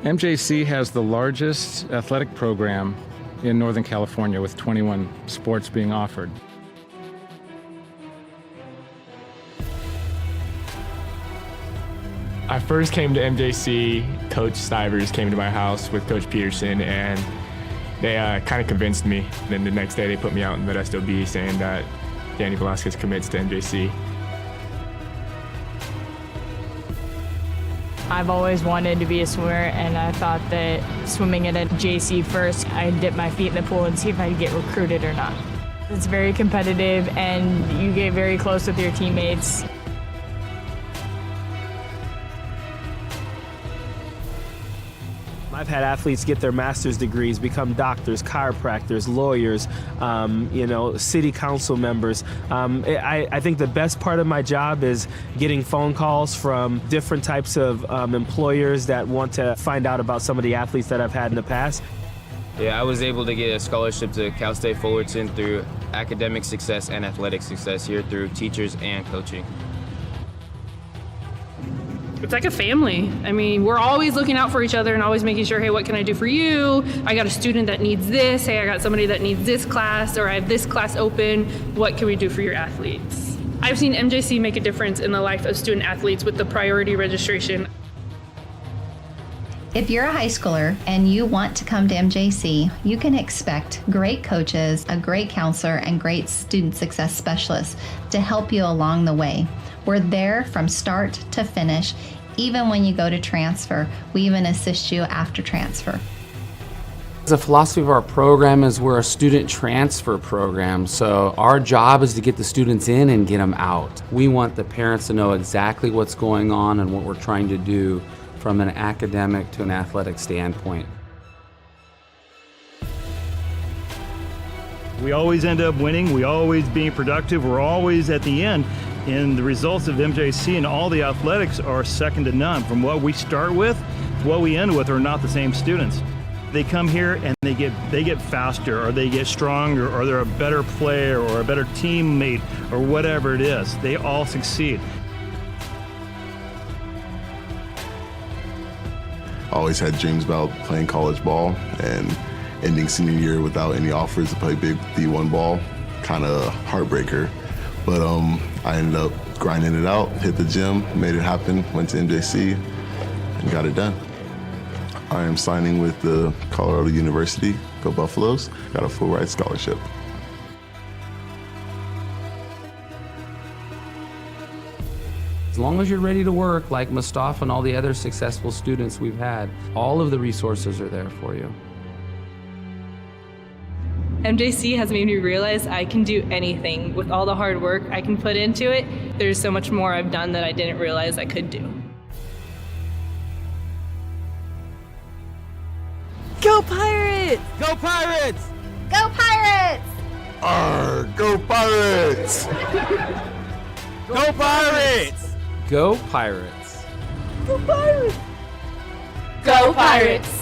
MJC has the largest athletic program in Northern California with 21 sports being offered. I first came to MJC, Coach Stivers came to my house with Coach Peterson, and they kind of convinced me. Then the next day they put me out in Modesto B saying that Danny Velasquez commits to MJC. I've always wanted to be a swimmer, and I thought that swimming at a JC first, I'd dip my feet in the pool and see if I'd get recruited or not. It's very competitive, and you get very close with your teammates. I've had athletes get their master's degrees, become doctors, chiropractors, lawyers, city council members. I think the best part of my job is getting phone calls from different types of employers that want to find out about some of the athletes that I've had in the past. Yeah, I was able to get a scholarship to Cal State Fullerton through academic success and athletic success here through teachers and coaching. It's like a family. I mean, we're always looking out for each other and always making sure, hey, what can I do for you? I got a student that needs this. Hey, I got somebody that needs this class, or I have this class open. What can we do for your athletes? I've seen MJC make a difference in the life of student athletes with the priority registration. If you're a high schooler and you want to come to MJC, you can expect great coaches, a great counselor, and great student success specialists to help you along the way. We're there from start to finish. Even when you go to transfer, we even assist you after transfer. The philosophy of our program is we're a student transfer program, so our job is to get the students in and get them out. We want the parents to know exactly what's going on and what we're trying to do from an academic to an athletic standpoint. We always end up winning, we always being productive, we're always at the end. And the results of MJC and all the athletics are second to none. From what we start with to what we end with are not the same students. They come here and they get faster, or they get stronger, or they're a better player or a better teammate, or whatever it is. They all succeed. Always had dreams about playing college ball, and ending senior year without any offers to play big D1 ball, kind of heartbreaker. But I ended up grinding it out, hit the gym, made it happen, went to MJC, and got it done. I am signing with the Colorado University, go Buffaloes, got a full ride scholarship. As long as you're ready to work, like Mustafa and all the other successful students we've had, all of the resources are there for you. MJC has made me realize I can do anything. With all the hard work I can put into it, there's so much more I've done that I didn't realize I could do. Go Pirates! Go Pirates! Go Pirates! Arr, go Pirates! Go Pirates! Go Pirates! Go Pirates! Go Pirates!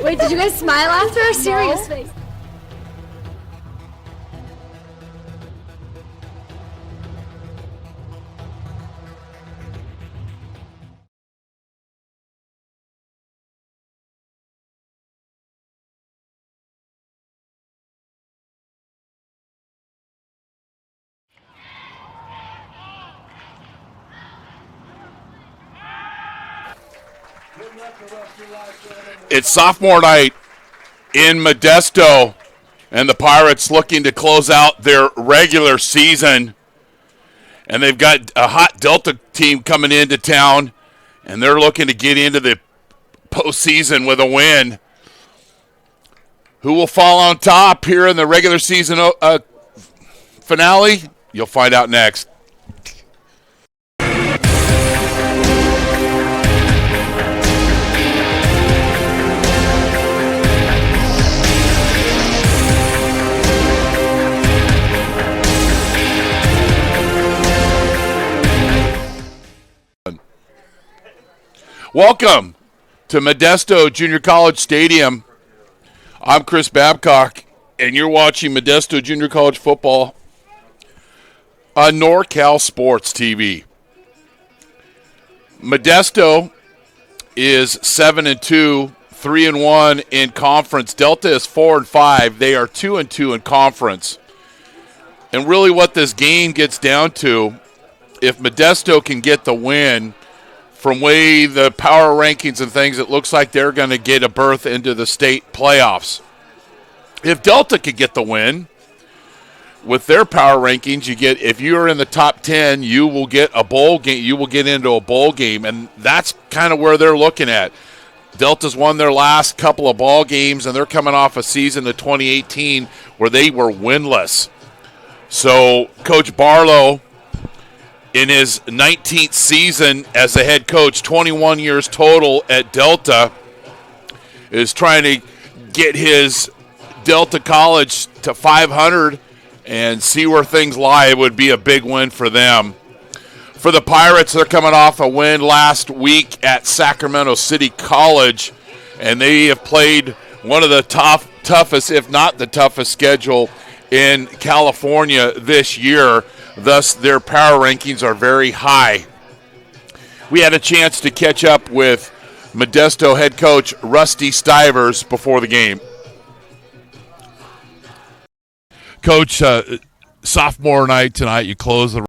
Wait, did you guys smile after a serious face? It's sophomore night in Modesto, and the Pirates looking to close out their regular season. And they've got a hot Delta team coming into town, and they're looking to get into the postseason with a win. Who will fall on top here in the regular season finale? You'll find out next. Welcome to Modesto Junior College Stadium. I'm Chris Babcock, and you're watching Modesto Junior College football on NorCal SportsTV. Modesto is 7-2, 3-1 in conference. Delta is 4-5. They are 2-2 in conference. And really what this game gets down to, if Modesto can get the win, from way the power rankings and things, it looks like they're going to get a berth into the state playoffs. If Delta could get the win, with their power rankings, if you're in the top 10, you will get a bowl game. You will get into a bowl game, and that's kind of where they're looking at. Delta's won their last couple of ball games, and they're coming off a season of 2018 where they were winless. So Coach Barlow, in his 19th season as a head coach, 21 years total at Delta, is trying to get his Delta College to 500 and see where things lie. It would be a big win for them. For the Pirates, they're coming off a win last week at Sacramento City College, and they have played one of the toughest, if not the toughest, schedule in California this year. Thus, their power rankings are very high. We had a chance to catch up with Modesto head coach Rusty Stivers before the game. Coach, sophomore night tonight, you close the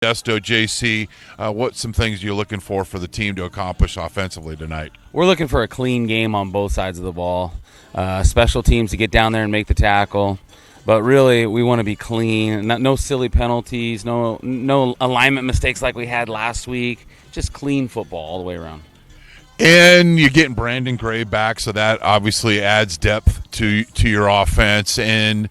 Modesto JC. What some things you're looking for the team to accomplish offensively tonight? We're looking for a clean game on both sides of the ball. Special teams to get down there and make the tackle. But really, we want to be clean. No silly penalties, no alignment mistakes like we had last week. Just clean football all the way around. And you're getting Brandon Gray back, so that obviously adds depth to your offense. And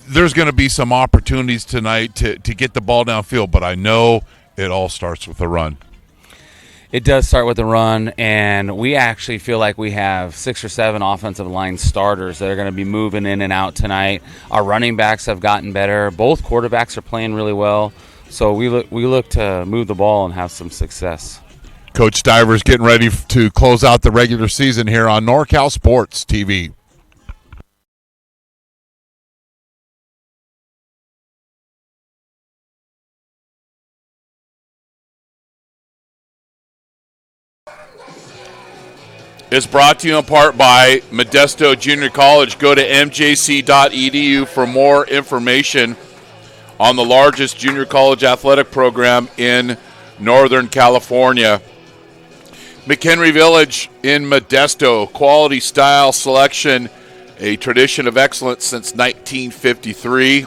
there's going to be some opportunities tonight to get the ball downfield, but I know it all starts with the run. It does start with the run, and we actually feel like we have 6 or 7 offensive line starters that are going to be moving in and out tonight. Our running backs have gotten better. Both quarterbacks are playing really well. So we look to move the ball and have some success. Coach Stivers getting ready to close out the regular season here on NorCal Sports TV. It's brought to you in part by Modesto Junior College. Go to mjc.edu for more information on the largest junior college athletic program in Northern California. McHenry Village in Modesto, quality, style, selection, a tradition of excellence since 1953.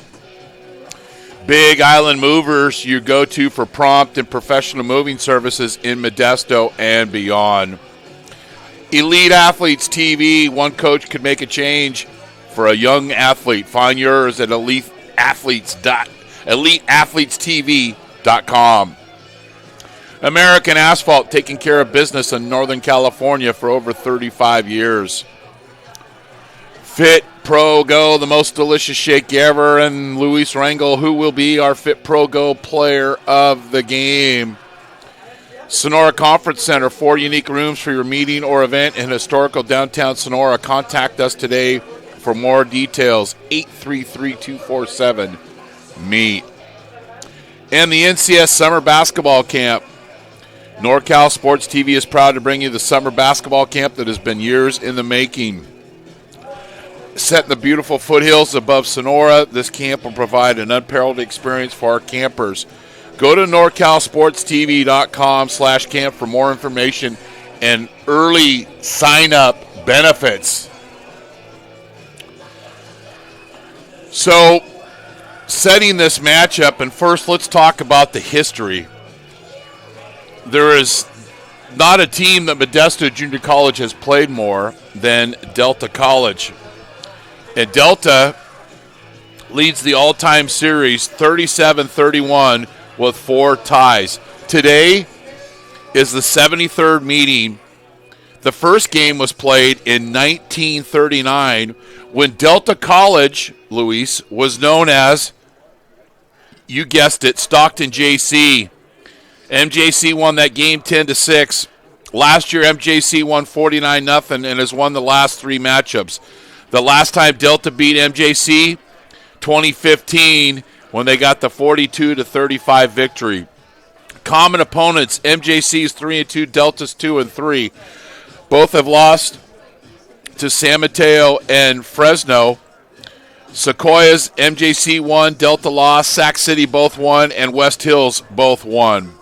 Big Island Movers, you go to for prompt and professional moving services in Modesto and beyond. Elite Athletes TV, one coach could make a change for a young athlete. Find yours at eliteathletestv.com. American Asphalt, taking care of business in Northern California for over 35 years. FitPro GO, the most delicious shake ever, and Luis Rangel, who will be our FitPro GO player of the game. Sonora Conference Center, 4 unique rooms for your meeting or event in historical downtown Sonora. Contact us today for more details, 833-247-MEET. And the NCS Summer Basketball Camp. NorCal Sports TV is proud to bring you the summer basketball camp that has been years in the making. Set in the beautiful foothills above Sonora, this camp will provide an unparalleled experience for our campers. Go to NorCalSportsTV.com/camp for more information and early sign-up benefits. So, setting this matchup, and first let's talk about the history. There is not a team that Modesto Junior College has played more than Delta College. And Delta leads the all-time series 37-31 with 4 ties. Today is the 73rd meeting. The first game was played in 1939 when Delta College, Luis, was known as, you guessed it, Stockton JC. MJC won that game 10-6. Last year, MJC won 49-0 and has won the last 3 matchups. The last time Delta beat MJC, 2015 when they got the 42-35 victory. Common opponents, MJC's 3-2, Delta's 2-3. Both have lost to San Mateo and Fresno. Sequoia's MJC won, Delta lost, Sac City both won, and West Hills both won.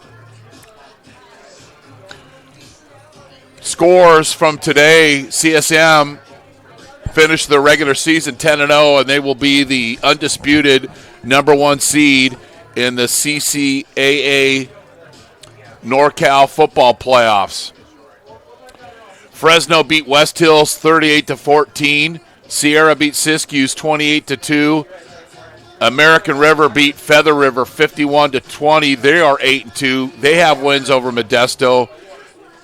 Scores from today, CSM finished their regular season 10-0, and they will be the undisputed number 1 seed in the CCAA NorCal football playoffs. Fresno beat West Hills 38-14. Sierra beat Siskiyous 28-2. American River beat Feather River 51-20. They are 8-2. They have wins over Modesto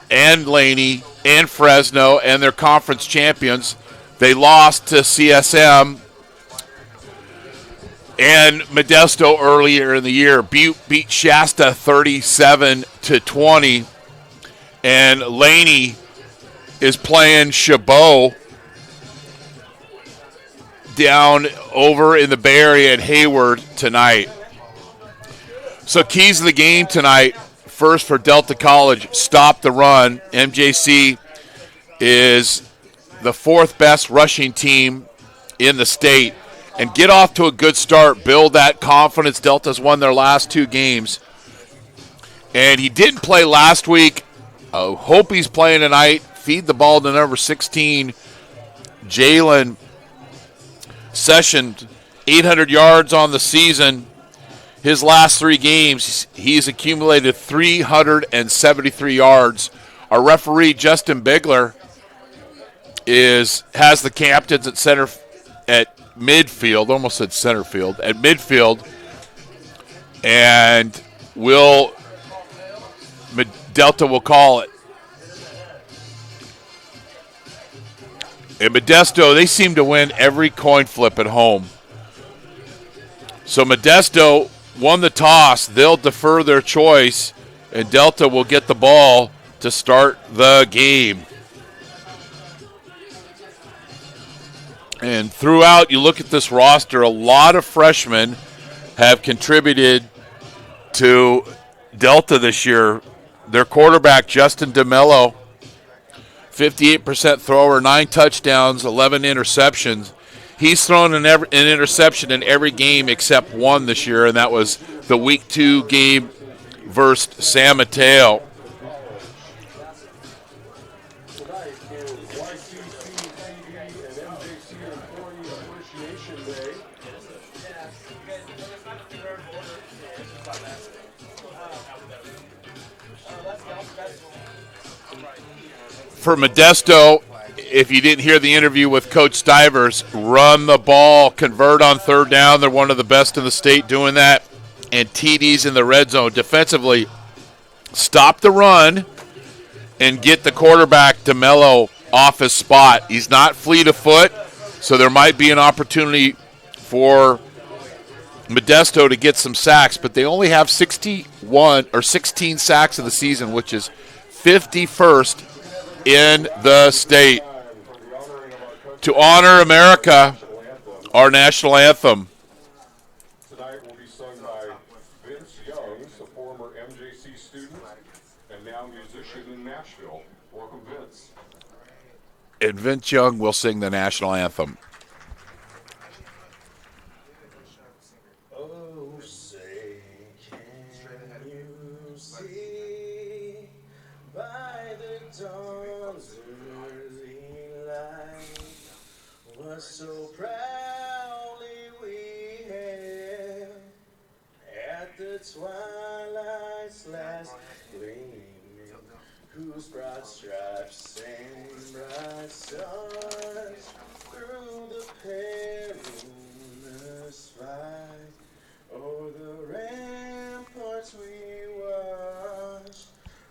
and Laney and Fresno, and they're conference champions. They lost to CSM and Modesto earlier in the year. Butte beat Shasta 37-20, and Laney is playing Chabot down over in the Bay Area at Hayward tonight. So keys of the game tonight. First for Delta College, stop the run. MJC is the 4th best rushing team in the state. And get off to a good start. Build that confidence. Delta's won their last 2 games. And he didn't play last week. I hope he's playing tonight. Feed the ball to number 16, Jalen Session. 800 yards on the season. His last 3 games, he's accumulated 373 yards. Our referee, Justin Bigler, has the captains at midfield, almost said center field, at midfield, and Delta will call it. And Modesto, they seem to win every coin flip at home. So Modesto won the toss. They'll defer their choice, and Delta will get the ball to start the game. And throughout, you look at this roster, a lot of freshmen have contributed to Delta this year. Their quarterback, Justin DeMello, 58% thrower, 9 touchdowns, 11 interceptions. He's thrown an interception in every game except one this year, and that was the Week 2 game versus San Mateo. For Modesto, if you didn't hear the interview with Coach Stivers, run the ball, convert on 3rd down. They're one of the best in the state doing that. And TDs in the red zone. Defensively, stop the run and get the quarterback, DeMello, off his spot. He's not fleet of foot, so there might be an opportunity for Modesto to get some sacks, but they only have 16 sacks of the season, which is 51st in the state. To honor America, our national anthem. Tonight will be sung by Vince Young, a former MJC student and now musician in Nashville. Welcome, Vince. And Vince Young will sing the national anthem. Oh, say, can you see by the dawn's early light what so proudly we hailed at the twilight's last gleaming, whose broad stripes and bright stars through the perilous fight o'er the ramparts we watched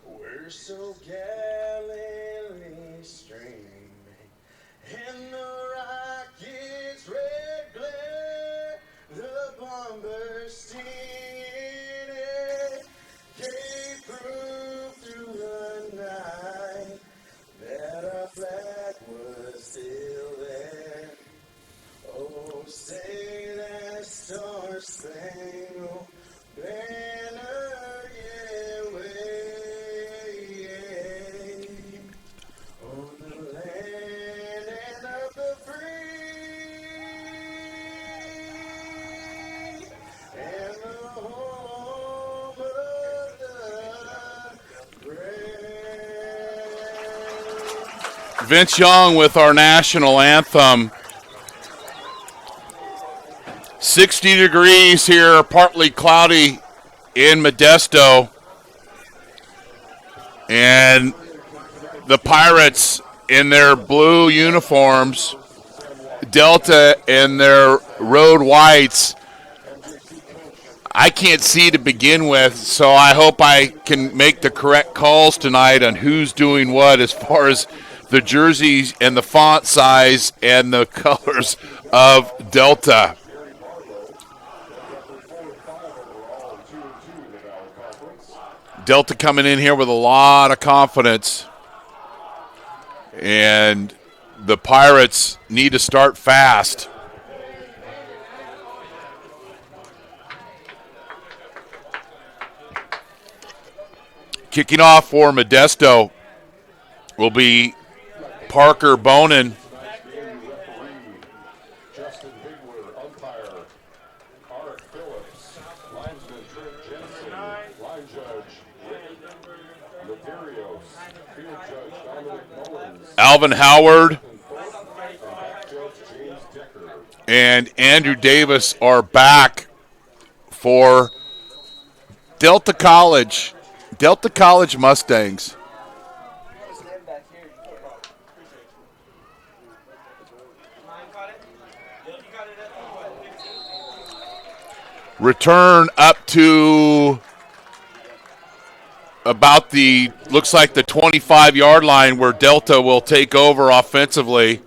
were so gallantly streaming, and the rocket's red glare, the bombers stinging air, gave proof through the night that our flag was still there. Oh, say that Spangled Banner, yeah, wave on the land and of the free and the home of the brave. Vince Young with our national anthem. 60 degrees here, partly cloudy in Modesto. And the Pirates in their blue uniforms, Delta in their road whites. I can't see to begin with, so I hope I can make the correct calls tonight on who's doing what as far as the jerseys and the font size and the colors of Delta. Delta coming in here with a lot of confidence, and the Pirates need to start fast. Kicking off for Modesto will be Parker Bonin. Alvin Howard and Andrew Davis are back for Delta College Mustangs. Return up to about looks like the 25-yard line where Delta will take over offensively.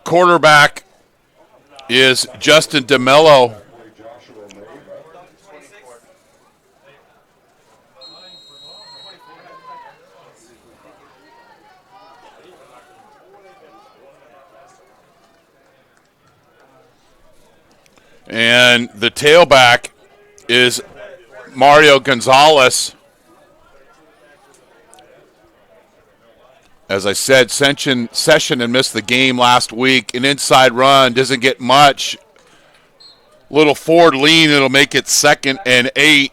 Quarterback is Justin DeMello. And the tailback is Mario Gonzalez. As I said, Session had missed the game last week. An inside run doesn't get much. Little forward lean, it'll make it 2nd and 8.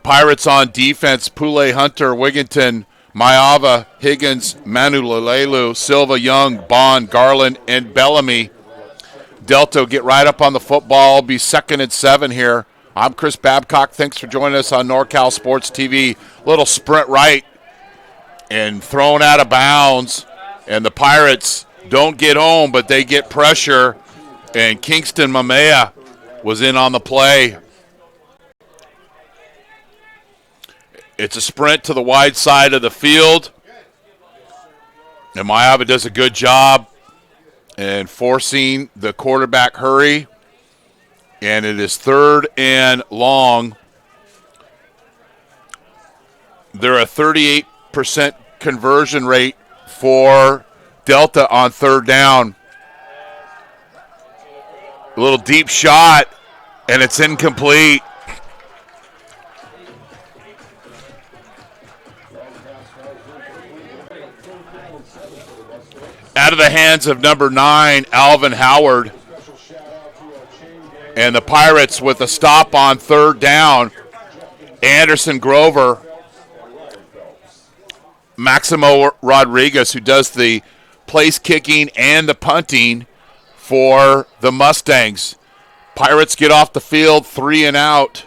Pirates on defense, Pule, Hunter, Wigginton, Mayava, Higgins, Manu Lalelu, Silva, Young, Bond, Garland, and Bellamy. Delta get right up on the football, be 2nd and 7 here. I'm Chris Babcock. Thanks for joining us on NorCal Sports TV. Little sprint right and thrown out of bounds. And the Pirates don't get home, but they get pressure. And Kingston Mamea was in on the play. It's a sprint to the wide side of the field. And Mayava does a good job and forcing the quarterback hurry. And it is 3rd and long. They're a 38% conversion rate for Delta on 3rd down. A little deep shot, and it's incomplete. Out of the hands of number 9, Alvin Howard. And the Pirates with a stop on 3rd down. Anderson Grover. Maximo Rodriguez, who does the place kicking and the punting for the Mustangs. Pirates get off the field, 3 and out.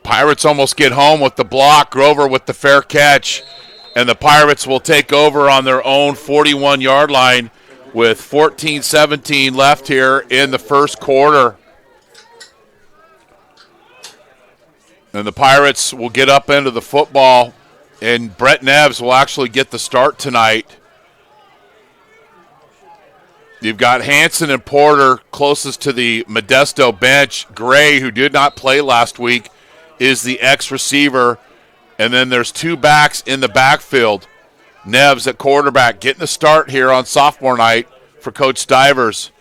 Pirates almost get home with the block. Grover with the fair catch. And the Pirates will take over on their own 41-yard line with 14-17 left here in the first quarter. And the Pirates will get up into the football, and Brett Neves will actually get the start tonight. You've got Hanson and Porter closest to the Modesto bench. Gray, who did not play last week, is the ex-receiver. And then there's two backs in the backfield. Neves at quarterback, getting the start here on sophomore night for Coach Stivers.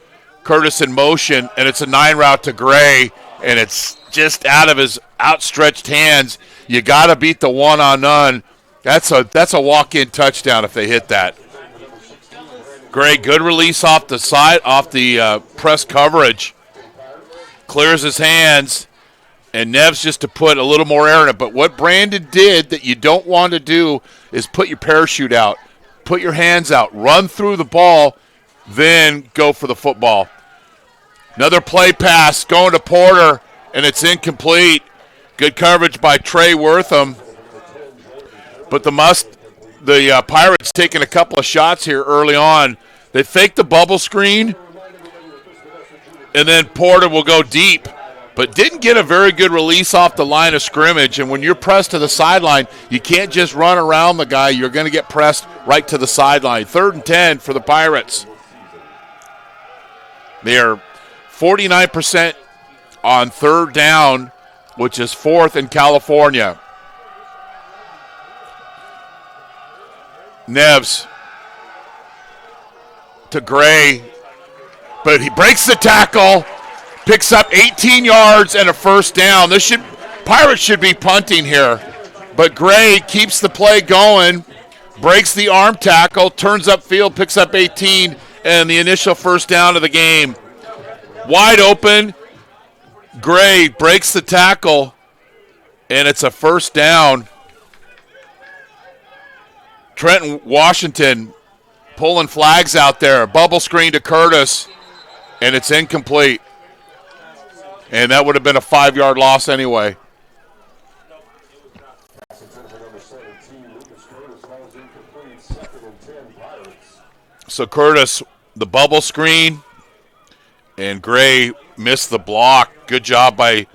Curtis in motion, and it's a 9 route to Gray, and it's just out of his outstretched hands. You got to beat the one-on-none. That's a walk-in touchdown if they hit that. Gray, good release off the side, off the press coverage. Clears his hands, and Neves just to put a little more air in it. But what Brandon did that you don't want to do is put your parachute out, put your hands out, run through the ball, then go for the football. Another play pass going to Porter, and it's incomplete. Good coverage by Trey Wortham. But the Pirates taking a couple of shots here early on. They fake the bubble screen, and then Porter will go deep, but didn't get a very good release off the line of scrimmage. And when you're pressed to the sideline, you can't just run around the guy. You're going to get pressed right to the sideline. 3rd and 10 for the Pirates. They are 49% on 3rd down, which is 4th in California. Neves to Gray, but he breaks the tackle, picks up 18 yards and a 1st down. Pirates should be punting here, but Gray keeps the play going, breaks the arm tackle, turns upfield, picks up 18, and the initial 1st down of the game. Wide open, Gray breaks the tackle, and it's a 1st down. Trenton Washington pulling flags out there. Bubble screen to Curtis, and it's incomplete. And that would have been a 5-yard loss anyway. So Curtis, the bubble screen, and Gray missed the block. Good job by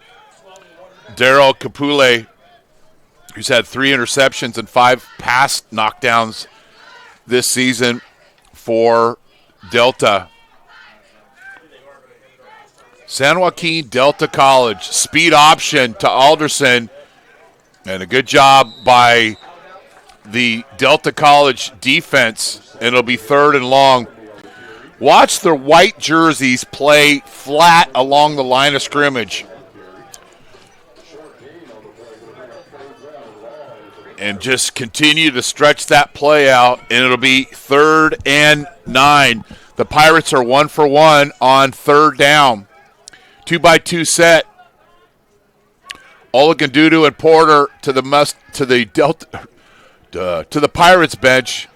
Daryl Capule, who's had 3 interceptions and 5 pass knockdowns this season for Delta. San Joaquin Delta College, speed option to Alderson, and a good job by the Delta College defense, and it'll be 3rd and long. Watch the white jerseys play flat along the line of scrimmage. And just continue to stretch that play out, and it'll be 3rd and 9. The Pirates are 1 for 1 on 3rd down. 2-by-2 set. Olagundudu and Porter to the Pirates bench.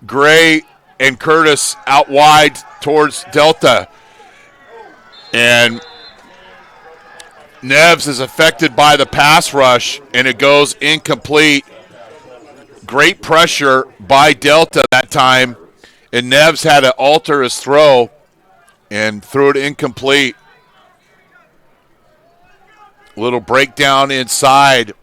Gray and Curtis out wide towards Delta. And Neves is affected by the pass rush, and it goes incomplete. Great pressure by Delta that time, and Neves had to alter his throw and threw it incomplete. Little breakdown inside.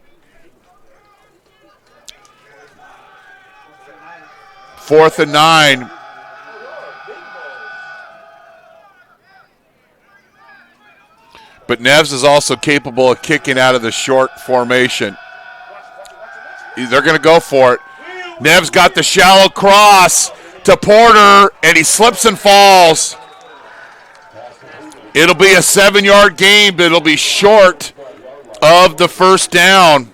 4th and 9. But Neves is also capable of kicking out of the short formation. They're going to go for it. Neves got the shallow cross to Porter, and he slips and falls. It'll be a 7-yard gain, but it'll be short of the 1st down.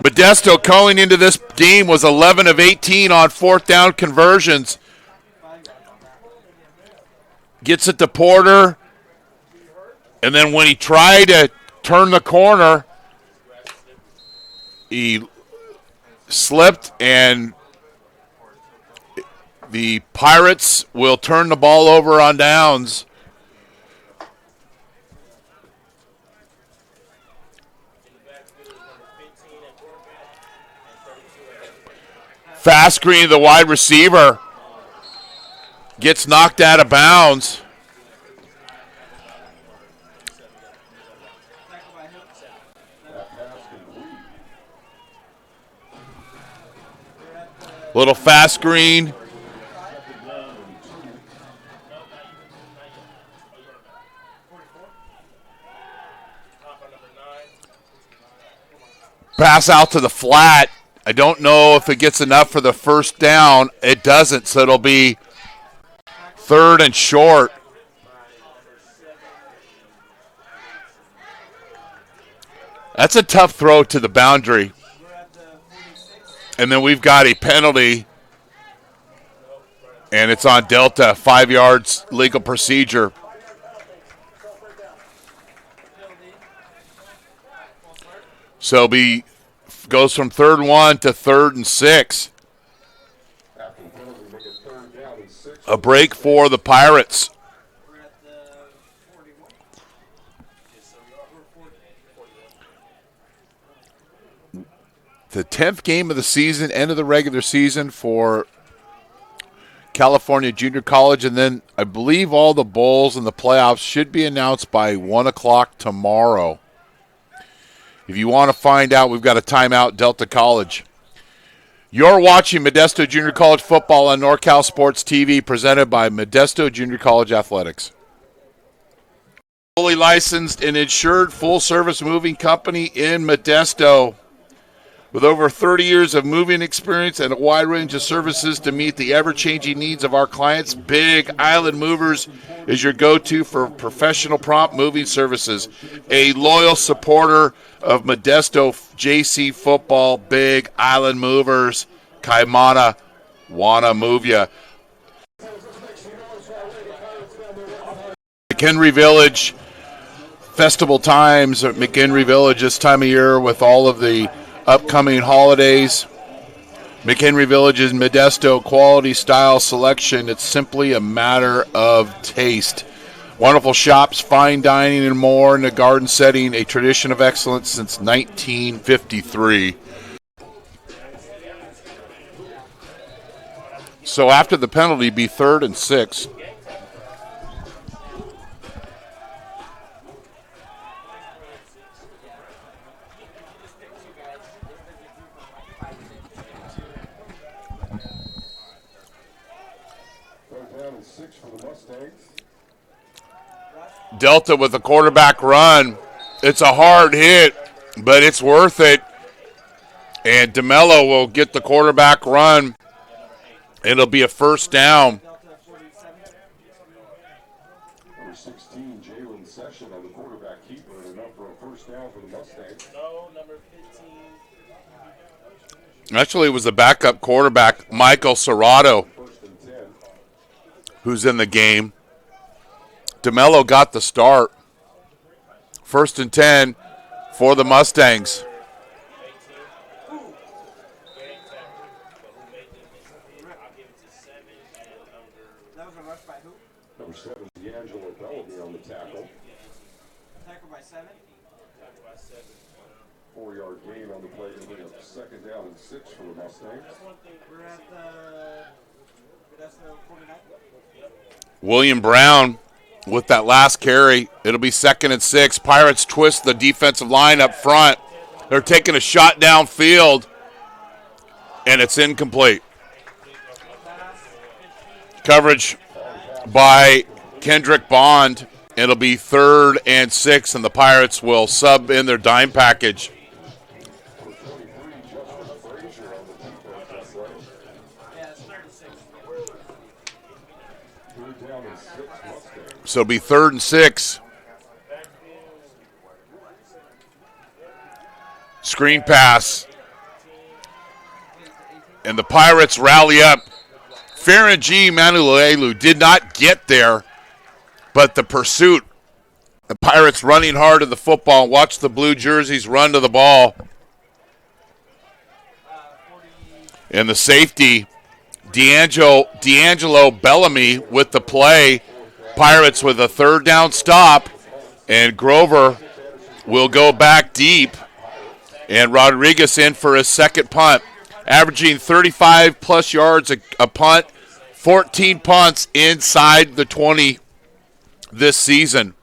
Modesto going into this game was 11 of 18 on 4th down conversions. Gets it to Porter, and then when he tried to turn the corner, he slipped, and the Pirates will turn the ball over on downs. Fast screen to the wide receiver. Gets knocked out of bounds. Little fast screen. Pass out to the flat. I don't know if it gets enough for the first down. It doesn't, so it'll be 3rd and short. That's a tough throw to the boundary. And then we've got a penalty, and it's on Delta, 5 yards, legal procedure. So goes from 3rd and 1 to 3rd and 6. A break for the Pirates. The 10th game of the season, end of the regular season for California Junior College, and then I believe all the bowls and the playoffs should be announced by 1 o'clock tomorrow. If you want to find out, we've got a timeout, Delta College. You're watching Modesto Junior College football on NorCal Sports TV, presented by Modesto Junior College Athletics. Fully licensed and insured full-service moving company in Modesto. With over 30 years of moving experience and a wide range of services to meet the ever-changing needs of our clients, Big Island Movers is your go-to for professional prompt moving services. A loyal supporter of Modesto JC football, Big Island Movers. Kaimana, wanna move ya. McHenry Village, festival times at McHenry Village this time of year with all of the upcoming holidays. McHenry Village's Modesto quality, style, selection. It's simply a matter of taste. Wonderful shops, fine dining, and more in a garden setting, a tradition of excellence since 1953. So after the penalty, be 3rd and 6. Delta with a quarterback run. It's a hard hit, but it's worth it. And DeMello will get the quarterback run. It'll be a first down. Number 16, Jalen Session on the quarterback keeper, and enough for a first down for the Mustangs. No, number 15. Actually, it was the backup quarterback, Michael Serrato, who's in the game. DeMello got the start. 1st and 10 for the Mustangs. Number 7, D'Angelo Bellamy on the tackle. Tackle by 7. 4-yard gain on the play to bring up 2nd down and 6 for the Mustangs. We're at the 49. William Brown with that last carry. It'll be 2nd and 6. Pirates twist the defensive line up front. They're taking a shot downfield, and it's incomplete. Coverage by Kendrick Bond. It'll be 3rd and 6, and the Pirates will sub in their dime package. So it'll be 3rd and 6. Screen pass. And the Pirates rally up. Farron G. Manuelu did not get there, but the pursuit, the Pirates running hard to the football. Watch the blue jerseys run to the ball. And the safety, D'Angelo Bellamy with the play. Pirates with a 3rd down stop, and Grover will go back deep, and Rodriguez in for his 2nd punt, averaging 35-plus yards a punt, 14 punts inside the 20 this season.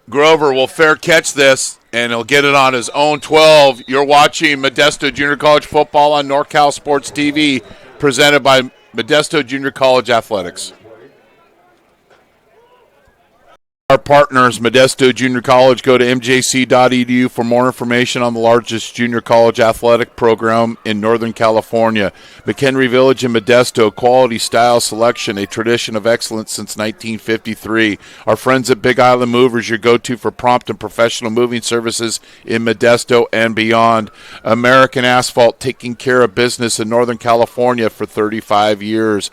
Grover will fair catch this, and he'll get it on his own 12. You're watching Modesto Junior College football on NorCal Sports TV, presented by Modesto Junior College Athletics. Our partners, Modesto Junior College. Go to mjc.edu for more information on the largest junior college athletic program in Northern California. McHenry Village in Modesto, quality, style, selection, a tradition of excellence since 1953. Our friends at Big Island Movers, your go-to for prompt and professional moving services in Modesto and beyond. American Asphalt, taking care of business in Northern California for 35 years.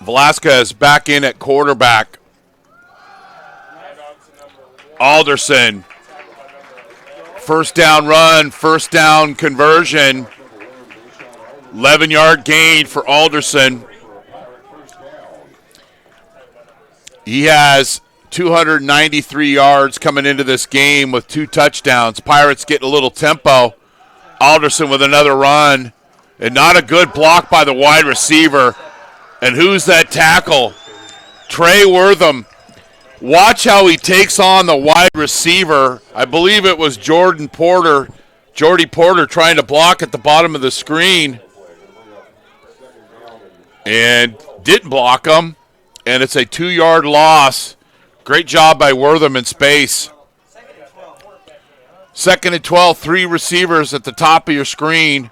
Velasquez back in at quarterback. Alderson. First down run, first down conversion. 11-yard gain for Alderson. He has 293 yards coming into this game with 2 touchdowns. Pirates getting a little tempo. Alderson with another run. And not a good block by the wide receiver. And who's that tackle? Trey Wortham. Watch how he takes on the wide receiver. I believe it was Jordy Porter trying to block at the bottom of the screen. And didn't block him. And it's a 2-yard loss. Great job by Wortham in space. 2nd and 12, 3 receivers at the top of your screen.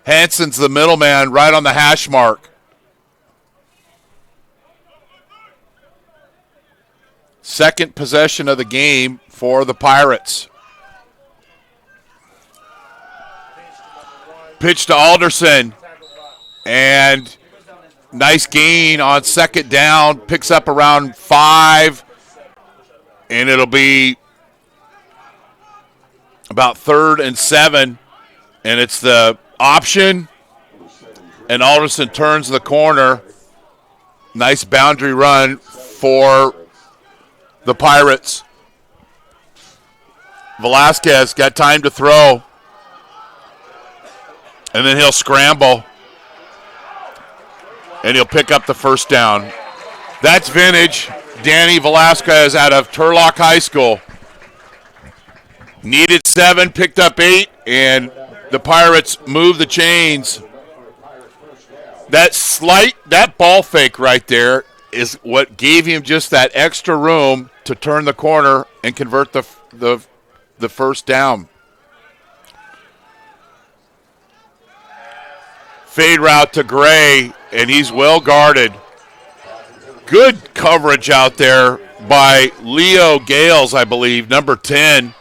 Hansen's the middleman right on the hash mark. Second possession of the game for the Pirates. Pitch to Alderson. And nice gain on 2nd down. Picks up around 5. And it'll be about 3rd and 7. And it's the option. And Alderson turns the corner. Nice boundary run for the Pirates. Velasquez got time to throw. And then he'll scramble. And he'll pick up the first down. That's vintage. Danny Velasquez out of Turlock High School. Needed 7, picked up 8, and the Pirates move the chains. That ball fake right there is what gave him just that extra room to turn the corner and convert the first down. Fade route to Gray, and he's well guarded. Good coverage out there by Leo Gales, I believe, number 10.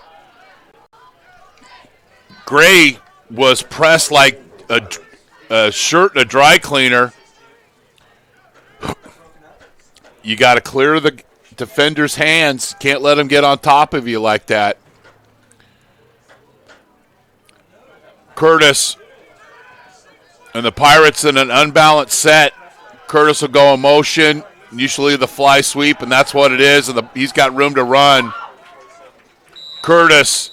Gray was pressed like a shirt in a dry cleaner. You got to clear the defender's hands. Can't let him get on top of you like that. Curtis and the Pirates in an unbalanced set. Curtis will go in motion, usually the fly sweep, and that's what it is, and he's got room to run. Curtis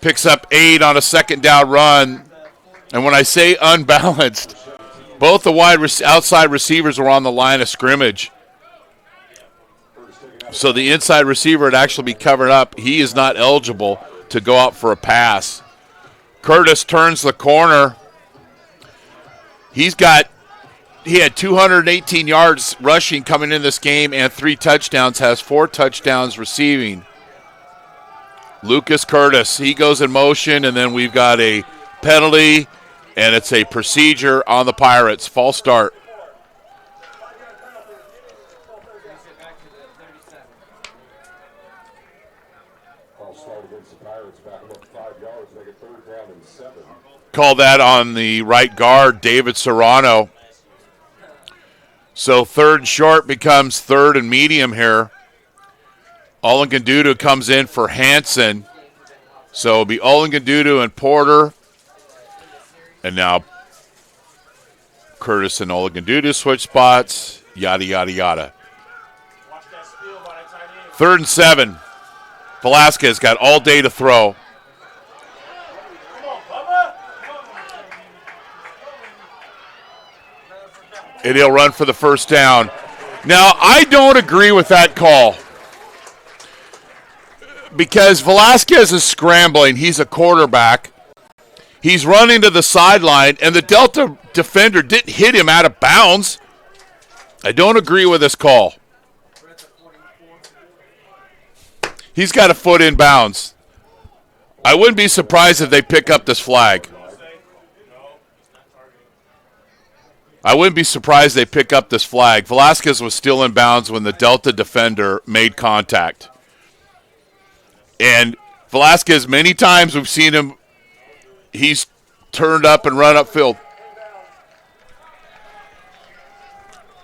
picks up 8 on a 2nd down run. And when I say unbalanced, both the outside receivers were on the line of scrimmage. So the inside receiver would actually be covered up. He is not eligible to go out for a pass. Curtis turns the corner. He had 218 yards rushing coming in this game and 3 touchdowns, has 4 touchdowns receiving. Lucas Curtis, he goes in motion, and then we've got a penalty, and it's a procedure on the Pirates. False start. Call that on the right guard, David Serrano. So 3rd and short becomes 3rd and medium here. Olengandudu comes in for Hansen. So it'll be Olengandudu and Porter. And now Curtis and Olengandudu switch spots. Yada, yada, yada. 3rd and 7. Velasquez got all day to throw. And he'll run for the first down. Now, I don't agree with that call. Because Velasquez is scrambling. He's a quarterback. He's running to the sideline, and the Delta defender didn't hit him out of bounds. I don't agree with this call. He's got a foot in bounds. I wouldn't be surprised if they pick up this flag. Velasquez was still in bounds when the Delta defender made contact. And Velasquez, many times we've seen him, he's turned up and run upfield.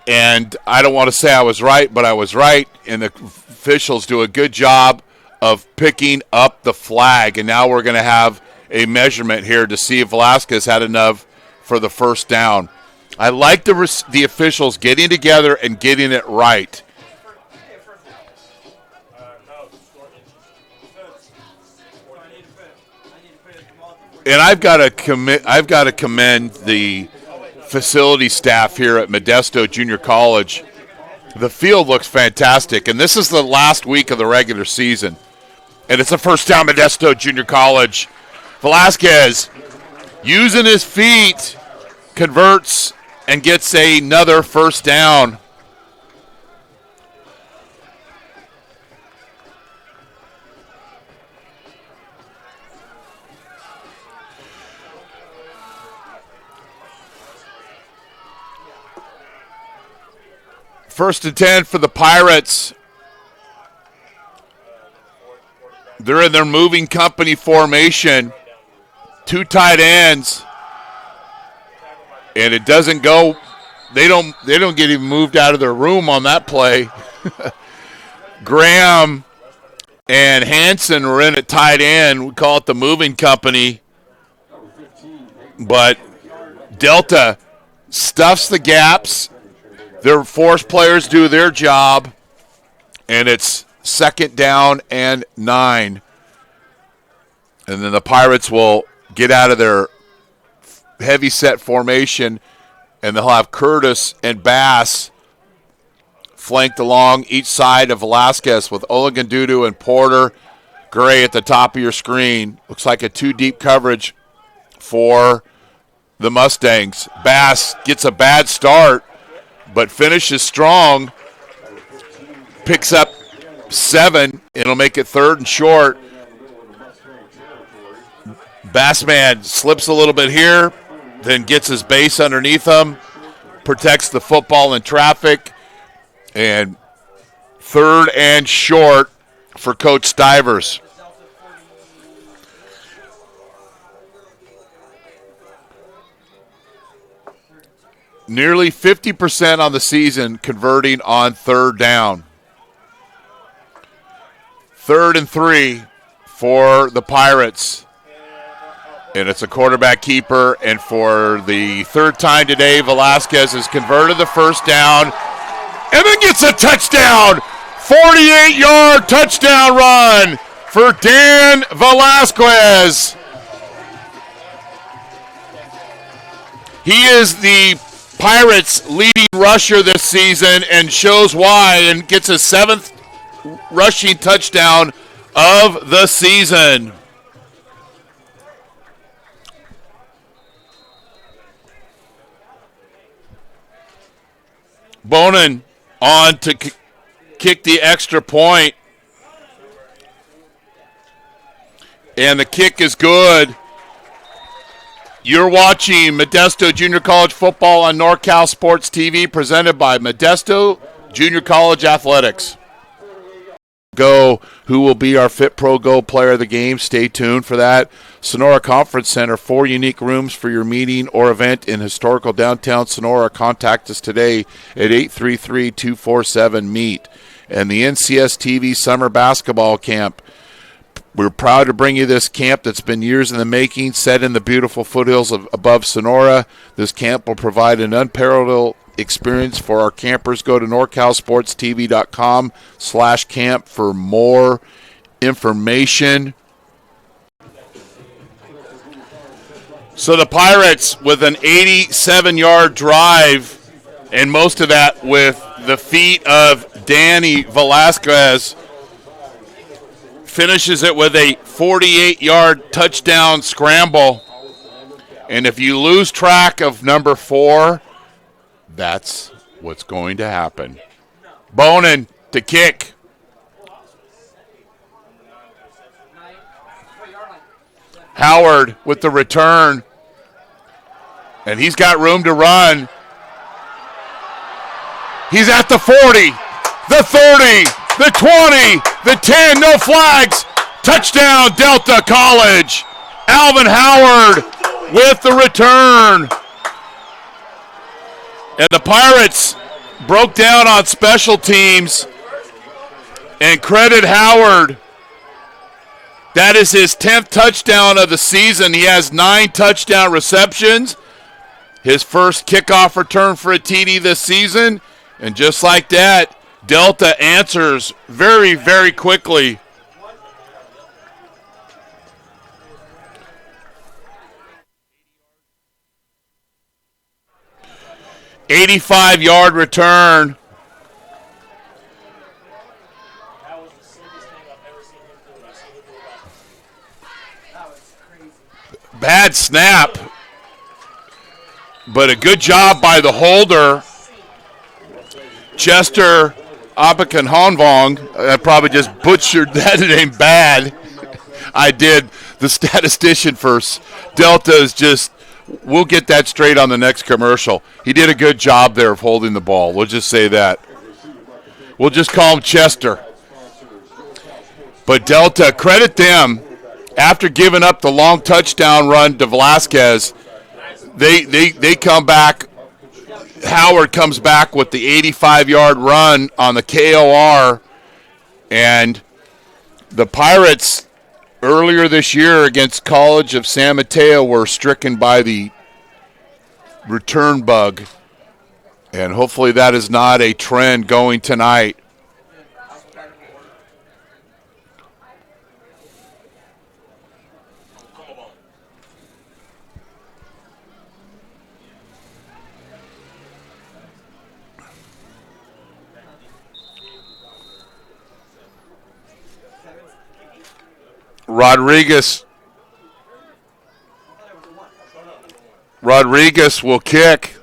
And I don't want to say I was right, but I was right, and the officials do a good job of picking up the flag. And now we're going to have a measurement here to see if Velasquez had enough for the first down. I like the officials getting together and getting it right. And I've got to commend the facility staff here at Modesto Junior College. The field looks fantastic, and this is the last week of the regular season. And it's a first down, Modesto Junior College. Velasquez, using his feet, converts and gets another first down. First and 10 for the Pirates. They're in their moving company formation. Two tight ends. And it doesn't go. They don't get even moved out of their room on that play. Graham and Hansen were in at tight end. We call it the moving company. But Delta stuffs the gaps. Their force players do their job, and it's second down and 9. And then the Pirates will get out of their heavy set formation, and they'll have Curtis and Bass flanked along each side of Velasquez with Olagundudu and Porter. Gray at the top of your screen. Looks like a 2-deep coverage for the Mustangs. Bass gets a bad start, but finishes strong, picks up 7. It'll make it 3rd and short. Bassman slips a little bit here, then gets his base underneath him, protects the football in traffic, and 3rd and short for Coach Stivers. Nearly 50% on the season converting on 3rd down. 3rd and 3 for the Pirates. And it's a quarterback keeper. And for the 3rd time today, Velasquez has converted the first down and then gets a touchdown. 48-yard touchdown run for Dan Velasquez. He is the Pirates' leading rusher this season and shows why, and gets his 7th rushing touchdown of the season. Bonin on to kick the extra point. And the kick is good. You're watching Modesto Junior College football on NorCal Sports TV, presented by Modesto Junior College Athletics. Go, who will be our FitPro GO player of the game? Stay tuned for that. Sonora Conference Center, 4 unique rooms for your meeting or event in historical downtown Sonora. Contact us today at 833-247-MEET. And the NCS TV Summer Basketball Camp. We're proud to bring you this camp that's been years in the making, set in the beautiful foothills above Sonora. This camp will provide an unparalleled experience for our campers. Go to norcalsportstv.com/camp for more information. So the Pirates with an 87-yard drive, and most of that with the feet of Danny Velasquez, finishes it with a 48-yard touchdown scramble. And if you lose track of number 4, that's what's going to happen. Bonin to kick. Howard with the return. And he's got room to run. He's at the 40, the 30, the 20, the 10, no flags. Touchdown, Delta College. Alvin Howard with the return. And the Pirates broke down on special teams. And credit Howard. That is his 10th touchdown of the season. He has 9 touchdown receptions. His first kickoff return for a TD this season. And just like that, Delta answers very, very quickly. $85-yard return. Bad snap, but a good job by the holder, Chester Abakan-Honvong. I probably just butchered that name bad. I did. The statistician for Delta is just, we'll get that straight on the next commercial. He did a good job there of holding the ball. We'll just say that. We'll just call him Chester. But Delta, credit them. After giving up the long touchdown run to Velasquez, they come back. Howard comes back with the 85-yard run on the KOR. And the Pirates earlier this year against College of San Mateo were stricken by the return bug. And hopefully that is not a trend going tonight. Rodriguez will kick.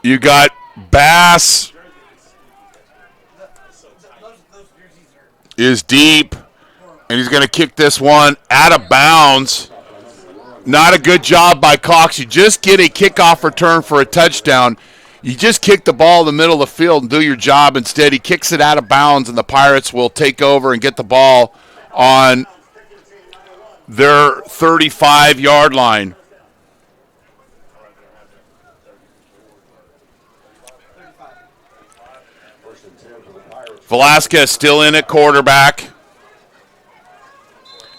You got Bass is deep, and he's going to kick this one out of bounds. Not a good job by Cox. You just get a kickoff return for a touchdown. You just kick the ball in the middle of the field and do your job. Instead, he kicks it out of bounds, and the Pirates will take over and get the ball on their 35-yard line. Velasquez still in at quarterback.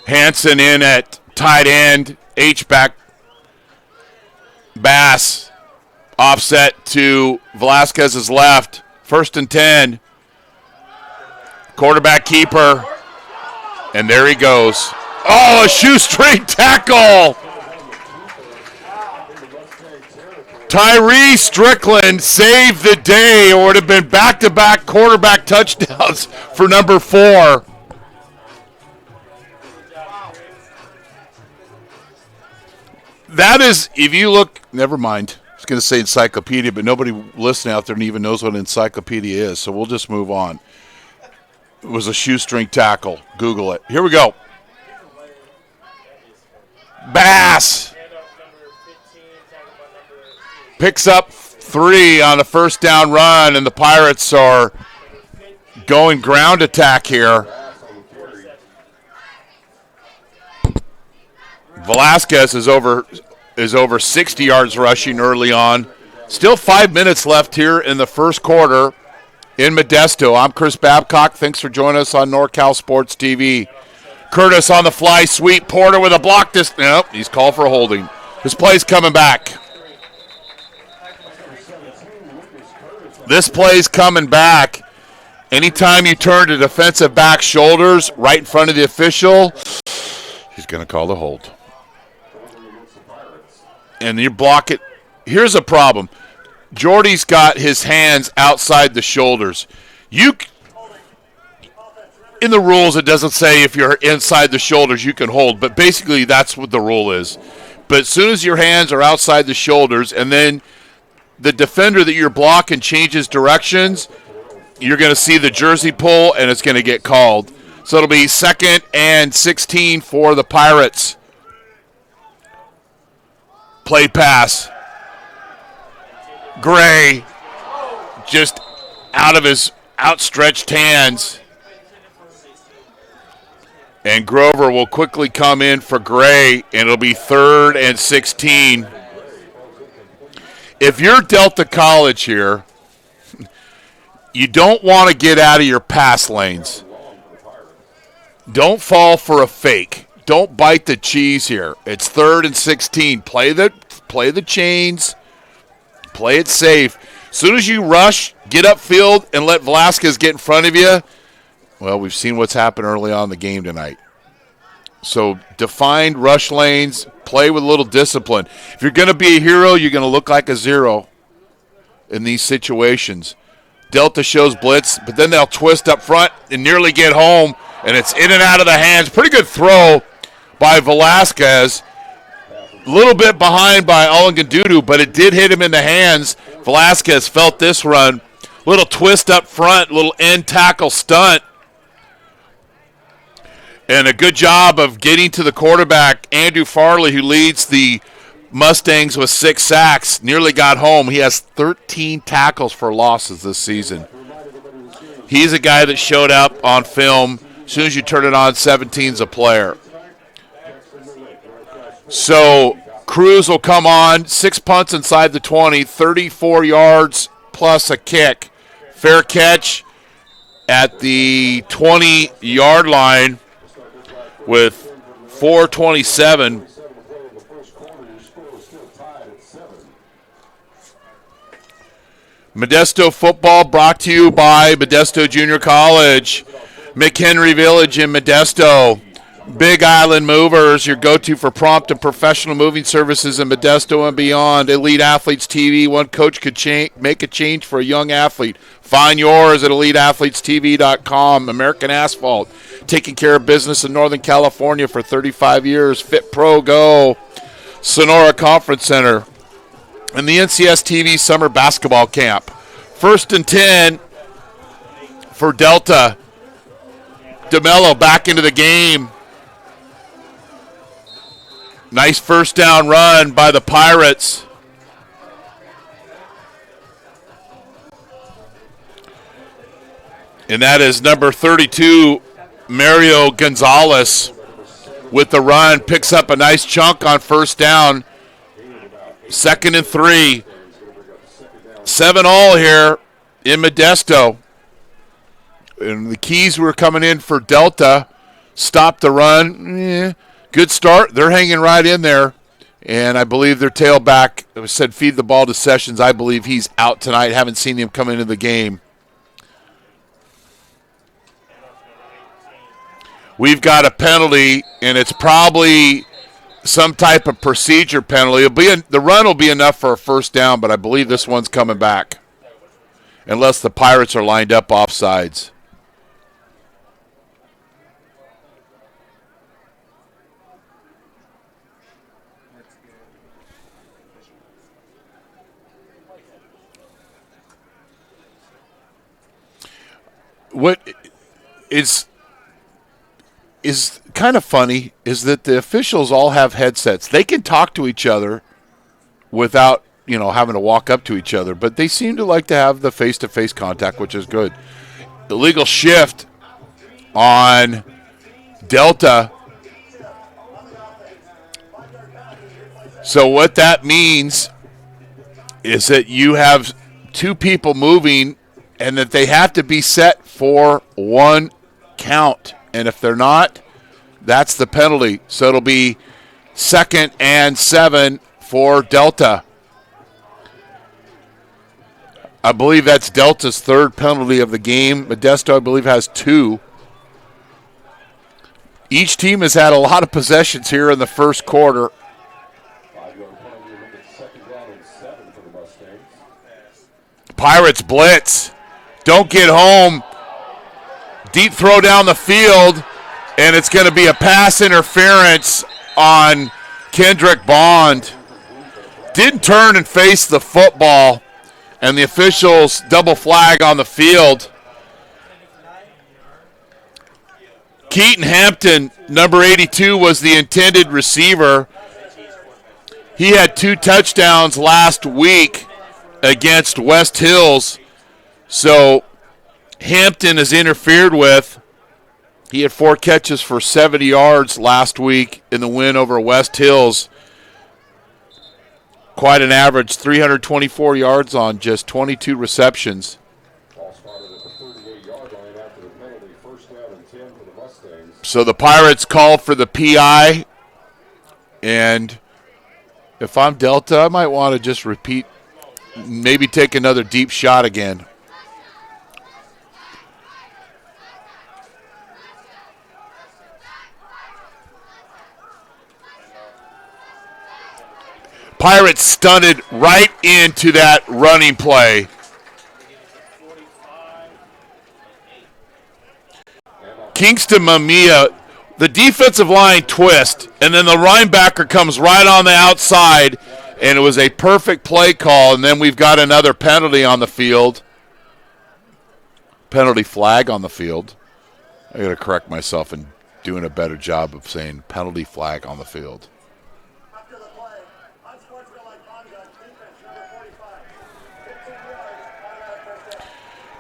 Hanson in at tight end. H-back. Bass offset to Velasquez's left. 1st and 10. Quarterback keeper. And there he goes. Oh, a shoestring tackle. Tyree Strickland saved the day. It would have been back-to-back quarterback touchdowns for number 4. That is, if you look, never mind. I was going to say encyclopedia, but nobody listening out there even knows what an encyclopedia is, so we'll just move on. It was a shoestring tackle. Google it. Here we go. Bass picks up 3 on a first down run, and the Pirates are going ground attack here. Velasquez is over 60 yards rushing early on. Still 5 minutes left here in the first quarter in Modesto. I'm Chris Babcock. Thanks for joining us on NorCal Sports TV. Curtis on the fly sweep. Porter with a block. Nope, he's called for holding. This play's coming back. This play's coming back. Anytime you turn to defensive back shoulders right in front of the official, he's going to call the hold. And you block it. Here's a problem. Jordy's got his hands outside the shoulders. In the rules, it doesn't say if you're inside the shoulders you can hold, but basically that's what the rule is. But as soon as your hands are outside the shoulders and then the defender that you're blocking changes directions, you're going to see the jersey pull, and it's going to get called. So it'll be 2nd and 16 for the Pirates. Play pass. Gray just out of his outstretched hands. And Grover will quickly come in for Gray, and it'll be 3rd and 16. If you're Delta College here, you don't want to get out of your pass lanes. Don't fall for a fake. Don't bite the cheese here. It's 3rd and 16. Play the chains. Play it safe. As soon as you rush, get upfield, and let Velasquez get in front of you, well, we've seen what's happened early on in the game tonight. So defined rush lanes, play with a little discipline. If you're going to be a hero, you're going to look like a zero in these situations. Delta shows blitz, but then they'll twist up front and nearly get home, and it's in and out of the hands. Pretty good throw by Velasquez. A little bit behind by Olangandudu, but it did hit him in the hands. Velasquez felt this run. Little twist up front, little end tackle stunt. And a good job of getting to the quarterback, Andrew Farley, who leads the Mustangs with 6 sacks, nearly got home. He has 13 tackles for losses this season. He's a guy that showed up on film. As soon as you turn it on, 17's a player. So Cruz will come on, 6 punts inside the 20, 34 yards plus a kick. Fair catch at the 20-yard line with 4:27. Modesto football brought to you by Modesto Junior College, McHenry Village in Modesto, Big Island Movers, your go-to for prompt and professional moving services in Modesto and beyond. Elite Athletes TV, one coach could make a change for a young athlete. Find yours at eliteathletestv.com. American Asphalt, taking care of business in Northern California for 35 years. FitPro GO, Sonora Conference Center, and the NCS TV Summer Basketball Camp. 1st and 10 for Delta. DeMello back into the game. Nice first down run by the Pirates. And that is number 32, Mario Gonzalez, with the run. Picks up a nice chunk on first down. 2nd and 3. 7 all here in Modesto. And the keys were coming in for Delta. Stop the run. Good start. They're hanging right in there. And I believe their tailback said feed the ball to Sessions. I believe he's out tonight. Haven't seen him come into the game. We've got a penalty, and it's probably some type of procedure penalty. The run will be enough for a first down, but I believe this one's coming back, unless the Pirates are lined up offsides. What is kind of funny is that the officials all have headsets. They can talk to each other without, having to walk up to each other, but they seem to like to have the face-to-face contact, which is good. Illegal shift on Delta. So what that means is that you have 2 people moving and that they have to be set for 1 count. And if they're not, that's the penalty. So it'll be 2nd and 7 for Delta. I believe that's Delta's 3rd penalty of the game. Modesto, I believe, has 2. Each team has had a lot of possessions here in the first quarter. Pirates blitz. Don't get home. Deep throw down the field, and it's going to be a pass interference on Kendrick Bond didn't turn and face the football, and the officials double flag on the field. Keaton Hampton, number 82, was the intended receiver. He had 2 touchdowns last week against West Hills, so Hampton is interfered with. He had 4 catches for 70 yards last week in the win over West Hills. Quite an average, 324 yards on just 22 receptions. So the Pirates called for the PI, and if I'm Delta, I might want to just repeat, maybe take another deep shot again. Pirates stunted right into that running play. Kingston Mamiya, the defensive line twist, and then the linebacker comes right on the outside, and it was a perfect play call, and then we've got another penalty on the field. Penalty flag on the field. I got to correct myself in doing a better job of saying penalty flag on the field.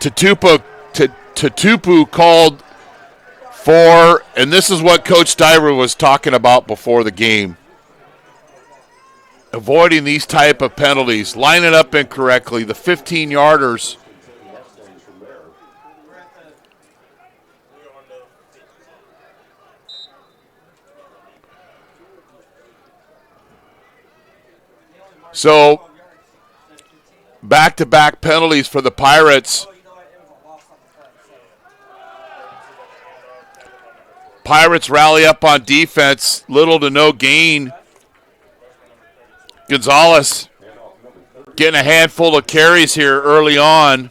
Tatupu called for, and this is what Coach Stiver was talking about before the game, avoiding these type of penalties, lining up incorrectly, the 15-yarders. So, back-to-back penalties for the Pirates. Pirates rally up on defense, little to no gain. Gonzalez getting a handful of carries here early on.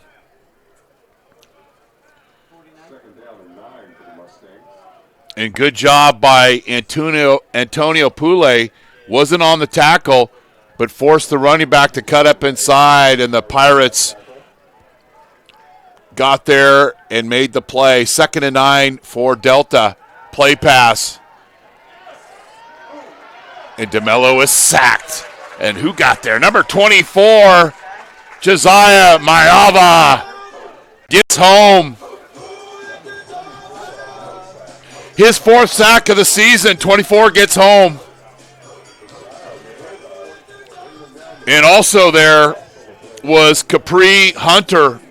And good job by Antonio Pule. Wasn't on the tackle, but forced the running back to cut up inside, and the Pirates got there and made the play. 2nd and 9 for Delta. Play pass. And DeMello is sacked. And who got there? Number 24, Josiah Mayava gets home. His 4th sack of the season. 24 gets home. And also there was Capri Hunter.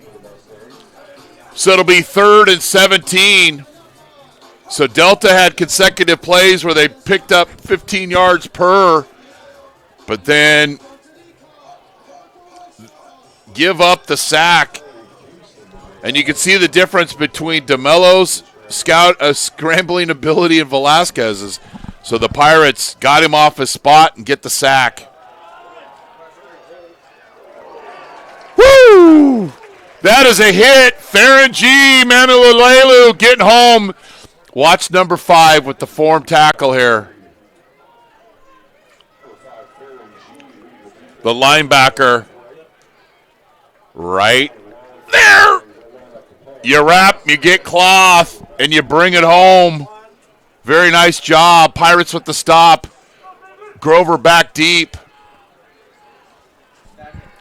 So it'll be 3rd and 17. So Delta had consecutive plays where they picked up 15 yards per, but then give up the sack. And you can see the difference between DeMello's scrambling ability and Velasquez's. So the Pirates got him off his spot and get the sack. Woo! That is a hit. Theron G. Manulelu getting home. Watch number 5 with the form tackle here. The linebacker right there. You wrap, you get cloth, and you bring it home. Very nice job. Pirates with the stop. Grover back deep.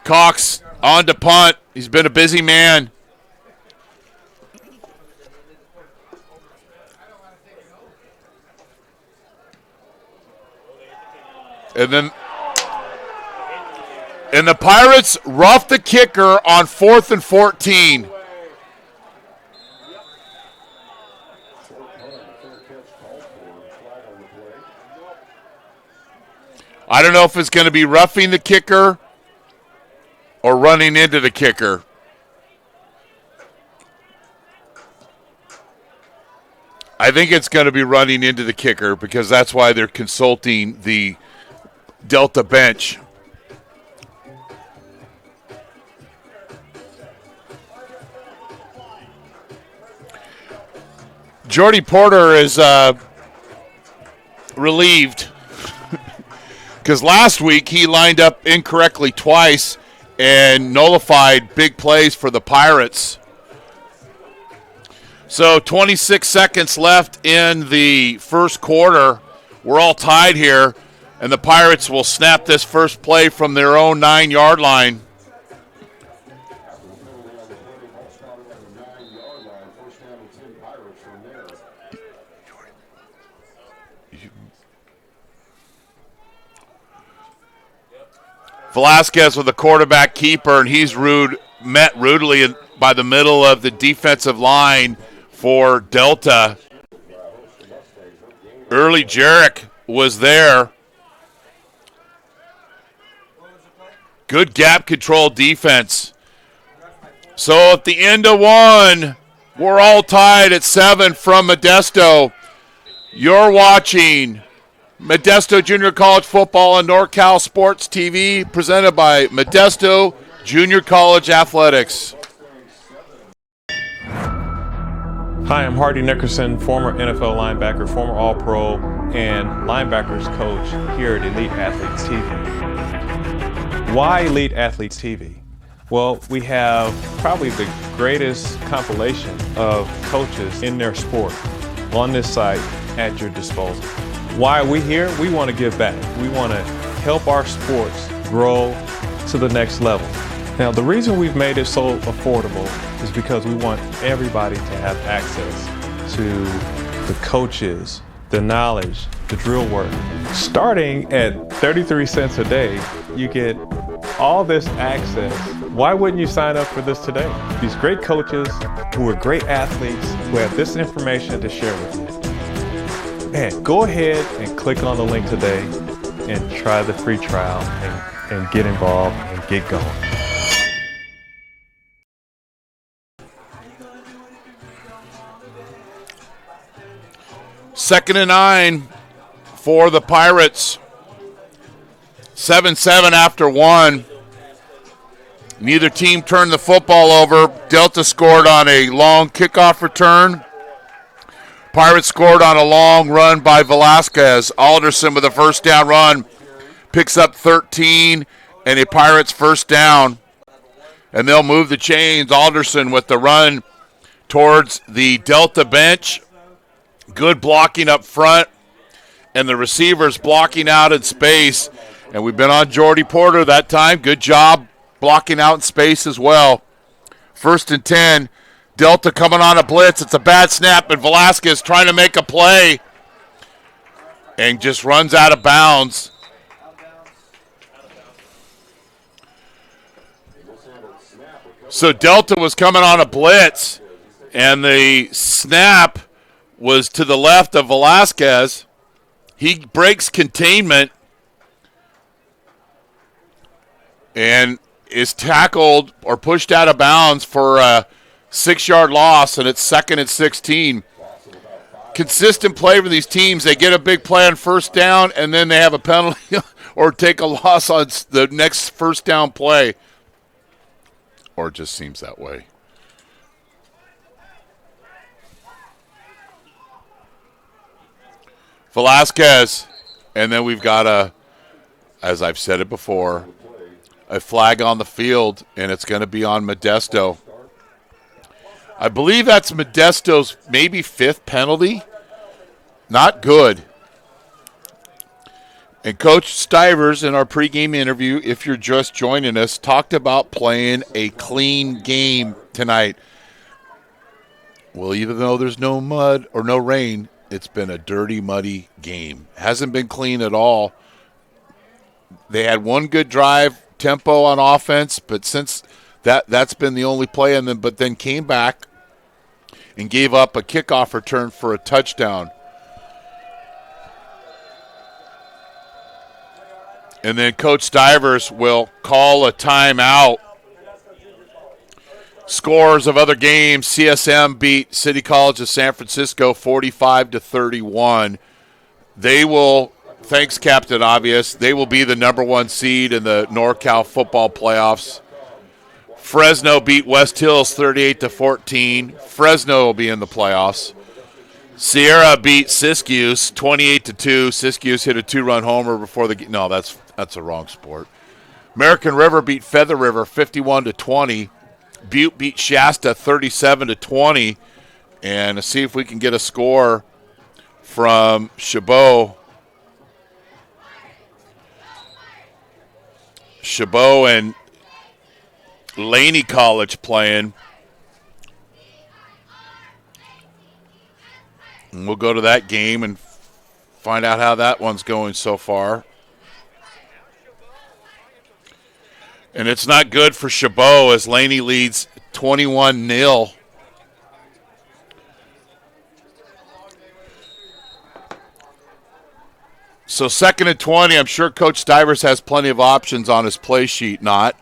Cox on to punt. He's been a busy man. And the Pirates roughed the kicker on 4th and 14. I don't know if it's going to be roughing the kicker or running into the kicker. I think it's going to be running into the kicker because that's why they're consulting the Delta bench. Jordy Porter is relieved. Because last week he lined up incorrectly twice and nullified big plays for the Pirates. So 26 seconds left in the first quarter. We're all tied here, and the Pirates will snap this first play from their own 9-yard line. Velasquez with a quarterback keeper, and he's met rudely by the middle of the defensive line for Delta. Early Jarek was there. Good gap control defense. So at the end of one, we're all tied at 7 from Modesto. You're watching Modesto Junior College Football on NorCal Sports TV, presented by Modesto Junior College Athletics. Hi, I'm Hardy Nickerson, former NFL linebacker, former All-Pro, and linebackers coach here at Elite Athletes TV. Why Elite Athletes TV? Well, we have probably the greatest compilation of coaches in their sport on this site at your disposal. Why are we here? We want to give back. We want to help our sports grow to the next level. Now, the reason we've made it so affordable is because we want everybody to have access to the coaches, the knowledge, the drill work. Starting at 33 cents a day, you get all this access. Why wouldn't you sign up for this today? These great coaches who are great athletes who have this information to share with you. Man, go ahead and click on the link today and try the free trial and get involved and get going. Second and 9 for the Pirates. 7-7 after one. Neither team turned the football over. Delta scored on a long kickoff return. Pirates scored on a long run by Velasquez. Alderson with a first down run picks up 13 and a Pirates first down. And they'll move the chains. Alderson with the run towards the Delta bench. Good blocking up front, and the receivers blocking out in space. And we've been on Jordy Porter that time. Good job blocking out in space as well. 1st and 10. Delta coming on a blitz. It's a bad snap, and Velasquez trying to make a play and just runs out of bounds. So Delta was coming on a blitz, and the snap was to the left of Velasquez. He breaks containment and is tackled or pushed out of bounds for a 6-yard loss, and it's 2nd and 16. Consistent play for these teams. They get a big play on first down, and then they have a penalty or take a loss on the next first down play. Or it just seems that way. Velasquez, and then we've got as I've said it before, a flag on the field, and it's going to be on Modesto. I believe that's Modesto's maybe 5th penalty. Not good. And Coach Stivers, in our pregame interview, if you're just joining us, talked about playing a clean game tonight. Well, even though there's no mud or no rain, it's been a dirty, muddy game. Hasn't been clean at all. They had one good drive, tempo on offense, but since that's been the only play, but then came back and gave up a kickoff return for a touchdown. And then Coach Stivers will call a timeout. Scores of other games: CSM beat City College of San Francisco 45-31. They will, thanks Captain Obvious, they will be the number 1 seed in the NorCal football playoffs. Fresno beat West Hills 38-14. Fresno will be in the playoffs. Sierra beat Siskiyou 28-2. Siskiyou hit a 2-run homer before the – no, that's a wrong sport. American River beat Feather River 51-20. Butte beat Shasta 37-20. And let's see if we can get a score from Chabot. Chabot and Laney College playing. And we'll go to that game and find out how that one's going so far. And it's not good for Chabot as Laney leads 21-0. So 2nd and 20, I'm sure Coach Stivers has plenty of options on his play sheet, not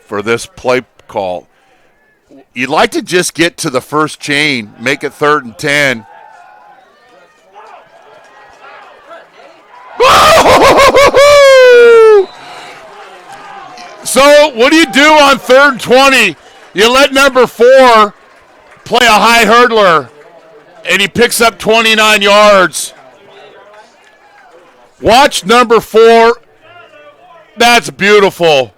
for this play call. You'd like to just get to the first chain, make it 3rd and 10. So what do you do on 3rd and 20? You let number 4 play a high hurdler, and he picks up 29 yards. Watch number 4. That's beautiful.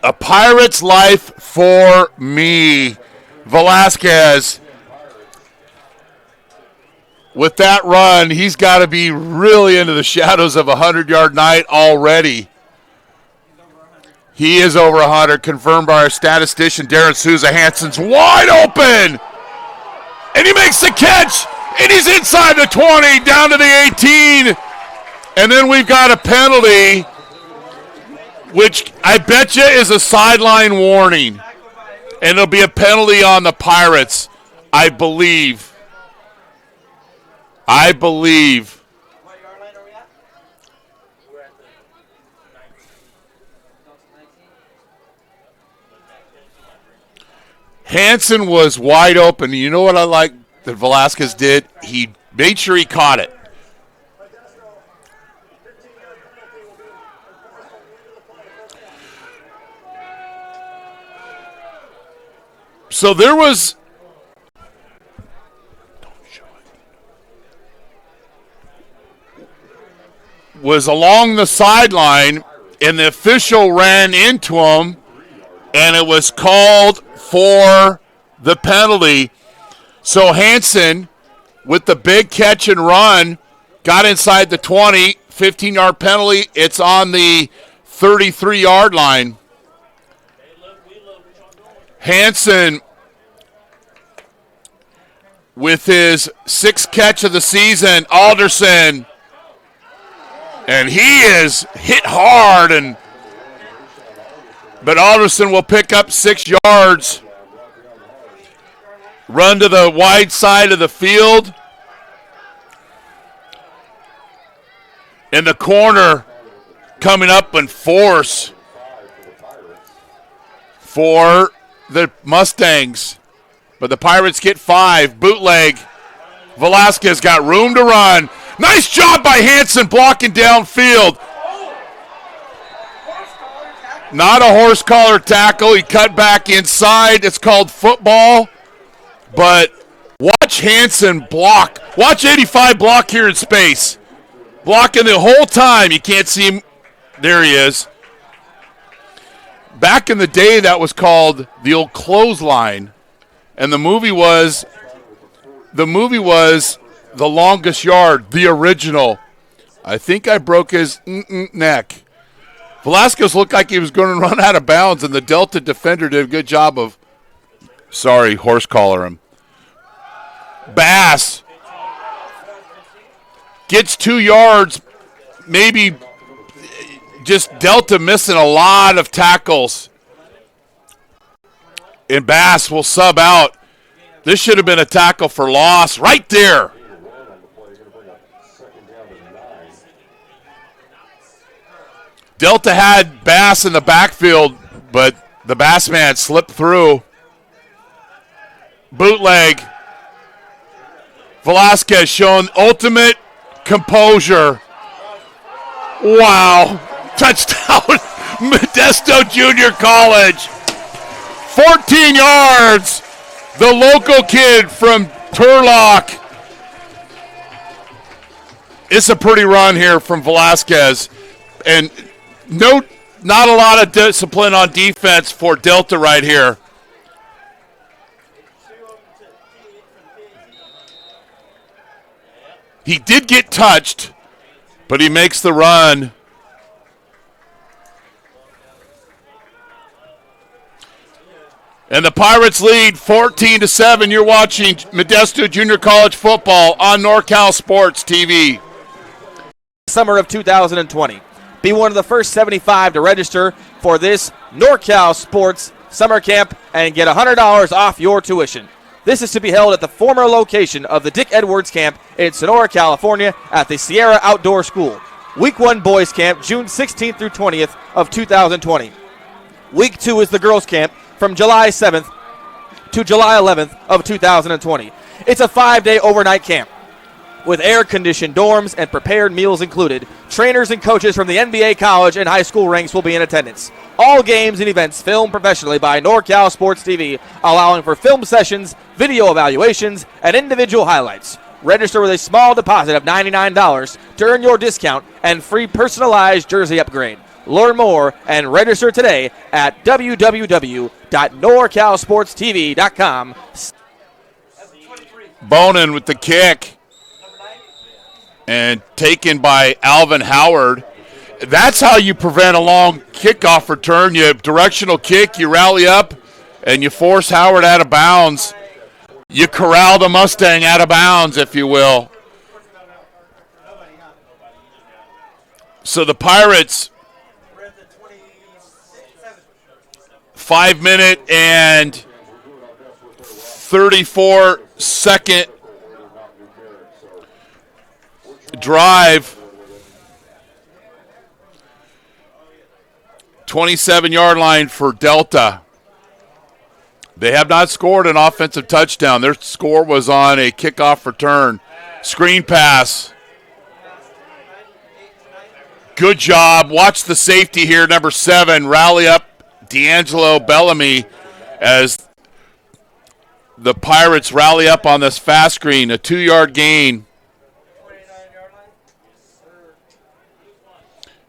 A Pirate's life for me. Velasquez. With that run, he's got to be really into the shadows of a 100-yard night already. He is over 100, confirmed by our statistician, Darren Souza. Hansen's wide open. And he makes the catch. And he's inside the 20, down to the 18. And then we've got a penalty, which I bet you is a sideline warning. And it'll be a penalty on the Pirates, I believe. Hansen was wide open. You know what I like that Velasquez did? He made sure he caught it. So there was along the sideline, and the official ran into him, and it was called for the penalty. So Hansen, with the big catch and run, got inside the 20, 15-yard penalty. It's on the 33-yard line. Hansen, with his 6th catch of the season, Alderson, and he is hit hard, but Alderson will pick up 6 yards. Run to the wide side of the field. In the corner, coming up in force for the Mustangs. But the Pirates get 5. Bootleg. Velasquez got room to run. Nice job by Hansen blocking downfield. Not a horse collar tackle. He cut back inside. It's called football. But watch Hansen block. Watch 85 block here in space. Blocking the whole time. You can't see him. There he is. Back in the day, that was called the old clothesline. And the movie was The Longest Yard, the original. I think I broke his neck. Velasquez looked like he was going to run out of bounds, and the Delta defender did a good job of, horse collar him. Bass gets 2 yards, maybe just Delta missing a lot of tackles. And Bass will sub out. This should have been a tackle for loss right there. Delta had Bass in the backfield, but the Bass man slipped through. Bootleg. Velasquez showing ultimate composure. Wow. Touchdown, Modesto Junior College. 14 yards. the local kid from Turlock. It's a pretty run here from Velasquez. And not a lot of discipline on defense for Delta right here. He did get touched, but he makes the run. And the Pirates lead 14-7. You're watching Modesto Junior College football on NorCal Sports TV. Summer of 2020. Be one of the first 75 to register for this NorCal Sports Summer Camp and get $100 off your tuition. This is to be held at the former location of the Dick Edwards Camp in Sonora, California at the Sierra Outdoor School. Week 1 Boys Camp, June 16th through 20th of 2020. Week 2 is the Girls Camp from July 7th to July 11th of 2020. It's a 5-day overnight camp with air-conditioned dorms and prepared meals included. Trainers and coaches from the NBA college and high school ranks will be in attendance. All games and events filmed professionally by NorCal Sports TV, allowing for film sessions, video evaluations, and individual highlights. Register with a small deposit of $99 to earn your discount and free personalized jersey upgrade. Learn more and register today at www.norcalsportstv.com. Bonin with the kick. And taken by Alvin Howard. That's how you prevent a long kickoff return. You have directional kick, you rally up, and you force Howard out of bounds. You corral the Mustang out of bounds, if you will. So the Pirates, 5 minute and 34-second drive, 27-yard line for Delta. They have not scored an offensive touchdown. Their score was on a kickoff return. Screen pass. Good job. Watch the safety here, number 7. Rally up D'Angelo Bellamy as the Pirates rally up on this fast screen. A 2-yard gain.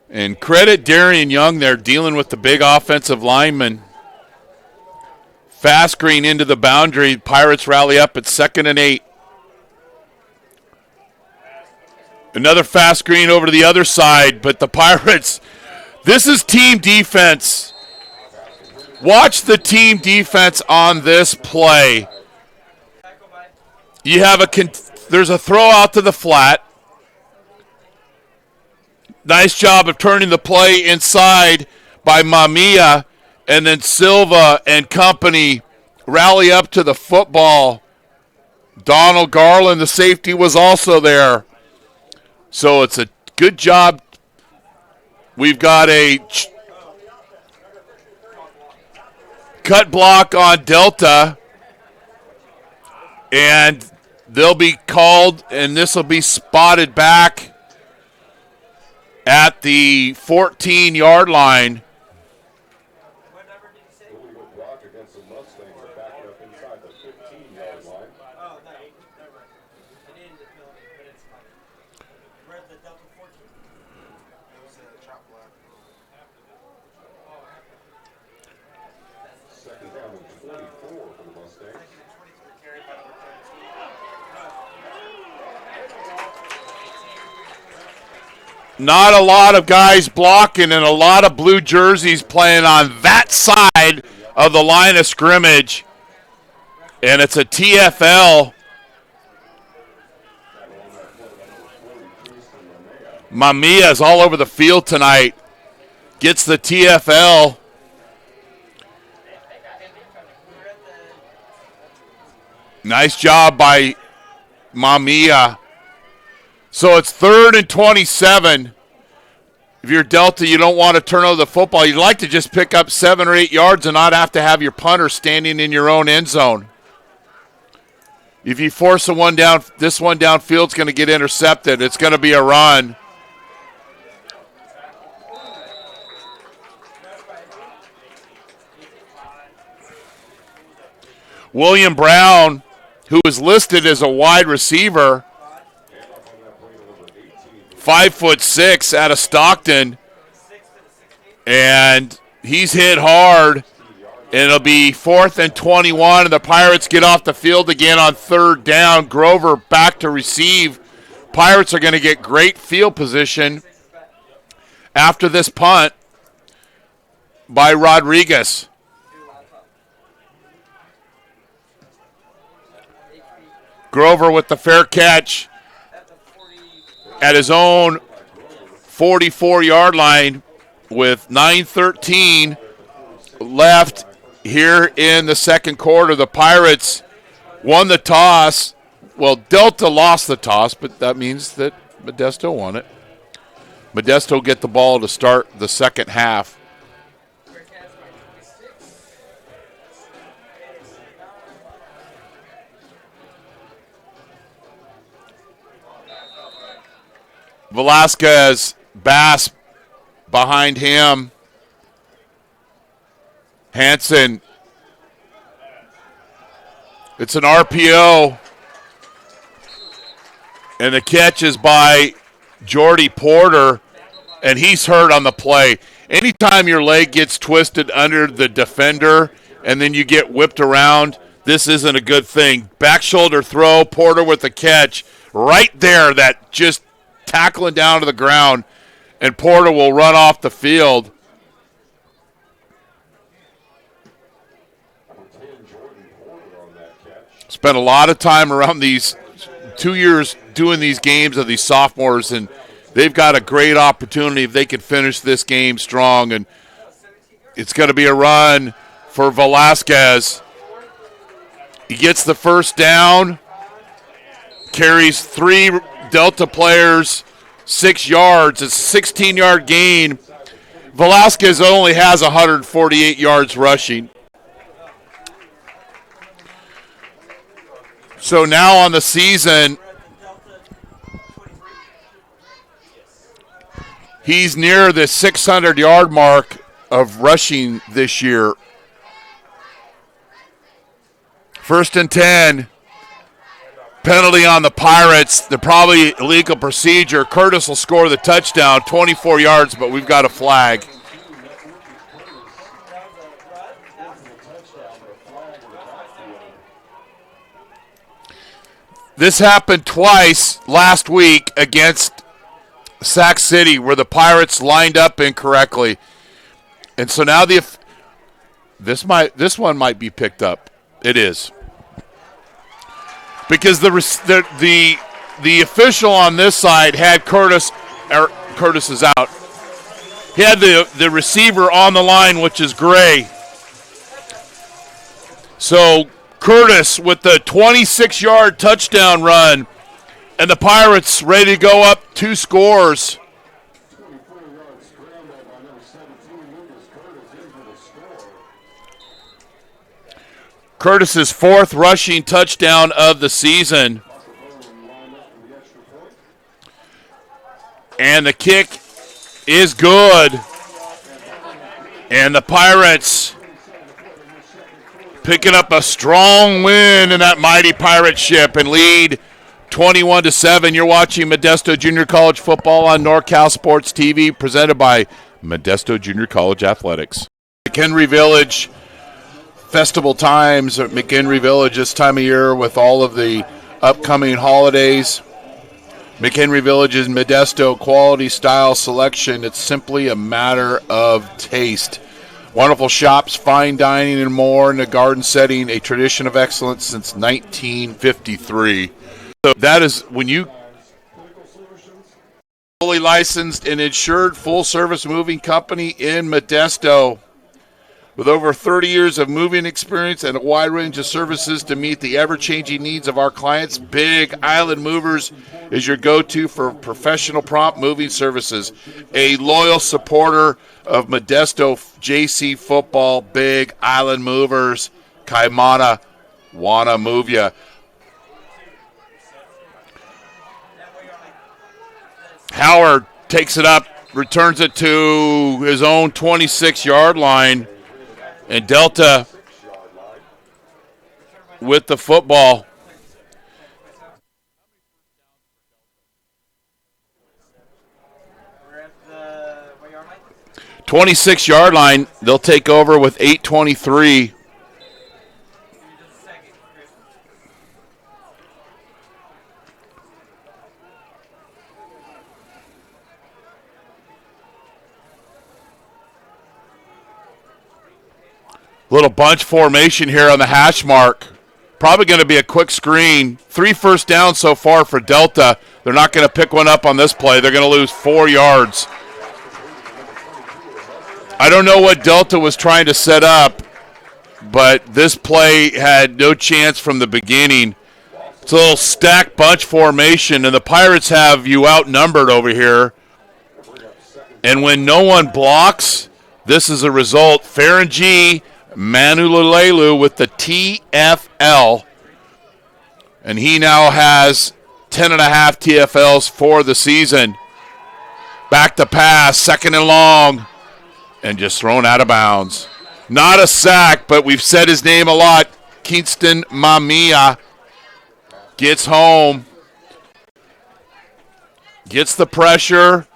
And credit Darian Young there dealing with the big offensive lineman. Fast screen into the boundary. Pirates rally up at 2nd and 8. Another fast screen over to the other side, but the Pirates, this is team defense. Watch the team defense on this play. You have there's a throw out to the flat. Nice job of turning the play inside by Mamiya, and then Silva and company rally up to the football. Donald Garland, the safety, was also there. So it's a good job. We've got a cut block on Delta, and they'll be called, and this will be spotted back at the 14-yard line. Not a lot of guys blocking and a lot of blue jerseys playing on that side of the line of scrimmage. And it's a TFL. Mamiya's all over the field tonight. Gets the TFL. Nice job by Mamiya. So it's 3rd and 27. If you're Delta, you don't want to turn over the football. You'd like to just pick up 7 or 8 yards and not have to have your punter standing in your own end zone. If you force this one downfield's going to get intercepted. It's going to be a run. William Brown, who is listed as a wide receiver, 5'6" out of Stockton, and he's hit hard. And it'll be 4th and 21, and the Pirates get off the field again on 3rd down. Grover back to receive. Pirates are going to get great field position after this punt by Rodriguez. Grover with the fair catch at his own 44-yard line with 9:13 left here in the second quarter. The Pirates won the toss. Well, Delta lost the toss, but that means that Modesto won it. Modesto get the ball to start the second half. Velasquez, Bass behind him. Hansen. It's an RPO. And the catch is by Jordy Porter, and he's hurt on the play. Anytime your leg gets twisted under the defender and then you get whipped around, this isn't a good thing. Back shoulder throw, Porter with the catch. Right there, that just tackling down to the ground, and Porter will run off the field. Spent a lot of time around these 2 years doing these games of these sophomores, and they've got a great opportunity if they can finish this game strong. And it's going to be a run for Velasquez. He gets the first down, carries 3 Delta players 6 yards. It's a 16-yard gain. Velasquez only has 148 yards rushing. So now on the season, he's near the 600-yard mark of rushing this year. 1st and 10. Penalty on the Pirates. They're probably illegal procedure. Curtis will score the touchdown, 24 yards, but we've got a flag. This happened twice last week against Sac City, where the Pirates lined up incorrectly, and so now this one might be picked up. It is, because the official on this side had Curtis is out. He had the receiver on the line, which is Gray. So Curtis with the 26-yard touchdown run, and the Pirates ready to go up 2 scores. Curtis's 4th rushing touchdown of the season. And the kick is good. And the Pirates picking up a strong win in that mighty Pirate ship and lead 21-7. You're watching Modesto Junior College football on NorCal Sports TV, presented by Modesto Junior College Athletics. McHenry Village, festival times at McHenry Village this time of year with all of the upcoming holidays. McHenry Village is Modesto quality, style, selection. It's simply a matter of taste. Wonderful shops, fine dining, and more in a garden setting, a tradition of excellence since 1953. So that is when you fully licensed and insured full-service moving company in Modesto. With over 30 years of moving experience and a wide range of services to meet the ever-changing needs of our clients, Big Island Movers is your go-to for professional prompt moving services. A loyal supporter of Modesto JC football, Big Island Movers, Kaimana, wanna move ya. Howard takes it up, returns it to his own 26-yard line. And Delta with the football. 26-yard line. They'll take over with 8:23. Little bunch formation here on the hash mark. Probably going to be a quick screen. 3 first downs so far for Delta. They're not going to pick one up on this play. They're going to lose 4 yards. I don't know what Delta was trying to set up, but this play had no chance from the beginning. It's a little stacked bunch formation, and the Pirates have you outnumbered over here. And when no one blocks, this is a result. Ferengi Manululelu with the TFL, and he now has 10.5 TFLs for the season. Back to pass, second and long, and just thrown out of bounds. Not a sack, but we've said his name a lot. Kingston Mamia gets home, gets the pressure,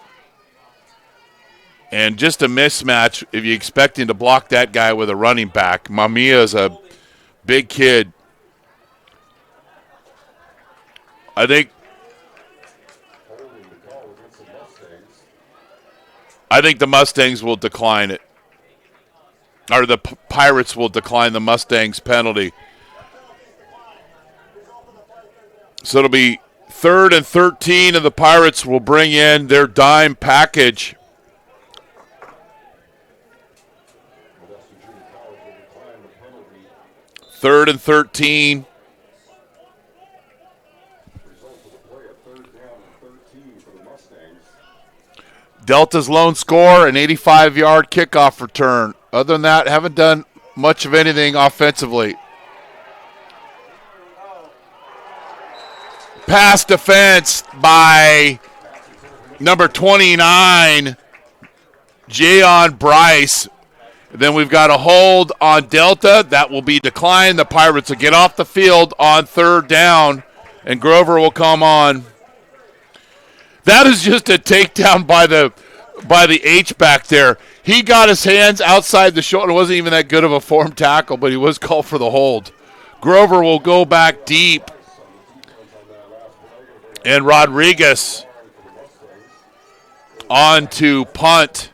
and just a mismatch if you're expecting to block that guy with a running back. Mamia is a big kid. I think the Mustangs will decline it. Or the Pirates will decline the Mustangs penalty. So it'll be 3rd and 13, and the Pirates will bring in their dime package. Third and 13. Delta's lone score, an 85-yard kickoff return. Other than that, haven't done much of anything offensively. Pass defense by number 29, Jayon Bryce. Then we've got a hold on Delta. That will be declined. The Pirates will get off the field on 3rd down, and Grover will come on. That is just a takedown by the H-back there. He got his hands outside the shoulder. It wasn't even that good of a form tackle, but he was called for the hold. Grover will go back deep. And Rodriguez on to punt.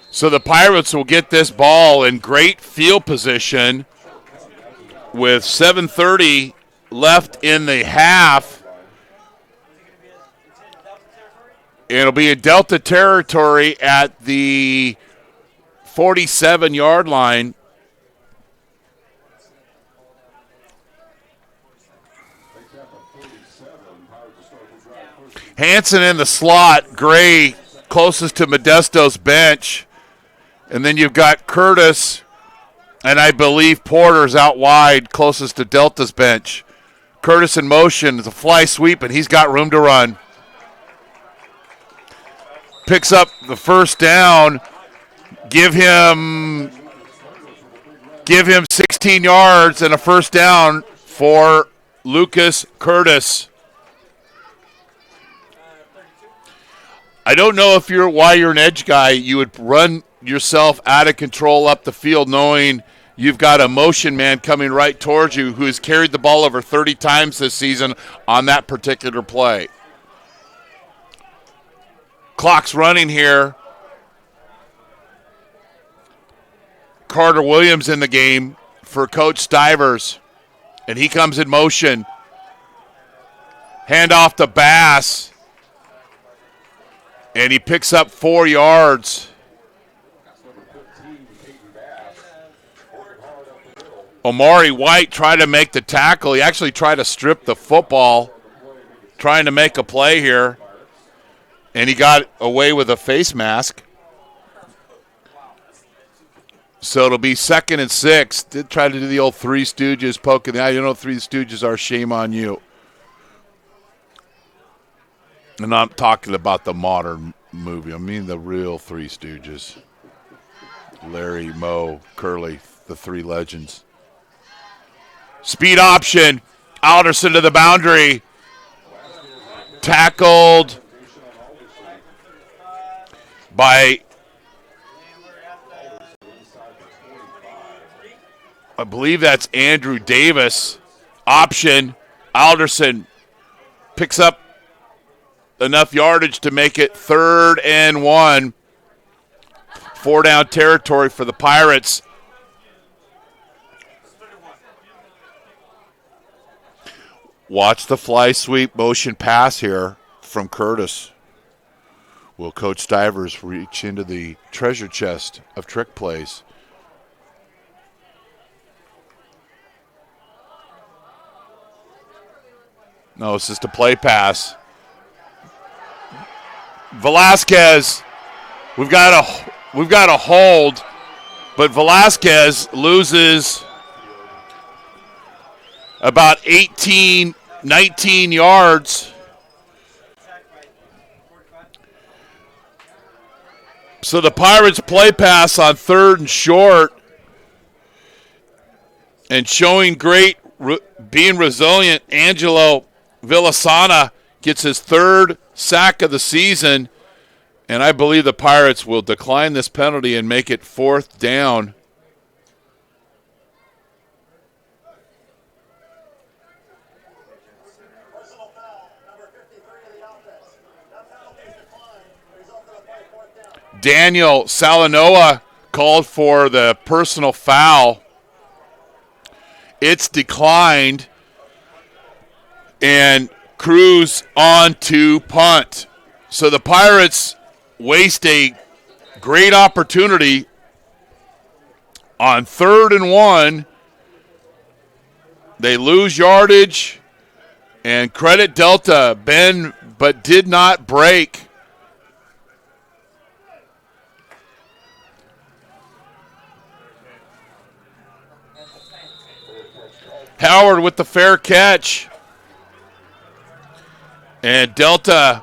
So the Pirates will get this ball in great field position with 7:30 left in the half. It'll be in Delta territory at the 47-yard line. Hanson in the slot, Gray closest to Modesto's bench. And then you've got Curtis, and I believe Porter's out wide, closest to Delta's bench. Curtis in motion, it's a fly sweep, and he's got room to run. Picks up the first down. Give him 16 yards and a first down for Lucas Curtis. I don't know if why you're an edge guy, you would run yourself out of control up the field knowing you've got a motion man coming right towards you who has carried the ball over 30 times this season on that particular play. Clock's running here. Carter Williams in the game for Coach Stivers, and he comes in motion. Hand off to Bass, and he picks up 4 yards. Omari White tried to make the tackle. He actually tried to strip the football. trying to make a play here, and he got away with a face mask. So it'll be 2nd and 6. Did try to do the old Three Stooges poke in the eye. You know Three Stooges are, shame on you. And I'm talking about the modern movie. I mean the real Three Stooges. Larry, Moe, Curly, the three legends. Speed option. Alderson to the boundary. Tackled by, I believe that's Andrew Davis. Option. Alderson picks up enough yardage to make it 3rd and 1. 4-down territory for the Pirates. Watch the fly sweep motion pass here from Curtis. Will Coach Stivers reach into the treasure chest of trick plays? No, it's just a play pass. Velasquez, we've got a hold, but Velasquez loses about 18, 19 yards. So the Pirates play pass on 3rd and short, and showing great, being resilient. Angelo Villasana gets his 3rd sack of the season, and I believe the Pirates will decline this penalty and make it 4th down. Daniel Salanoa called for the personal foul. It's declined, and Cruz on to punt. So the Pirates waste a great opportunity on 3rd and 1. They lose yardage, and credit Delta, Ben, but did not break. Howard with the fair catch. And Delta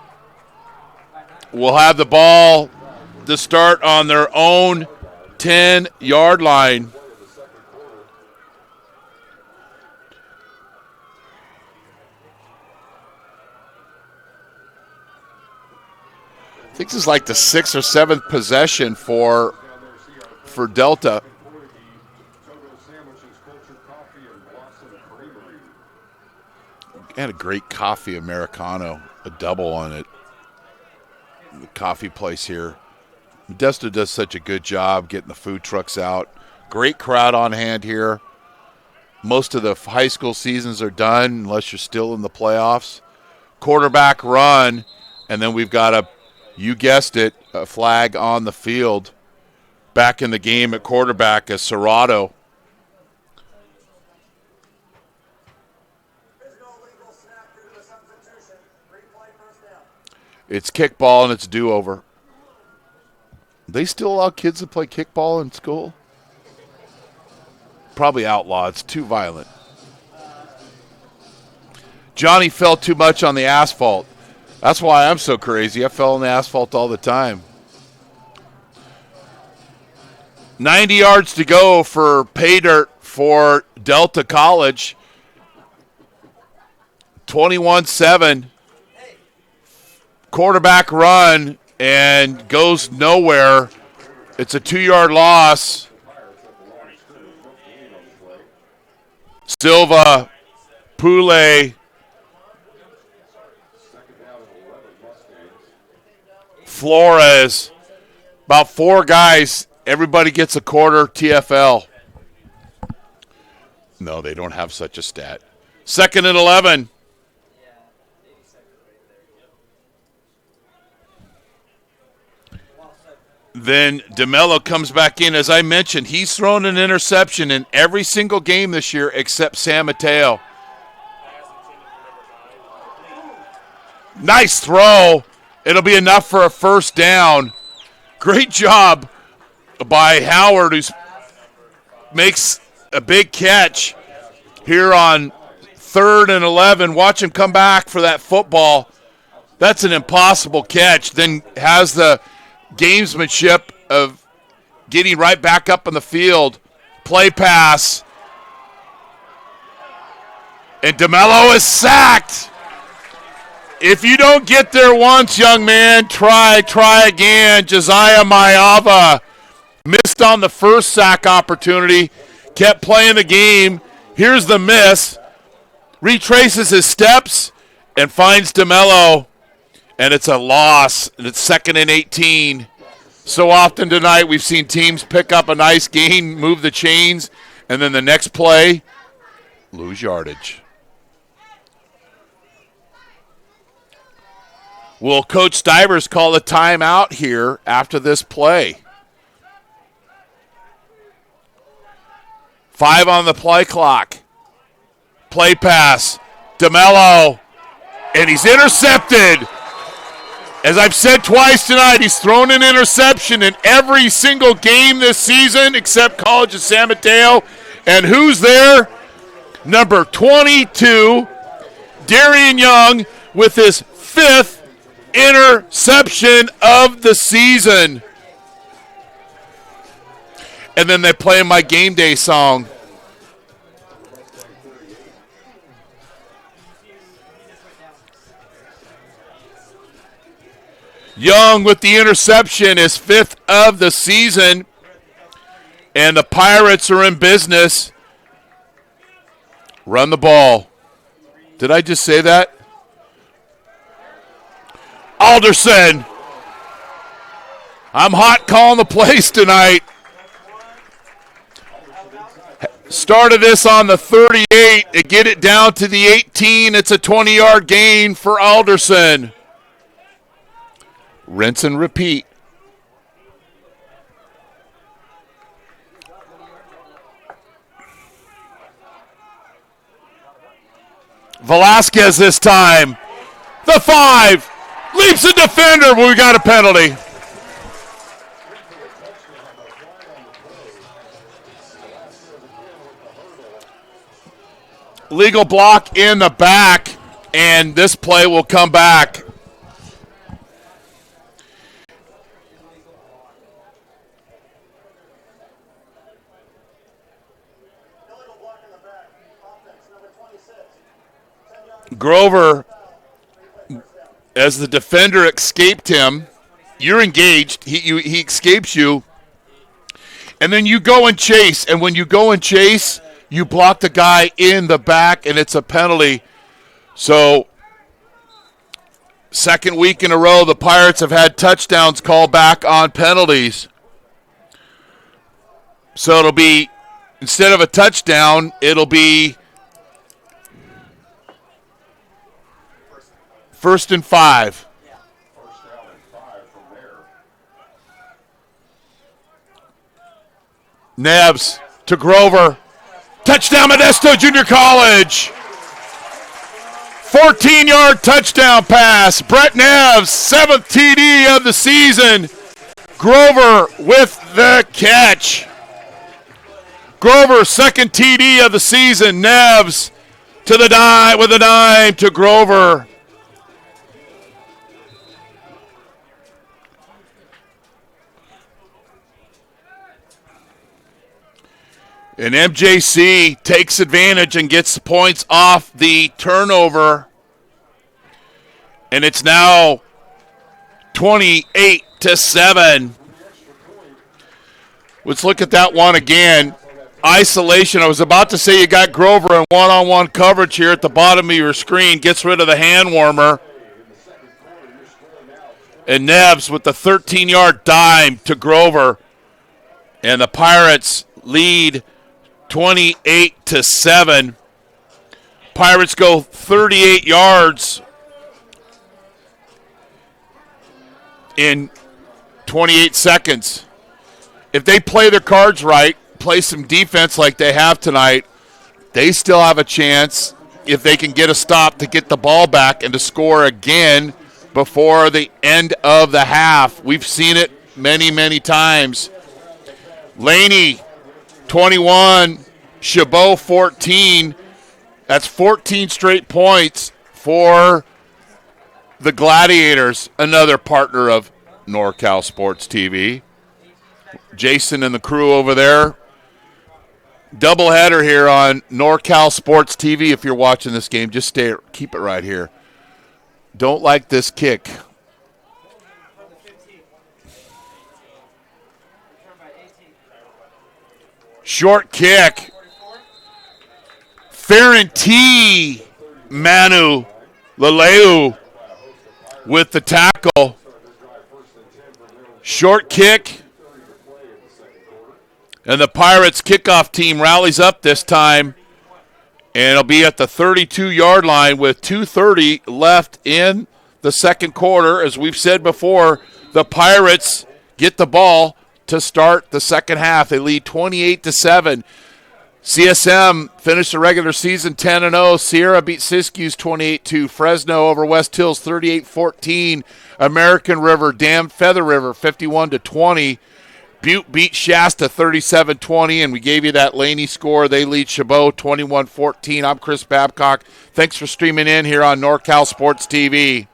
will have the ball to start on their own 10-yard line. I think this is like the 6th or 7th possession for Delta. Had a great coffee Americano, a double on it. The coffee place here. Modesto does such a good job getting the food trucks out. Great crowd on hand here. Most of the high school seasons are done unless you're still in the playoffs. Quarterback run, and then we've got you guessed it, a flag on the field. Back in the game at quarterback is Serrato. It's kickball, and it's do-over. They still allow kids to play kickball in school? Probably outlaw. It's too violent. Johnny fell too much on the asphalt. That's why I'm so crazy. I fell on the asphalt all the time. 90 yards to go for pay dirt for Delta College. 21-7. Quarterback run and goes nowhere. It's a 2-yard loss. Silva, Poulet, Flores, about 4 guys. Everybody gets a quarter TFL. No, they don't have such a stat. 2nd and 11. Then DeMello comes back in. As I mentioned, he's thrown an interception in every single game this year except San Mateo. Nice throw. It'll be enough for a first down. Great job by Howard, who makes a big catch here on 3rd and 11. Watch him come back for that football. That's an impossible catch. Then has the gamesmanship of getting right back up on the field. Play pass. And DeMello is sacked. If you don't get there once, young man, try again. Josiah Mayava missed on the first sack opportunity, kept playing the game. Here's the miss. Retraces his steps and finds DeMello, and it's a loss. And it's 2nd and 18. So often tonight we've seen teams pick up a nice gain, move the chains, and then the next play, lose yardage. Will Coach Stivers call a timeout here after this play? 5 on the play clock. Play pass. DeMello. And he's intercepted. As I've said twice tonight, he's thrown an interception in every single game this season except College of San Mateo. And who's there? Number 22, Darian Young, with his 5th interception of the season. And then they play my game day song. Young with the interception, his 5th of the season. And the Pirates are in business. Run the ball. Did I just say that? Alderson. I'm hot calling the plays tonight. Started this on the 38 to get it down to the 18. It's a 20-yard gain for Alderson. Rinse and repeat. Velasquez this time. The 5. Leaps the defender, but we got a penalty. Legal block in the back, and this play will come back. Grover, as the defender escaped him, you're engaged. He escapes you, and then you go and chase. And when you go and chase, you block the guy in the back, and it's a penalty. So, 2nd week in a row, the Pirates have had touchdowns called back on penalties. So it'll be, instead of a touchdown, it'll be 1st and 5. Neves to Grover. Touchdown, Modesto Junior College. 14-yard touchdown pass. Brett Neves, 7th TD of the season. Grover with the catch. Grover, 2nd TD of the season. Neves to the dime with a dime to Grover. And MJC takes advantage and gets points off the turnover. And it's now 28-7. Let's look at that one again. Isolation. I was about to say you got Grover in one-on-one coverage here at the bottom of your screen. Gets rid of the hand warmer. And Neves with the 13-yard dime to Grover. And the Pirates lead 28-7. Pirates go 38 yards in 28 seconds. If they play their cards right, play some defense like they have tonight, they still have a chance if they can get a stop to get the ball back and to score again before the end of the half. We've seen it many, many times. Laney, 21, Chabot, 14. That's 14 straight points for the Gladiators, another partner of NorCal Sports TV. Jason and the crew over there. Doubleheader here on NorCal Sports TV. If you're watching this game, just keep it right here. Don't like this kick. Short kick. Ferranti Manu Laleu with the tackle. Short kick. And the Pirates kickoff team rallies up this time. And it'll be at the 32-yard line with 2:30 left in the second quarter. As we've said before, the Pirates get the ball to start the second half. They lead 28-7. CSM finished the regular season 10-0. Sierra beat Siskiyous 28-2. Fresno over West Hills 38-14. American River damned Feather River 51-20. Butte beat Shasta 37-20, and we gave you that Laney score. They lead Chabot 21-14. I'm Chris Babcock. Thanks for streaming in here on NorCal Sports TV.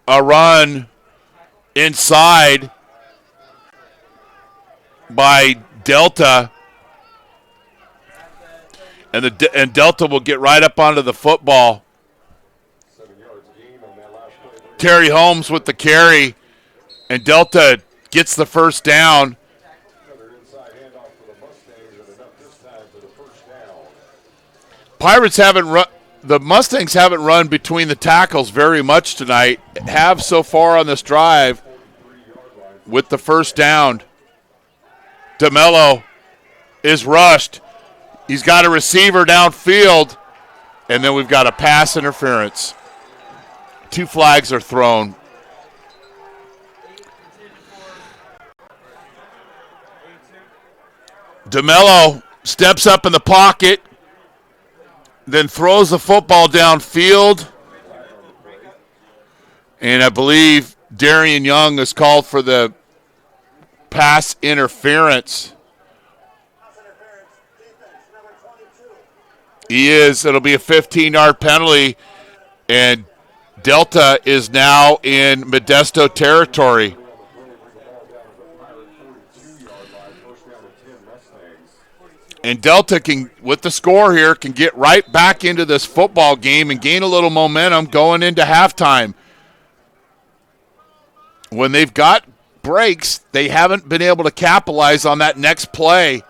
A run inside by Delta, and Delta will get right up onto the football. Terry Holmes with the carry, and Delta gets the first down. Pirates haven't run. The Mustangs haven't run between the tackles very much tonight. Have so far on this drive with the first down. DeMello is rushed. He's got a receiver downfield, and then we've got a pass interference. 2 flags are thrown. DeMello steps up in the pocket, then throws the football downfield, and I believe Darian Young is called for the pass interference. He is. It'll be a 15-yard penalty, and Delta is now in Modesto territory. And Delta can, with the score here, can get right back into this football game and gain a little momentum going into halftime. When they've got breaks, they haven't been able to capitalize on that next play.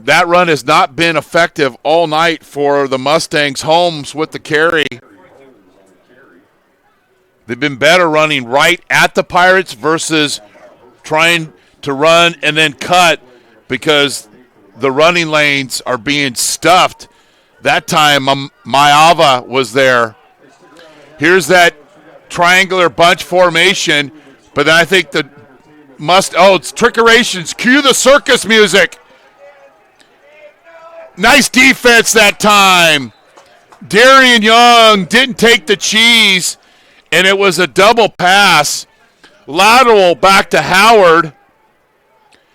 That run has not been effective all night for the Mustangs. Holmes with the carry. They've been better running right at the Pirates versus trying to run and then cut because the running lanes are being stuffed. That time, Mayava was there. Here's that triangular bunch formation, but then I think it's trickerations. Cue the circus music. Nice defense that time. Darian Young didn't take the cheese, and it was a double pass. Lateral back to Howard.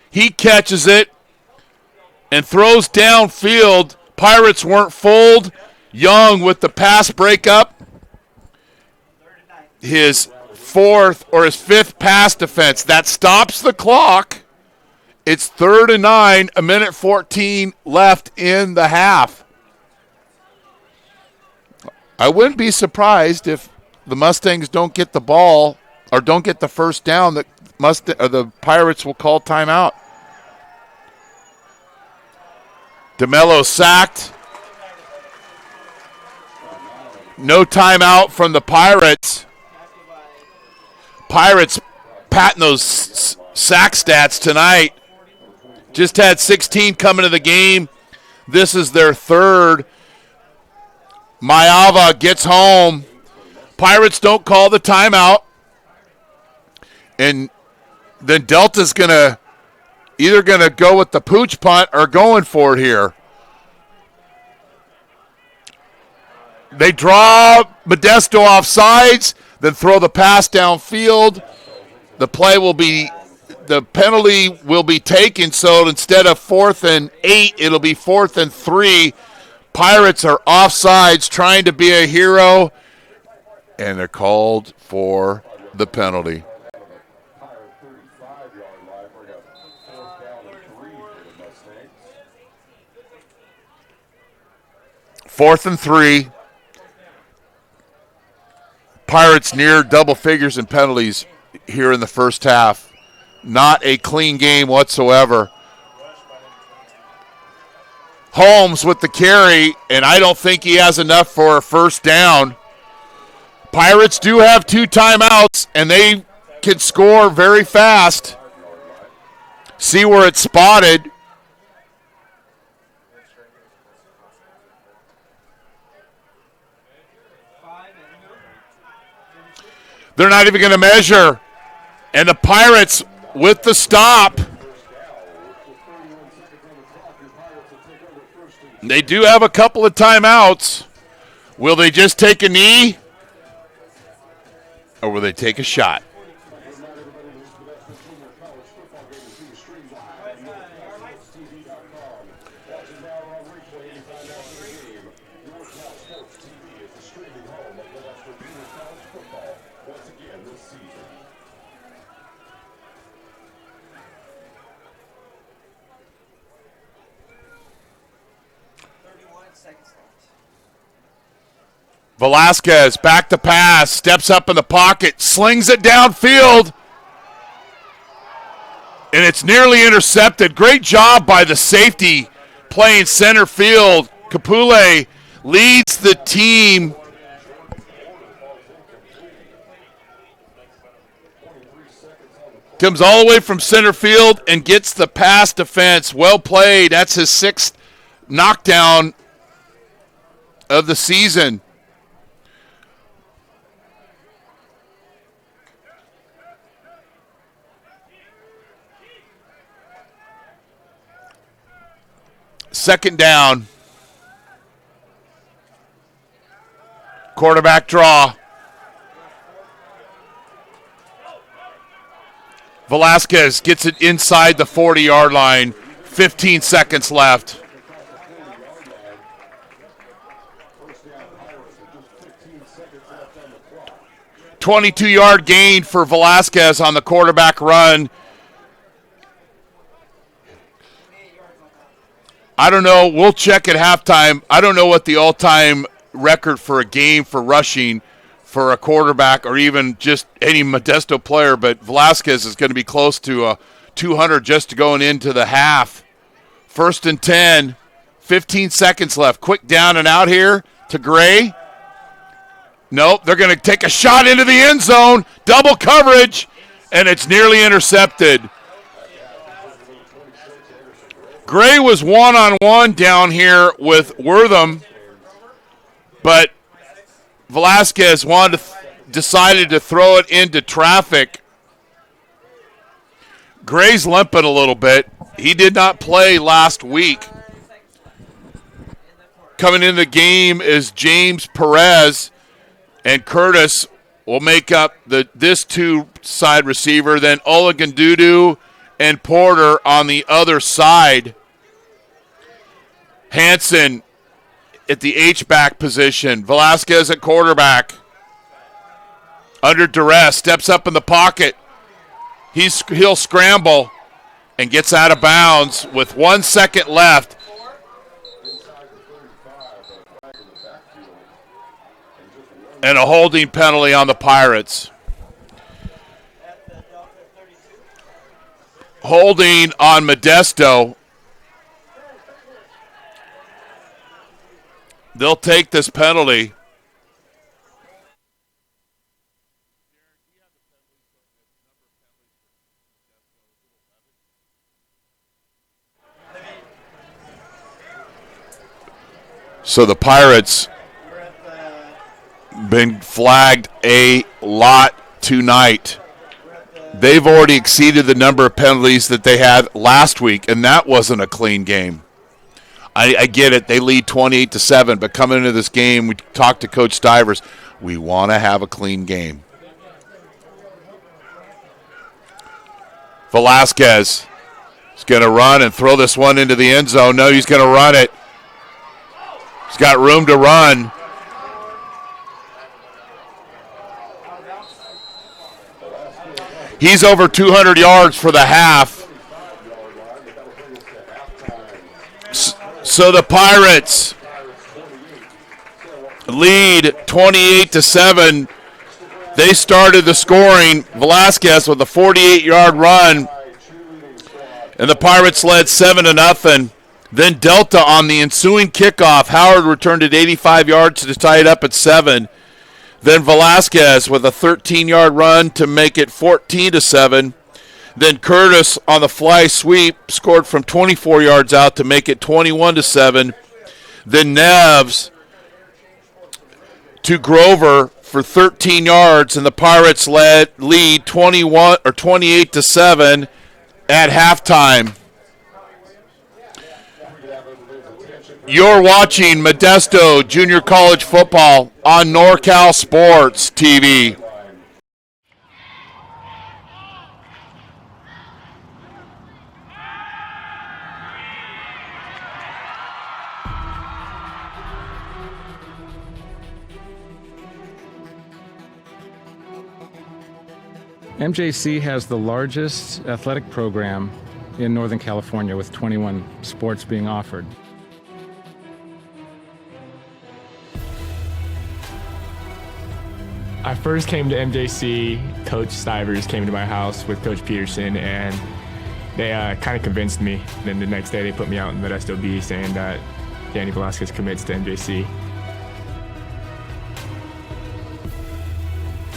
He catches it and throws downfield. Pirates weren't fooled. Young with the pass breakup. His fifth pass defense. That stops the clock. It's 3rd and 9, a minute 14 left in the half. I wouldn't be surprised if the Mustangs don't get the ball or don't get the first down. The Pirates will call timeout. DeMello sacked. No timeout from the Pirates. Pirates patting those sack stats tonight. Just had 16 coming to the game. This is their third. Mayava gets home. Pirates don't call the timeout. And then Delta's going to either going to go with the pooch punt or going for it here. They draw Modesto off sides, then throw the pass downfield. The penalty will be taken, so instead of 4th and 8, it'll be 4th and 3. Pirates are offsides trying to be a hero, and they're called for the penalty. 4th and 3. Pirates near double figures in penalties here in the first half. Not a clean game whatsoever. Holmes with the carry, and I don't think he has enough for a first down. Pirates do have 2 timeouts, and they can score very fast. See where it's spotted. They're not even going to measure. And the Pirates with the stop. They do have a couple of timeouts. Will they just take a knee? Or will they take a shot? Velasquez back to pass, steps up in the pocket, slings it downfield, and it's nearly intercepted. Great job by the safety playing center field. Kapule leads the team. Comes all the way from center field and gets the pass defense. Well played. That's his 6th knockdown of the season. Second down. Quarterback draw. Velasquez gets it inside the 40-yard line. 15 seconds left. $22-yard gain for Velasquez on the quarterback run. I don't know. We'll check at halftime. I don't know what the all-time record for a game for rushing for a quarterback or even just any Modesto player, but Velasquez is going to be close to 200 just going into the half. 1st and 10, 15 seconds left. Quick down and out here to Gray. Nope, they're going to take a shot into the end zone. Double coverage, and it's nearly intercepted. Gray was one-on-one down here with Wortham, but Velasquez decided to throw it into traffic. Gray's limping a little bit. He did not play last week. Coming in the game is James Perez, and Curtis will make up this 2-side receiver. Then Olagundudu and Porter on the other side. Hansen at the H-back position. Velasquez at quarterback. Under duress, steps up in the pocket. He'll scramble and gets out of bounds with 1 second left. And a holding penalty on the Pirates. Holding on Modesto. They'll take this penalty. So the Pirates been flagged a lot tonight. they've already exceeded the number of penalties that they had last week, and that wasn't a clean game. I get it. They lead 28-7, but coming into this game, we talked to Coach Stivers. We want to have a clean game. Velasquez is going to run and throw this one into the end zone. No, he's going to run it. He's got room to run. He's over 200 yards for the half. So the Pirates lead 28-7. They started the scoring. Velasquez with a 48-yard run, and the Pirates led 7-0. Then Delta on the ensuing kickoff. Howard returned it 85 yards to tie it up at 7. Then Velasquez with a 13-yard run to make it 14-7. Then Curtis on the fly sweep scored from 24 yards out to make it 21-7. Then Neves to Grover for 13 yards, and the Pirates lead 28-7 at halftime. You're watching Modesto Junior College Football on NorCal Sports TV. MJC has the largest athletic program in Northern California, with 21 sports being offered. I first came to MJC, Coach Stivers came to my house with Coach Peterson, and they kind of convinced me. Then the next day they put me out in Modesto B saying that Danny Velasquez commits to MJC.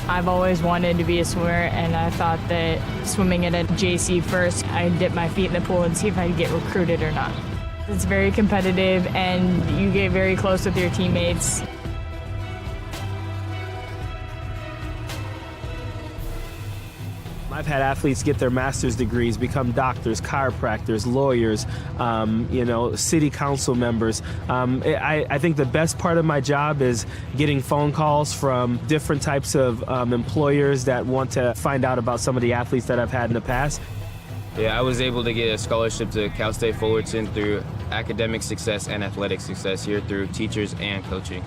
I've always wanted to be a swimmer, and I thought that swimming at a JC first, I'd dip my feet in the pool and see if I'd get recruited or not. It's very competitive, and you get very close with your teammates. I've had athletes get their master's degrees, become doctors, chiropractors, lawyers, city council members. I think the best part of my job is getting phone calls from different types of employers that want to find out about some of the athletes that I've had in the past. Yeah, I was able to get a scholarship to Cal State Fullerton through academic success and athletic success here through teachers and coaching.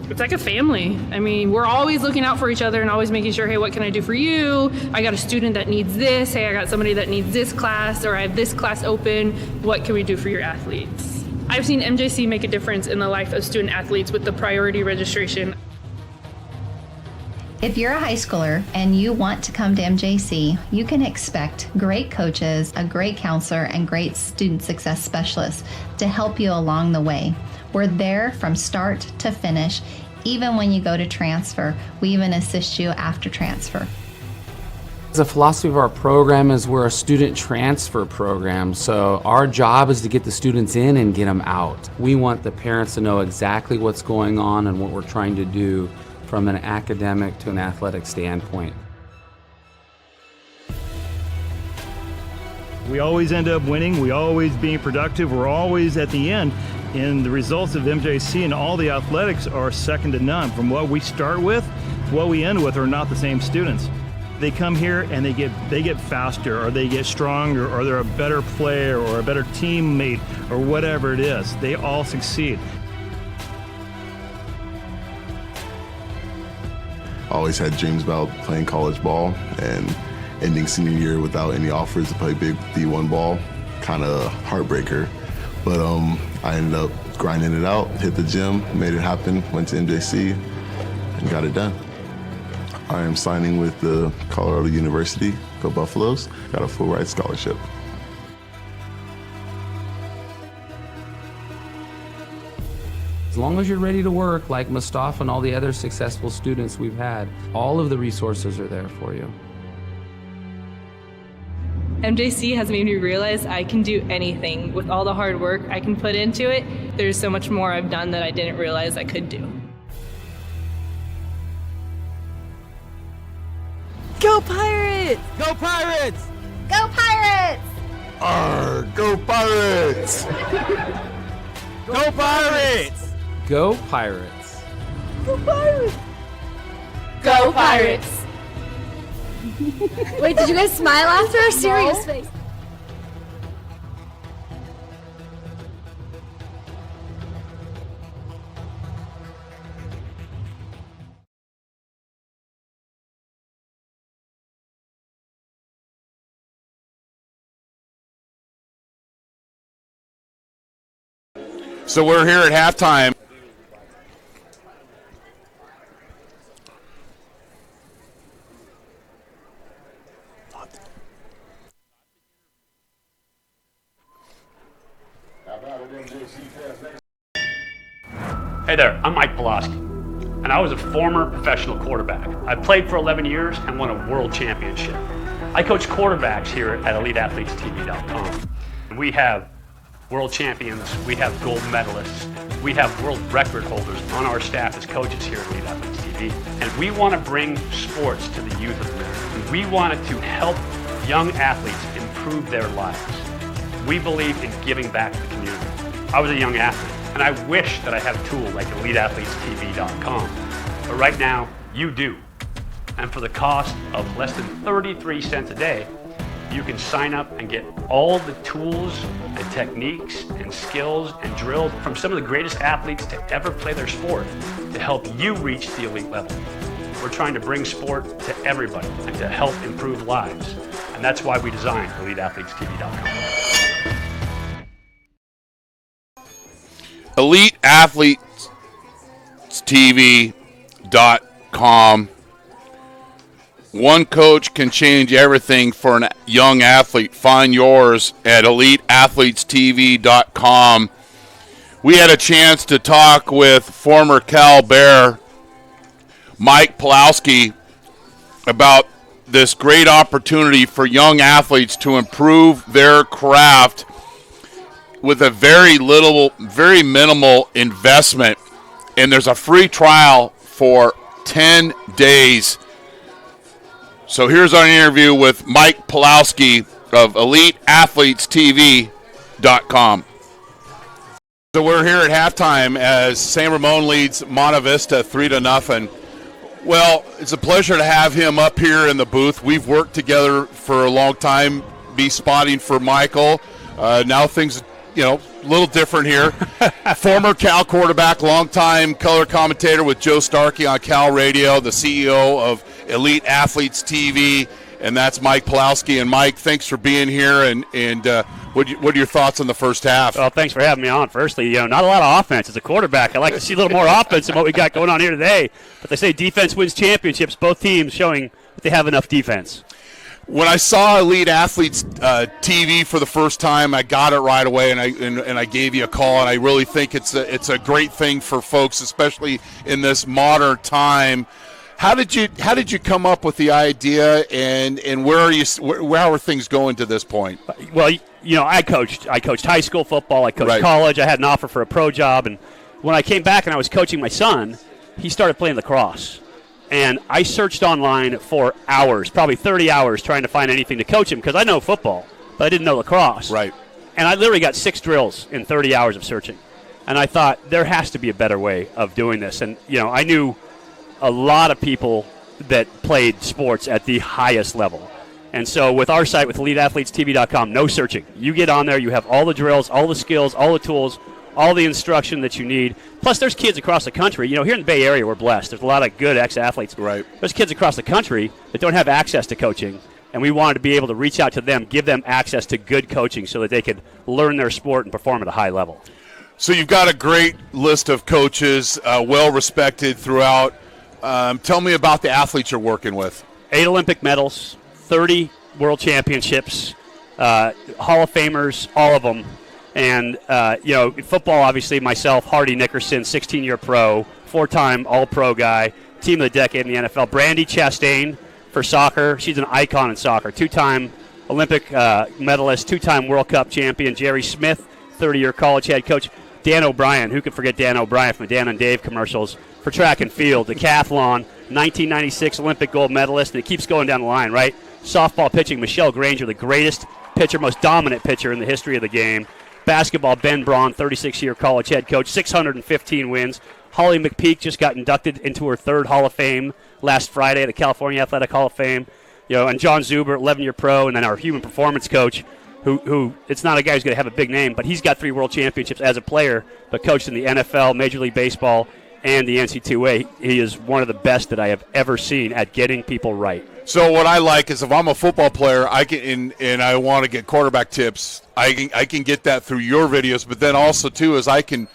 It's like a family. I mean, we're always looking out for each other and always making sure, hey, what can I do for you? I got a student that needs this. Hey, I got somebody that needs this class, or I have this class open. What can we do for your athletes? I've seen MJC make a difference in the life of student athletes with the priority registration. If you're a high schooler and you want to come to MJC, you can expect great coaches, a great counselor, and great student success specialists to help you along the way. We're there from start to finish. Even when you go to transfer, we even assist you after transfer. The philosophy of our program is we're a student transfer program, so our job is to get the students in and get them out. We want the parents to know exactly what's going on and what we're trying to do from an academic to an athletic standpoint. We always end up winning. We always being productive. We're always at the end. And the results of MJC and all the athletics are second to none. From what we start with, what we end with are not the same students. They come here and they get faster, or they get stronger, or they're a better player or a better teammate, or whatever it is. They all succeed. Always had dreams about playing college ball, and ending senior year without any offers to play big D1 ball, kind of heartbreaker. But I ended up grinding it out, hit the gym, made it happen, went to MJC, and got it done. I am signing with the Colorado University, go Buffaloes, got a full ride scholarship. As long as you're ready to work, like Mustafa and all the other successful students we've had, all of the resources are there for you. MJC has made me realize I can do anything. With all the hard work I can put into it, there's so much more I've done that I didn't realize I could do. Go Pirates! Go Pirates! Go Pirates! Arr, go Pirates! Go Pirates! Go Pirates. Go Pirates! Go Pirates! Wait, did you guys smile after our serious face? So we're here at halftime. Hey there, I'm Mike Pulaski, and I was a former professional quarterback. I played for 11 years and won a world championship. I coach quarterbacks here at EliteAthletesTV.com. We have world champions, we have gold medalists, we have world record holders on our staff as coaches here at Elite Athletes TV. And we want to bring sports to the youth of America. We wanted to help young athletes improve their lives. We believe in giving back to the community. I was a young athlete, and I wish that I had a tool like EliteAthletesTV.com. But right now, you do. And for the cost of less than 33 cents a day, you can sign up and get all the tools and techniques and skills and drills from some of the greatest athletes to ever play their sport to help you reach the elite level. We're trying to bring sport to everybody and to help improve lives. And that's why we designed EliteAthletesTV.com. EliteAthletesTV.com. One coach can change everything for a young athlete. Find yours at EliteAthletesTV.com. We had a chance to talk with former Cal Bear Mike Pulaski about this great opportunity for young athletes to improve their craft with a very minimal investment. And there's a free trial for 10 days. So here's our interview with Mike Pulaski of EliteAthletesTV.com. So we're here at halftime as San Ramon leads Monte Vista 3-0. Well, it's a pleasure to have him up here in the booth. We've worked together for a long time, be spotting for Michael. Now things, a little different here. Former Cal quarterback, longtime color commentator with Joe Starkey on Cal Radio, the CEO of Elite Athletes TV, and that's Mike Pulaski. And Mike, thanks for being here. And what are your thoughts on the first half? Well, thanks for having me on. Firstly, not a lot of offense as a quarterback. I like to see a little more offense than what we got going on here today. But they say defense wins championships. Both teams showing that they have enough defense. When I saw Elite Athletes TV for the first time, I got it right away, and I gave you a call. And I really think it's a great thing for folks, especially in this modern time. How did you come up with the idea, and how are things going to this point? Well, I coached high school football. I coached college. I had an offer for a pro job, and when I came back and I was coaching my son, he started playing lacrosse. And I searched online for hours, probably 30 hours, trying to find anything to coach him because I know football, but I didn't know lacrosse. Right. And I literally got 6 drills in 30 hours of searching. And I thought there has to be a better way of doing this. And, I knew a lot of people that played sports at the highest level. And so with our site, with EliteAthletesTV.com, no searching. You get on there, you have all the drills, all the skills, all the tools, all the instruction that you need. Plus, there's kids across the country. Here in the Bay Area, we're blessed. There's a lot of good ex-athletes. Right. There's kids across the country that don't have access to coaching, and we wanted to be able to reach out to them, give them access to good coaching so that they could learn their sport and perform at a high level. So you've got a great list of coaches, well-respected throughout. Tell me about the athletes you're working with. 8 Olympic medals, 30 world championships, Hall of Famers, all of them. And, football, obviously, myself, Hardy Nickerson, 16-year pro, 4-time All-Pro guy, team of the decade in the NFL. Brandy Chastain for soccer. She's an icon in soccer. 2-time Olympic medalist, 2-time World Cup champion. Jerry Smith, 30-year college head coach. Dan O'Brien, who could forget Dan O'Brien from the Dan and Dave commercials for track and field, decathlon, 1996 Olympic gold medalist, and it keeps going down the line, right? Softball pitching, Michelle Granger, the greatest pitcher, most dominant pitcher in the history of the game. Basketball, Ben Braun, 36-year college head coach, 615 wins. Holly McPeak just got inducted into her third Hall of Fame last Friday at the California Athletic Hall of Fame. And John Zuber, 11-year pro, and then our human performance coach, who it's not a guy who's going to have a big name, but he's got 3 world championships as a player, but coached in the NFL, Major League Baseball, and the NCAA. He is one of the best that I have ever seen at getting people right. So what I like is if I'm a football player, I can and I want to get quarterback tips, I can get that through your videos, but then also too is I can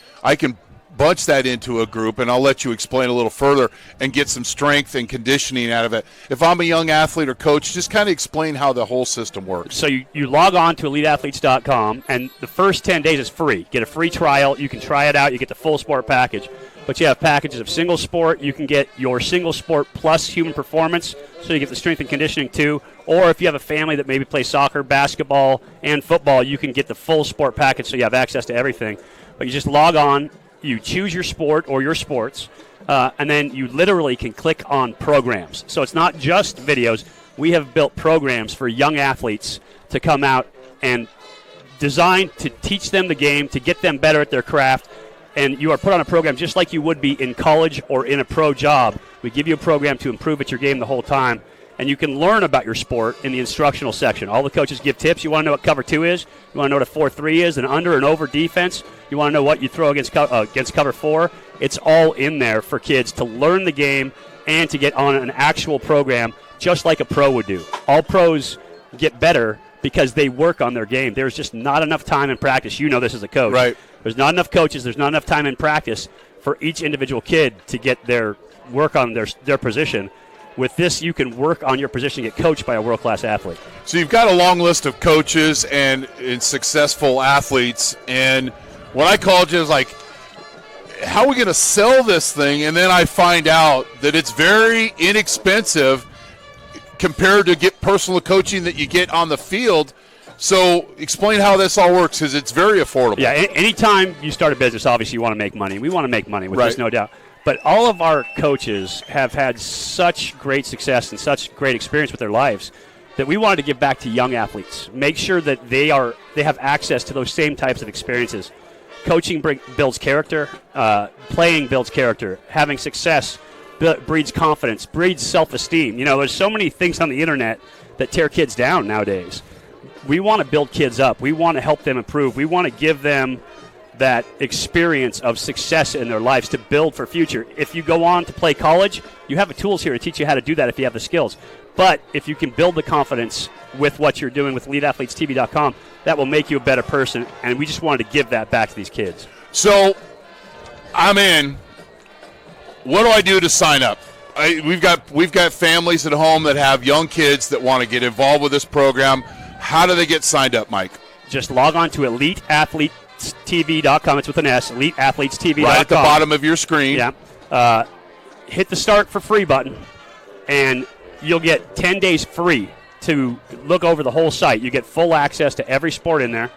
bunch that into a group, and I'll let you explain a little further and get some strength and conditioning out of it. If I'm a young athlete or coach, just kind of explain how the whole system works. So you log on to eliteathletes.com, and the first 10 days is free. Get a free trial. You can try it out. You get the full sport package. But you have packages of single sport. You can get your single sport plus human performance, so you get the strength and conditioning too. Or if you have a family that maybe plays soccer, basketball, and football, you can get the full sport package so you have access to everything. But you just log on. You choose your sport or your sports, and then you literally can click on programs. So it's not just videos. We have built programs for young athletes to come out and designed to teach them the game, to get them better at their craft, and you are put on a program just like you would be in college or in a pro job. We give you a program to improve at your game the whole time, and you can learn about your sport in the instructional section. All the coaches give tips. You want to know what cover 2 is? You want to know what a 4-3 is, an under and over defense? You want to know what you throw against cover 4? It's all in there for kids to learn the game and to get on an actual program just like a pro would do. All pros get better because they work on their game. There's just not enough time in practice. You know this as a coach. Right. There's not enough coaches. There's not enough time in practice for each individual kid to get their work on their position. With this, you can work on your position and get coached by a world-class athlete. So you've got a long list of coaches and successful athletes, and what I called you is like, how are we going to sell this thing? And then I find out that it's very inexpensive compared to get personal coaching that you get on the field. So explain how this all works, because it's very affordable. Yeah, anytime you start a business, obviously you want to make money. We want to make money, with Right. this, no doubt. But all of our coaches have had such great success and such great experience with their lives that we wanted to give back to young athletes. Make sure that they have access to those same types of experiences. Coaching builds character. Playing builds character. Having success breeds confidence, breeds self-esteem. There's so many things on the internet that tear kids down nowadays. We want to build kids up. We want to help them improve. We want to give them that experience of success in their lives to build for future. If you go on to play college, you have the tools here to teach you how to do that if you have the skills. But if you can build the confidence with what you're doing with EliteAthletesTV.com, that will make you a better person, and we just wanted to give that back to these kids. So I'm in. What do I do to sign up? We've got families at home that have young kids that want to get involved with this program. How do they get signed up, Mike? Just log on to EliteAthletesTV.com. It's with an S, EliteAthletesTV.com. Right at the bottom of your screen. Yeah. Hit the Start for Free button, and you'll get 10 days free to look over the whole site. You get full access to every sport in there.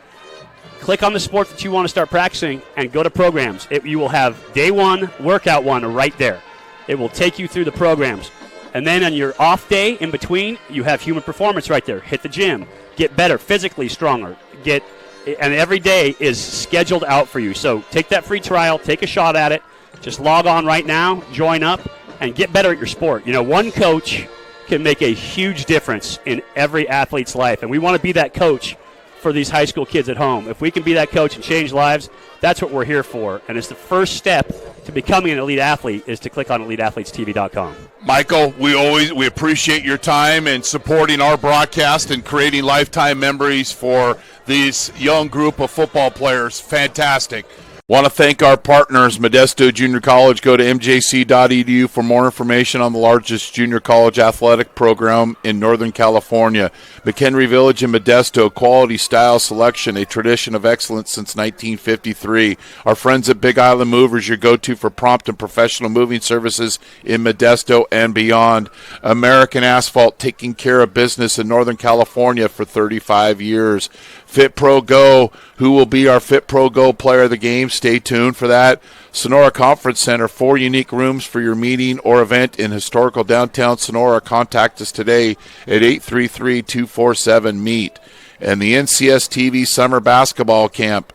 Click on the sport that you want to start practicing and go to programs. You will have day 1, workout 1 right there. It will take you through the programs. And then on your off day in between, you have human performance right there. Hit the gym. Get better, physically stronger. And every day is scheduled out for you. So take that free trial, take a shot at it. Just log on right now, join up, and get better at your sport. One coach can make a huge difference in every athlete's life, and we want to be that coach for these high school kids at home. If we can be that coach and change lives, that's what we're here for. And it's the first step to becoming an elite athlete is to click on EliteAthletesTV.com. Michael, we appreciate your time and supporting our broadcast and creating lifetime memories for these young group of football players. Fantastic. Want to thank our partners, Modesto Junior College. Go to mjc.edu for more information on the largest junior college athletic program in Northern California. McHenry Village in Modesto, quality, style, selection, a tradition of excellence since 1953. Our friends at Big Island Movers, your go-to for prompt and professional moving services in Modesto and beyond. American Asphalt, taking care of business in Northern California for 35 years. FitPro GO, who will be our FitPro GO player of the game, stay tuned for that. Sonora Conference Center, 4 unique rooms for your meeting or event in historical downtown Sonora. Contact us today at 833-247-MEET. And the NCS TV Summer Basketball Camp.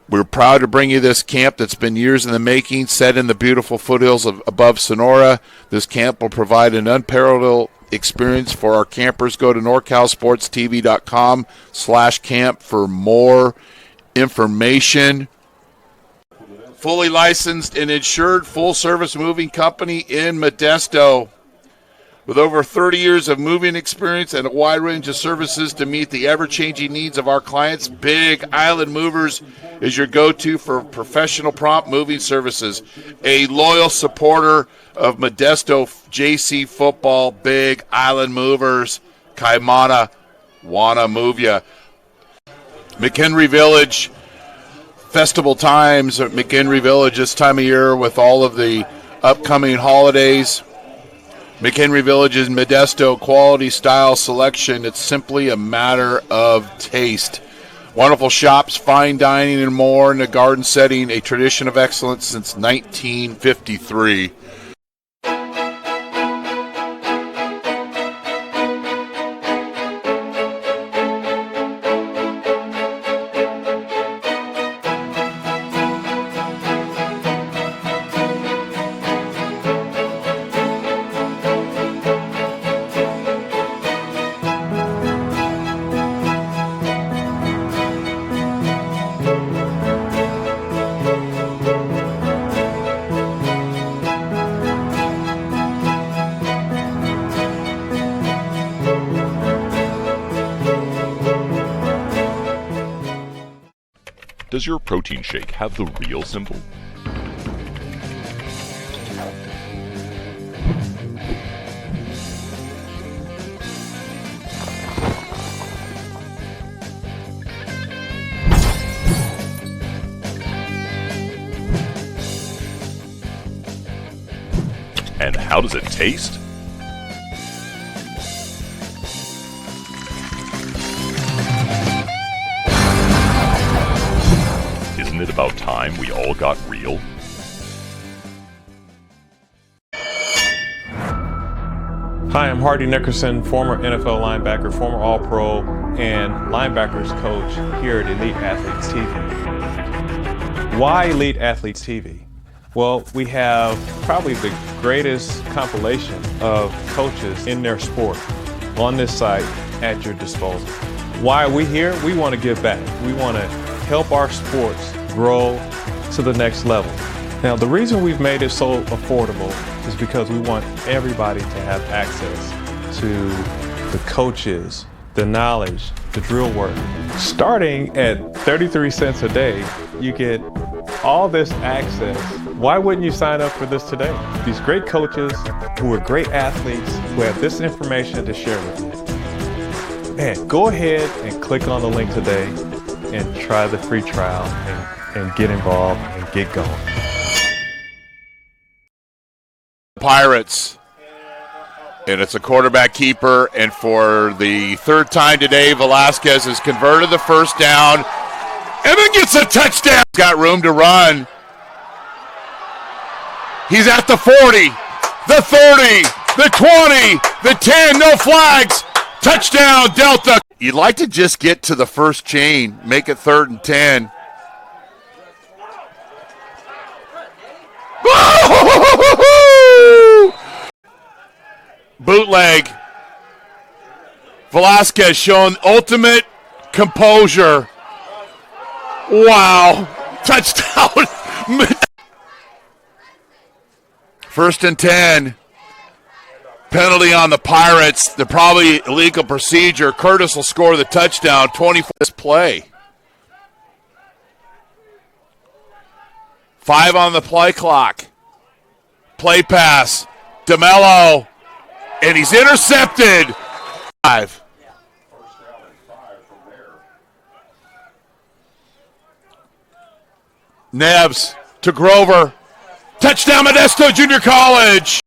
We're proud to bring you this camp that's been years in the making, set in the beautiful foothills above Sonora. This camp will provide an unparalleled experience for our campers. Go to NorCalSportsTV.com/camp for more information. Fully licensed and insured full-service moving company in Modesto. With over 30 years of moving experience and a wide range of services to meet the ever-changing needs of our clients, Big Island Movers is your go-to for professional prompt moving services. A loyal supporter of Modesto JC football, Big Island Movers. Kaimana, wanna move ya. McHenry Village, festival times at McHenry Village this time of year with all of the upcoming holidays. McHenry Village's Modesto quality, style, selection. It's simply a matter of taste. Wonderful shops, fine dining, and more in a garden setting, a tradition of excellence since 1953. Does your protein shake have the real symbol? And how does it taste? Isn't it about time we all got real? Hi, I'm Hardy Nickerson, former NFL linebacker, former All-Pro, and linebackers coach here at Elite Athletes TV. Why Elite Athletes TV? Well, we have probably the greatest compilation of coaches in their sport on this site at your disposal. Why are we here? We want to give back. We want to help our sports grow to the next level. Now, the reason we've made it so affordable is because we want everybody to have access to the coaches, the knowledge, the drill work. Starting at 33 cents a day, you get all this access. Why wouldn't you sign up for this today? These great coaches who are great athletes who have this information to share with you. Man, go ahead and click on the link today and try the free trial and get involved and get going. Pirates, and it's a quarterback keeper, and for the third time today, Velasquez has converted the first down and then gets a touchdown. Got room to run. He's at the 40, the 30, the 20, the 10, no flags. Touchdown, Delta. You'd like to just get to the first chain, make it 3rd and 10. Bootleg. Velasquez showing ultimate composure. Wow. Touchdown. 1st and 10. Penalty on the Pirates. They're probably illegal procedure. Curtis will score the touchdown. 24 this play. 5 on the play clock. Play pass. DeMello. And he's intercepted. 5. Neves to Grover. Touchdown Modesto Junior College.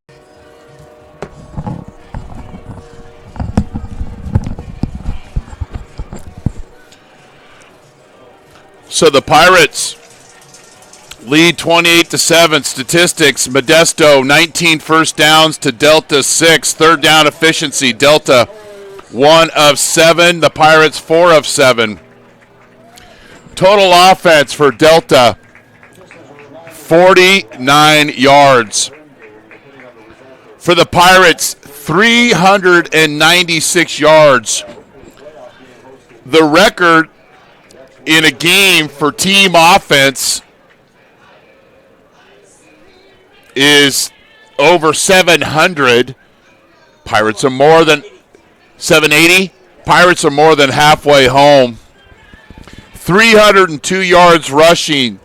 So the Pirates Lead 28-7. Statistics, Modesto 19 first downs to Delta 6. Third down efficiency, Delta 1 of 7. The Pirates 4 of 7. Total offense for Delta, 49 yards. For the Pirates, 396 yards. The record in a game for team offense is over 700. Pirates are more than 780. Pirates are more than halfway home. 302 yards rushing.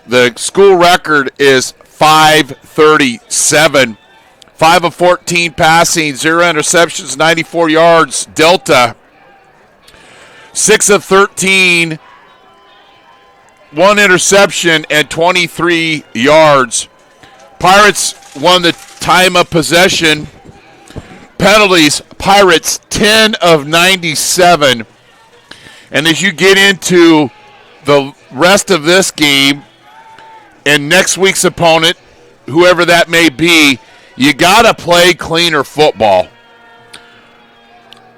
The school record is 537. 5 of 14 passing, 0 interceptions, 94 yards. Delta, 6 of 13, 1 interception, and 23 yards. Pirates won the time of possession. Penalties, Pirates 10 of 97. And as you get into the rest of this game and next week's opponent, whoever that may be, you got to play cleaner football.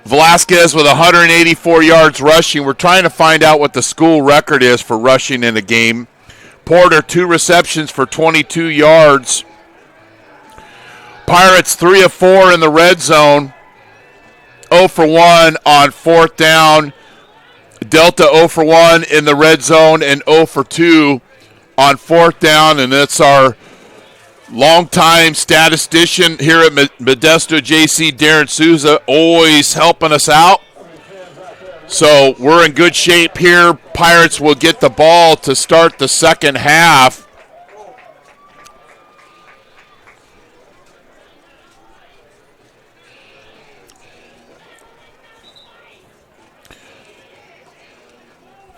Velasquez with 184 yards rushing. We're trying to find out what the school record is for rushing in a game. Porter, 2 receptions for 22 yards. Pirates 3 of 4 in the red zone. 0 for 1 on 4th down. Delta 0 for 1 in the red zone and 0 for 2 on 4th down. And that's our longtime statistician here at Modesto JC, Darren Souza, always helping us out. So we're in good shape here. Pirates will get the ball to start the second half.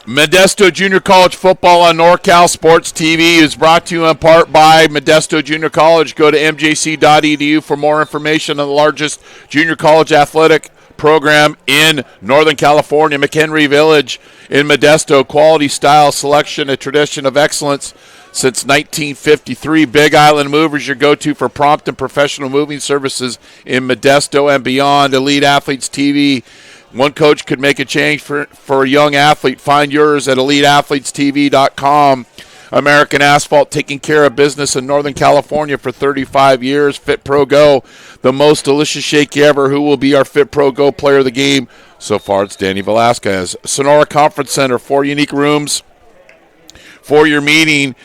Modesto Junior College football on NorCal Sports TV is brought to you in part by Modesto Junior College. Go to mjc.edu for more information on the largest junior college athletic program in Northern California. McHenry Village in Modesto. Quality, style, selection, a tradition of excellence since 1953. Big Island Movers, your go-to for prompt and professional moving services in Modesto and beyond. Elite Athletes TV. One coach could make a change for a young athlete. Find yours at eliteathletestv.com. American Asphalt, taking care of business in Northern California for 35 years. FitPro GO, the most delicious shake ever. Who will be our FitPro GO player of the game? So far, it's Danny Velasquez. Sonora Conference Center, 4 unique rooms for your meeting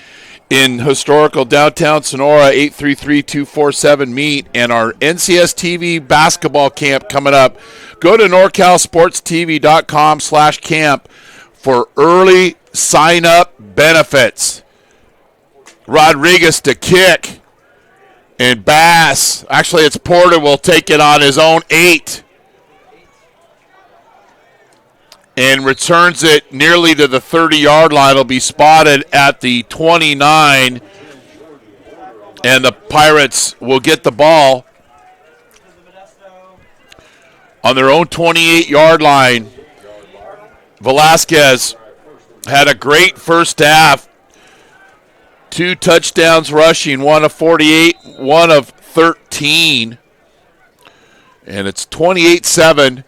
in historical downtown Sonora, 833-247-MEET, and our NCS TV basketball camp coming up. Go to NorCalSportsTV.com/camp for early sign-up benefits. Rodriguez to kick, and Bass, actually it's Porter, will take it on his own 8 and returns it nearly to the 30-yard line. It'll be spotted at the 29, and the Pirates will get the ball on their own 28-yard line. Velasquez had a great first half. 2 touchdowns rushing, 1 of 48, 1 of 13. And it's 28-7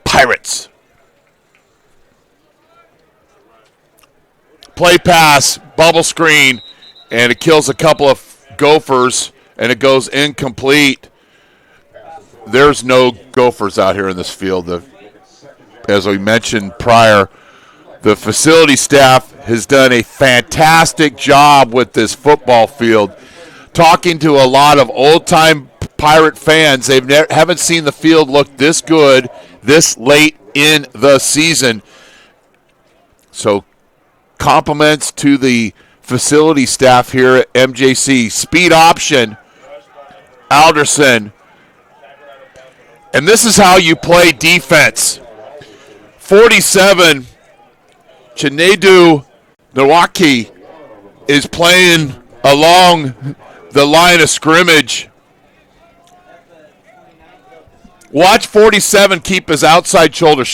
Pirates. Play pass, bubble screen, and it kills a couple of Gophers, and it goes incomplete. There's no Gophers out here in this field. As we mentioned prior, the facility staff has done a fantastic job with this football field. Talking to a lot of old-time Pirate fans, they haven't seen the field look this good this late in the season. So compliments to the facility staff here at MJC. Speed option, Alderson. And this is how you play defense. 47, Chinedu Joaquin is playing along the line of scrimmage. Watch 47 keep his outside shoulder.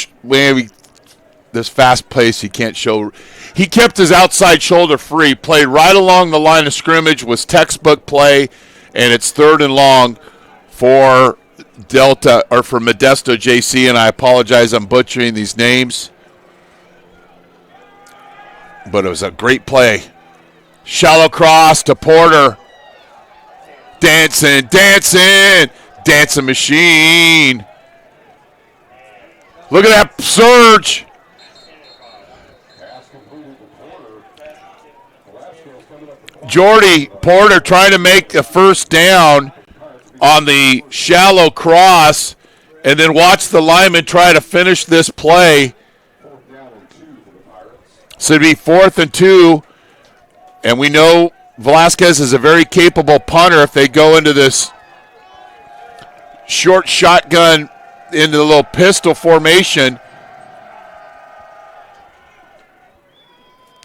this fast pace, he can't show. He kept his outside shoulder free, played right along the line of scrimmage, was textbook play, and it's 3rd and long for Delta, or for Modesto JC, and I apologize, I'm butchering these names. But it was a great play. Shallow cross to Porter. Dancing machine. Look at that surge. Jordy Porter trying to make a first down on the shallow cross, and then watch the lineman try to finish this play. So it'd be 4th and 2, and we know Velasquez is a very capable punter if they go into this short shotgun into the little pistol formation.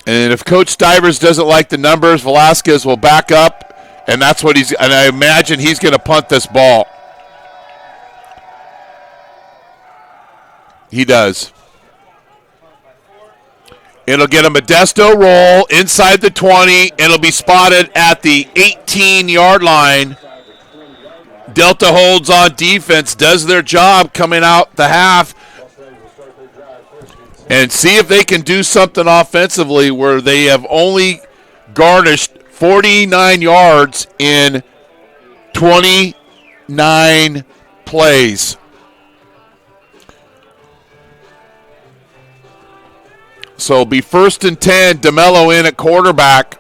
And if Coach Stivers doesn't like the numbers, Velasquez will back up, and that's what and I imagine he's going to punt this ball. He does. It'll get a Modesto roll inside the 20. It'll be spotted at the 18-yard line. Delta holds on defense, does their job coming out the half, and see if they can do something offensively where they have only garnished 49 yards in 29 plays. So it'll be 1st and 10, DeMello in at quarterback.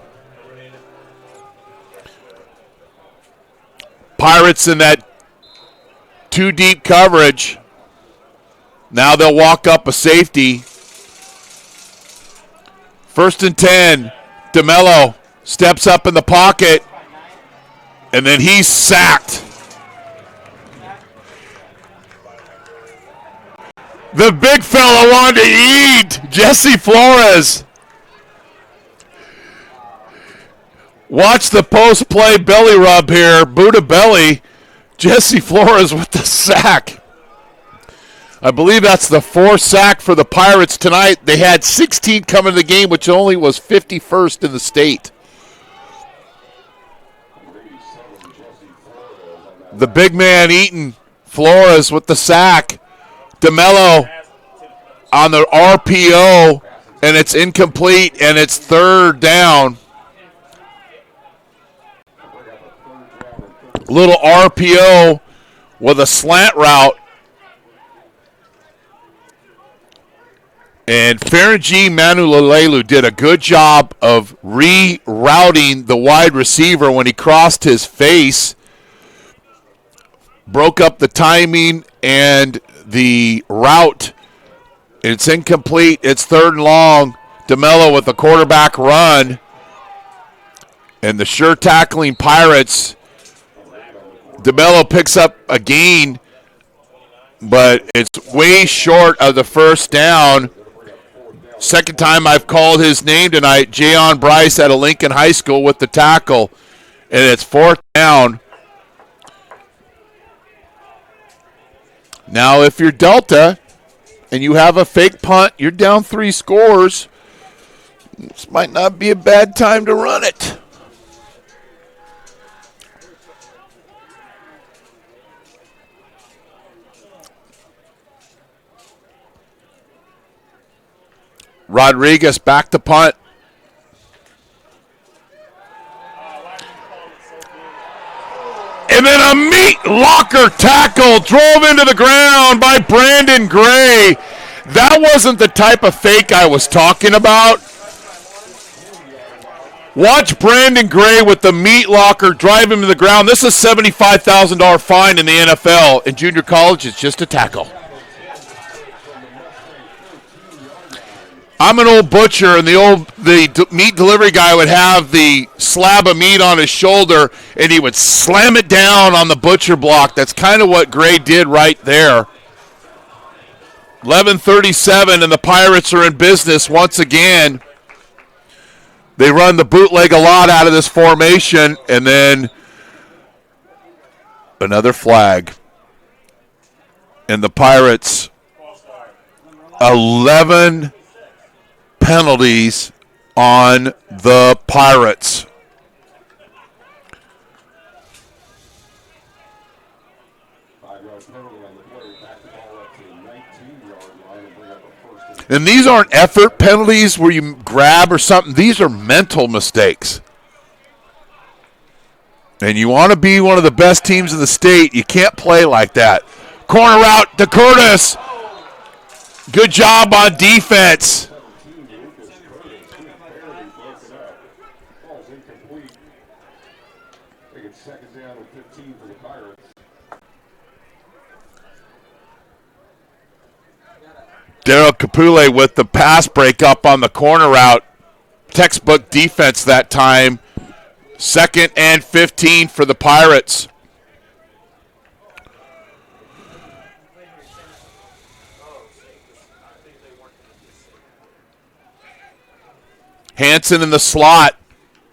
Pirates in that 2-deep coverage. Now they'll walk up a safety. 1st and 10, DeMello steps up in the pocket, and then he's sacked. The big fella wanted to eat, Jesse Flores. Watch the post-play belly rub here. Buddha belly. Jesse Flores with the sack. I believe that's the 4th sack for the Pirates tonight. They had 16 coming to the game, which only was 51st in the state. The big man eating, Flores with the sack. DeMello on the RPO, and it's incomplete, and it's 3rd down. Little RPO with a slant route. And Ferengi Manulelelu did a good job of rerouting the wide receiver when he crossed his face. Broke up the timing and the route. It's incomplete. It's 3rd and long. DeMello with the quarterback run. And the sure tackling Pirates. DeMello picks up a gain, but it's way short of the 1st down. Second time I've called his name tonight, Jayon Bryce out of Lincoln High School with the tackle. And it's 4th down. Now, if you're Delta and you have a fake punt, you're down 3 scores. This might not be a bad time to run it. Rodriguez back to punt. And then a meat locker tackle drove into the ground by Brandon Gray. That wasn't the type of fake I was talking about. Watch Brandon Gray with the meat locker drive him to the ground. This is a $75,000 fine in the NFL. In junior college, it's just a tackle. I'm an old butcher, and the meat delivery guy would have the slab of meat on his shoulder, and he would slam it down on the butcher block. That's kind of what Gray did right there. 11:37, and the Pirates are in business once again. They run the bootleg a lot out of this formation, and then another flag. And the Pirates, 11 penalties on the Pirates. And these aren't effort penalties where you grab or something. These are mental mistakes. And you want to be one of the best teams in the state. You can't play like that. Corner route to Curtis. Good job on defense. Daryl Capule with the pass break up on the corner route. Textbook defense that time. 2nd and 15 for the Pirates. Hansen in the slot.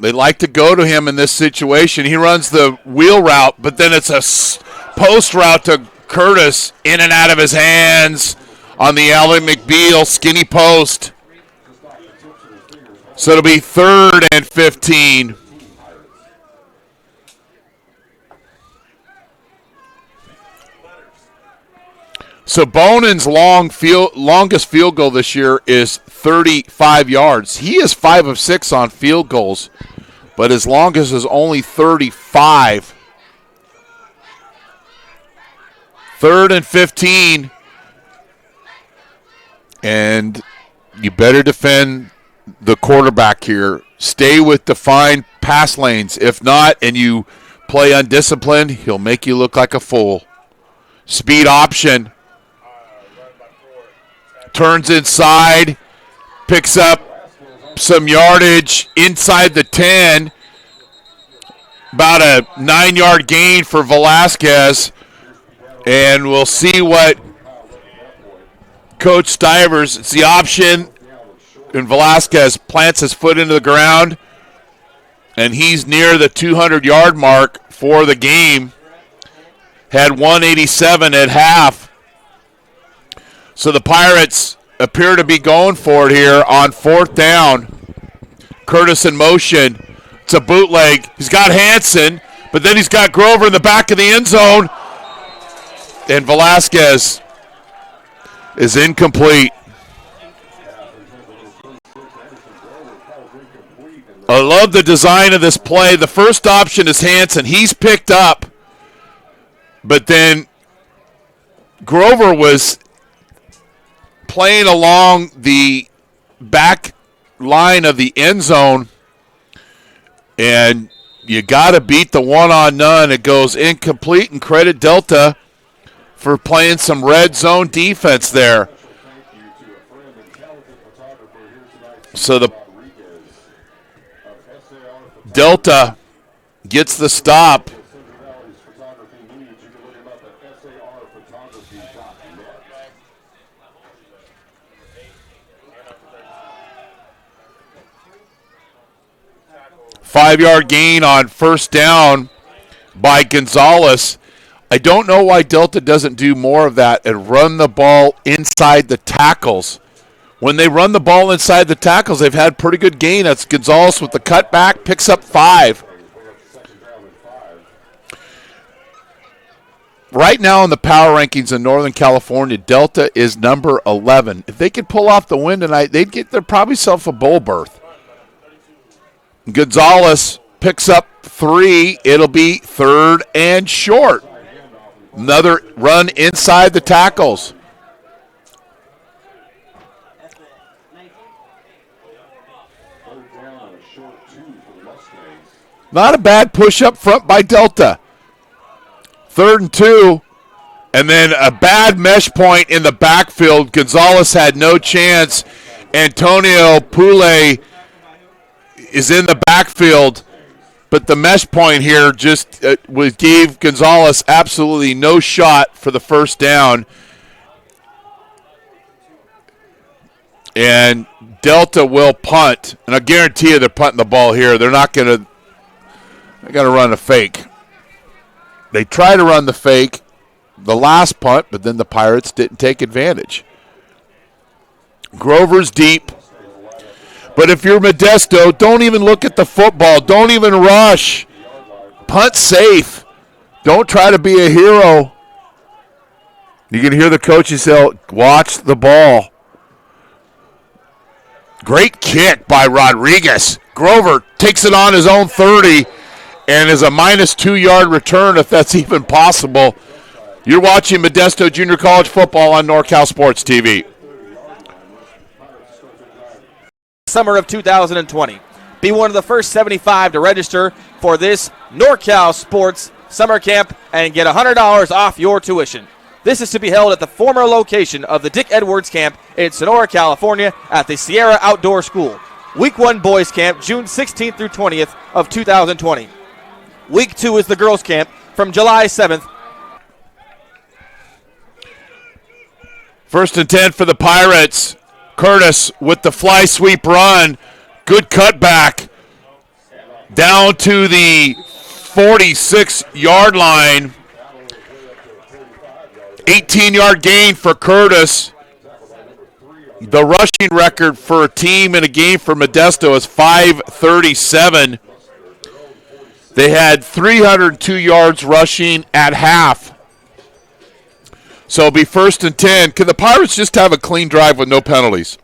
They like to go to him in this situation. He runs the wheel route, but then it's a post route to Curtis, in and out of his hands on the Allie McBeal skinny post. So it'll be 3rd and 15. So Bonen's longest field goal this year is 35 yards. He is 5 of 6 on field goals, but his longest is only 35. 3rd and 15. And you better defend the quarterback here. Stay with defined pass lanes. If not, and you play undisciplined, he'll make you look like a fool. Speed option. Turns inside. Picks up some yardage inside the 10. About a 9-yard gain for Velasquez. And we'll see what Coach Stivers, it's the option, and Velasquez plants his foot into the ground, and he's near the 200-yard mark for the game. Had 187 at half. So the Pirates appear to be going for it here on 4th down. Curtis in motion. It's a bootleg. He's got Hansen, but then he's got Grover in the back of the end zone. And Velasquez is incomplete. I love the design of this play. The first option is Hansen. He's picked up, but then Grover was playing along the back line of the end zone, and you got to beat the one-on-none. It goes incomplete, and credit Delta for playing some red zone defense there. So the Delta gets the stop. Five-yard gain on 1st down by Gonzalez. I don't know why Delta doesn't do more of that and run the ball inside the tackles. When they run the ball inside the tackles, they've had pretty good gain. That's Gonzalez with the cutback, picks up 5. Right now in the power rankings in Northern California, Delta is number 11. If they could pull off the win tonight, they'd get their probably self a bowl berth. Gonzalez picks up 3. It'll be 3rd and short. Another run inside the tackles. Not a bad push up front by Delta. 3rd and 2. And then a bad mesh point in the backfield. Gonzalez had no chance. Antonio Pule is in the backfield. But the mesh point here just gave Gonzalez absolutely no shot for the 1st down. And Delta will punt. And I guarantee you they're punting the ball here. They're not going to. They got to run a fake. They try to run the fake the last punt, but then the Pirates didn't take advantage. Grover's deep. But if you're Modesto, don't even look at the football. Don't even rush. Punt safe. Don't try to be a hero. You can hear the coaches say, watch the ball. Great kick by Rodriguez. Grover takes it on his own 30 and is a -2 yard return if that's even possible. You're watching Modesto Junior College football on NorCal Sports TV. Summer of 2020. Be one of the first 75 to register for this NorCal Sports Summer Camp and get $100 off your tuition. This is to be held at the former location of the Dick Edwards Camp in Sonora, California at the Sierra Outdoor School. Week 1 Boys Camp, June 16th through 20th of 2020. Week 2 is the Girls Camp from July 7th. 1st and 10 for the Pirates. Curtis with the fly sweep run. Good cutback. Down to the 46-yard line. 18-yard gain for Curtis. The rushing record for a team in a game for Modesto is 537. They had 302 yards rushing at half. So it'll be 1st and 10. Can the Pirates just have a clean drive with no penalties?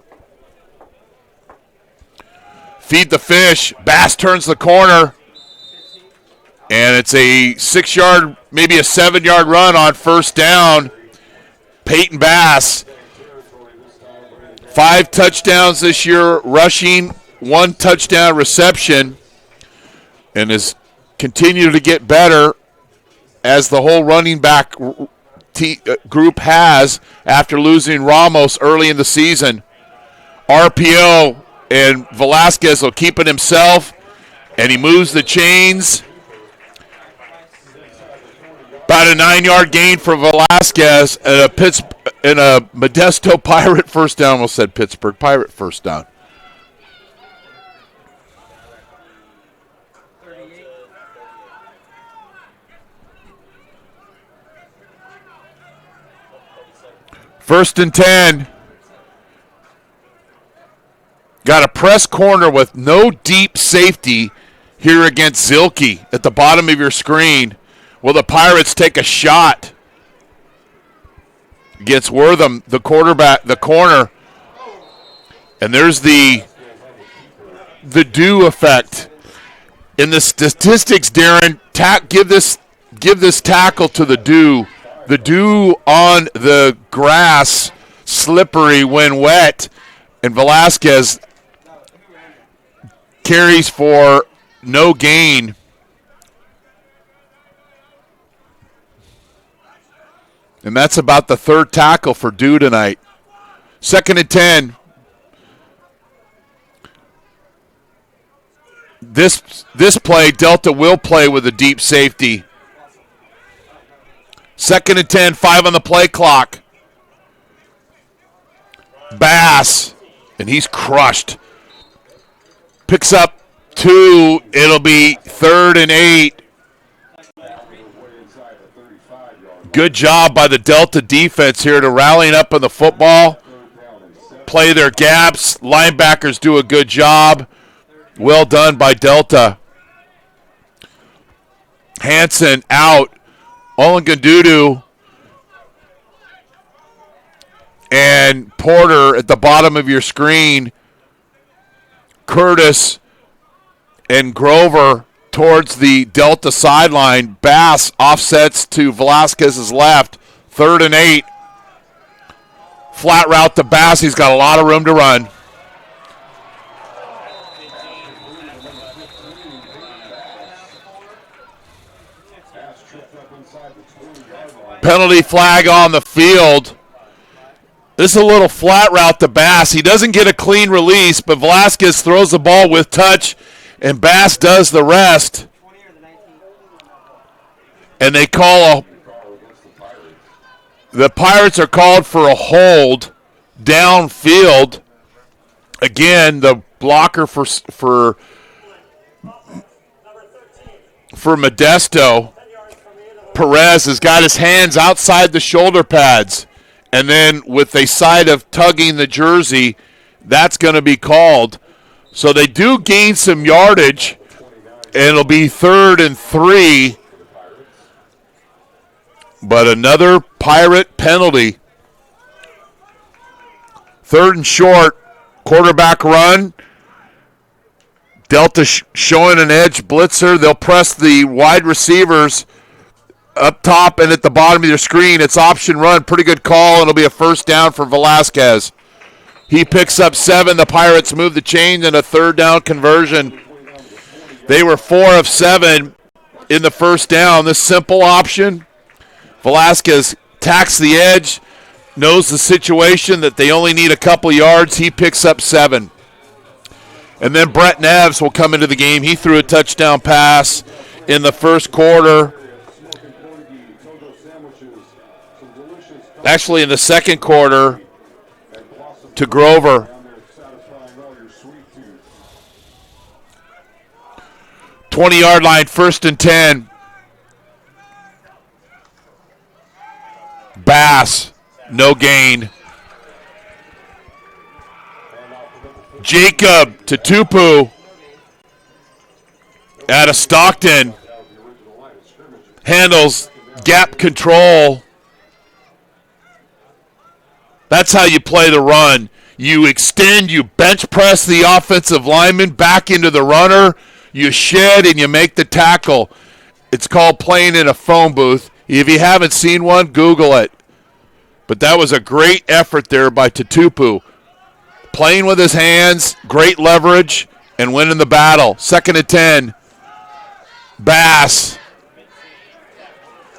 Feed the fish. Bass turns the corner. And it's a 6-yard, maybe a 7-yard run on 1st down. Peyton Bass. 5 touchdowns this year rushing, 1 touchdown reception, and has continued to get better as the whole running back group has after losing Ramos early in the season. RPO and Velasquez will keep it himself, and he moves the chains. About a 9-yard gain for Velasquez and a Modesto Pirate first down. Almost said Pittsburgh Pirate first down. First and 10. Got a press corner with no deep safety here against Zilke at the bottom of your screen. Will the Pirates take a shot against Wortham, the quarterback, the corner? And there's the dew effect. In the statistics, Darren, give this tackle to the dew. The dew on the grass, slippery when wet, and Velasquez carries for no gain. And that's about the 3rd tackle for Dew tonight. 2nd and 10. This play, Delta will play with a deep safety. 2nd and 10, 5 on the play clock. Bass, and he's crushed. Picks up 2. It'll be 3rd and 8. Good job by the Delta defense here to rallying up on the football, play their gaps. Linebackers do a good job. Well done by Delta. Hansen out. Olengandudu and Porter at the bottom of your screen. Curtis and Grover towards the Delta sideline. Bass offsets to Velasquez's left. 3rd and 8. Flat route to Bass. He's got a lot of room to run. Penalty flag on the field. This is a little flat route to Bass. He doesn't get a clean release, but Velasquez throws the ball with touch, and Bass does the rest. And they call the Pirates are called for a hold downfield. Again, the blocker for Modesto, Perez, has got his hands outside the shoulder pads. And then with a side of tugging the jersey, that's going to be called. So they do gain some yardage, and it'll be 3rd and 3. But another Pirate penalty. 3rd and short, quarterback run. Delta showing an edge blitzer. They'll press the wide receivers up top and at the bottom of your screen. It's option run. Pretty good call, and it'll be a 1st down for Velasquez. He picks up 7. The Pirates move the chains and a 3rd down conversion. They were 4 of 7 in the 1st down. This simple option. Velasquez tacks the edge, knows the situation that they only need a couple yards. He picks up 7. And then Brett Neves will come into the game. He threw a touchdown pass in the 1st quarter. Actually, in the 2nd quarter to Grover. $20-yard line, 1st and 10. Bass, no gain. Jacob to Tupu out of Stockton. Handles gap control. That's how you play the run. You extend, you bench press the offensive lineman back into the runner. You shed and you make the tackle. It's called playing in a phone booth. If you haven't seen one, Google it. But that was a great effort there by Tutupu. Playing with his hands, great leverage, and winning the battle. 2nd and 10. Bass.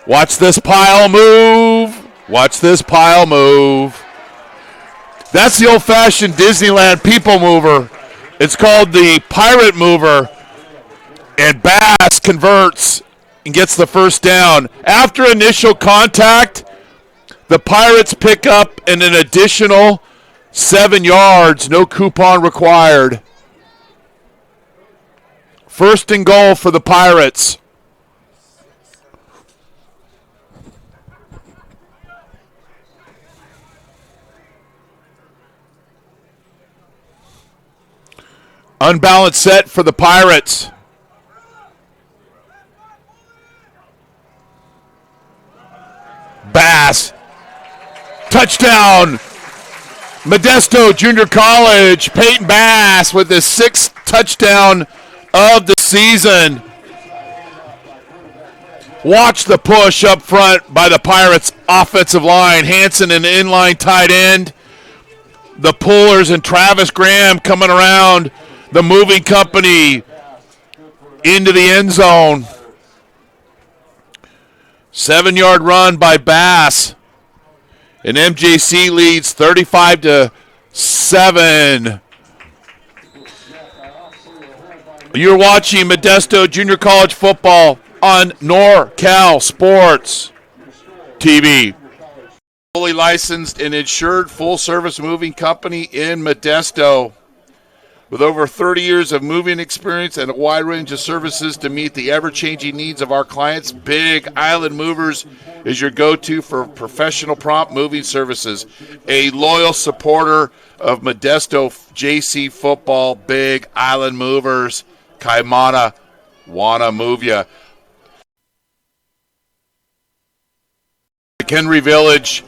Watch this pile move. Watch this pile move. That's the old-fashioned Disneyland people mover. It's called the Pirate Mover. And Bass converts and gets the 1st down. After initial contact, the Pirates pick up an additional 7 yards. No coupon required. 1st and goal for the Pirates. Unbalanced set for the Pirates. Bass. Touchdown. Modesto Junior College. Peyton Bass with his 6th touchdown of the season. Watch the push up front by the Pirates offensive line. Hanson, an inline tight end. The pullers and Travis Graham coming around the moving company into the end zone. 7-yard run by Bass. And MJC leads 35-7. You're watching Modesto Junior College football on NorCal Sports TV. Fully licensed and insured full-service moving company in Modesto. With over 30 years of moving experience and a wide range of services to meet the ever-changing needs of our clients, Big Island Movers is your go-to for professional prompt moving services. A loyal supporter of Modesto JC football, Big Island Movers. Kaimana, wanna move ya. McHenry Village,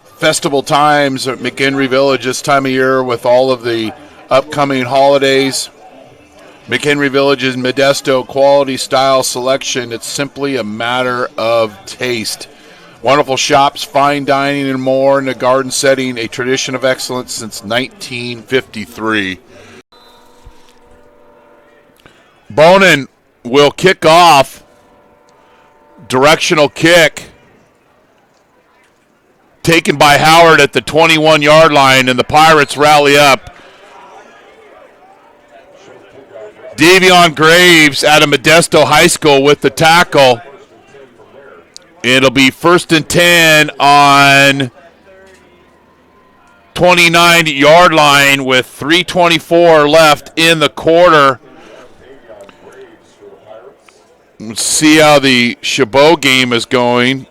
festival times at McHenry Village this time of year with all of the upcoming holidays. McHenry Village is Modesto quality style selection. It's simply a matter of taste. Wonderful shops, fine dining, and more in a garden setting, a tradition of excellence since 1953. Bonin will kick off. Directional kick. Taken by Howard at the 21-yard line, and the Pirates rally up. Davion Graves out of Modesto High School with the tackle. It'll be 1st and 10 on 29-yard line with 3:24 left in the quarter. Let's see how the Chabot game is going.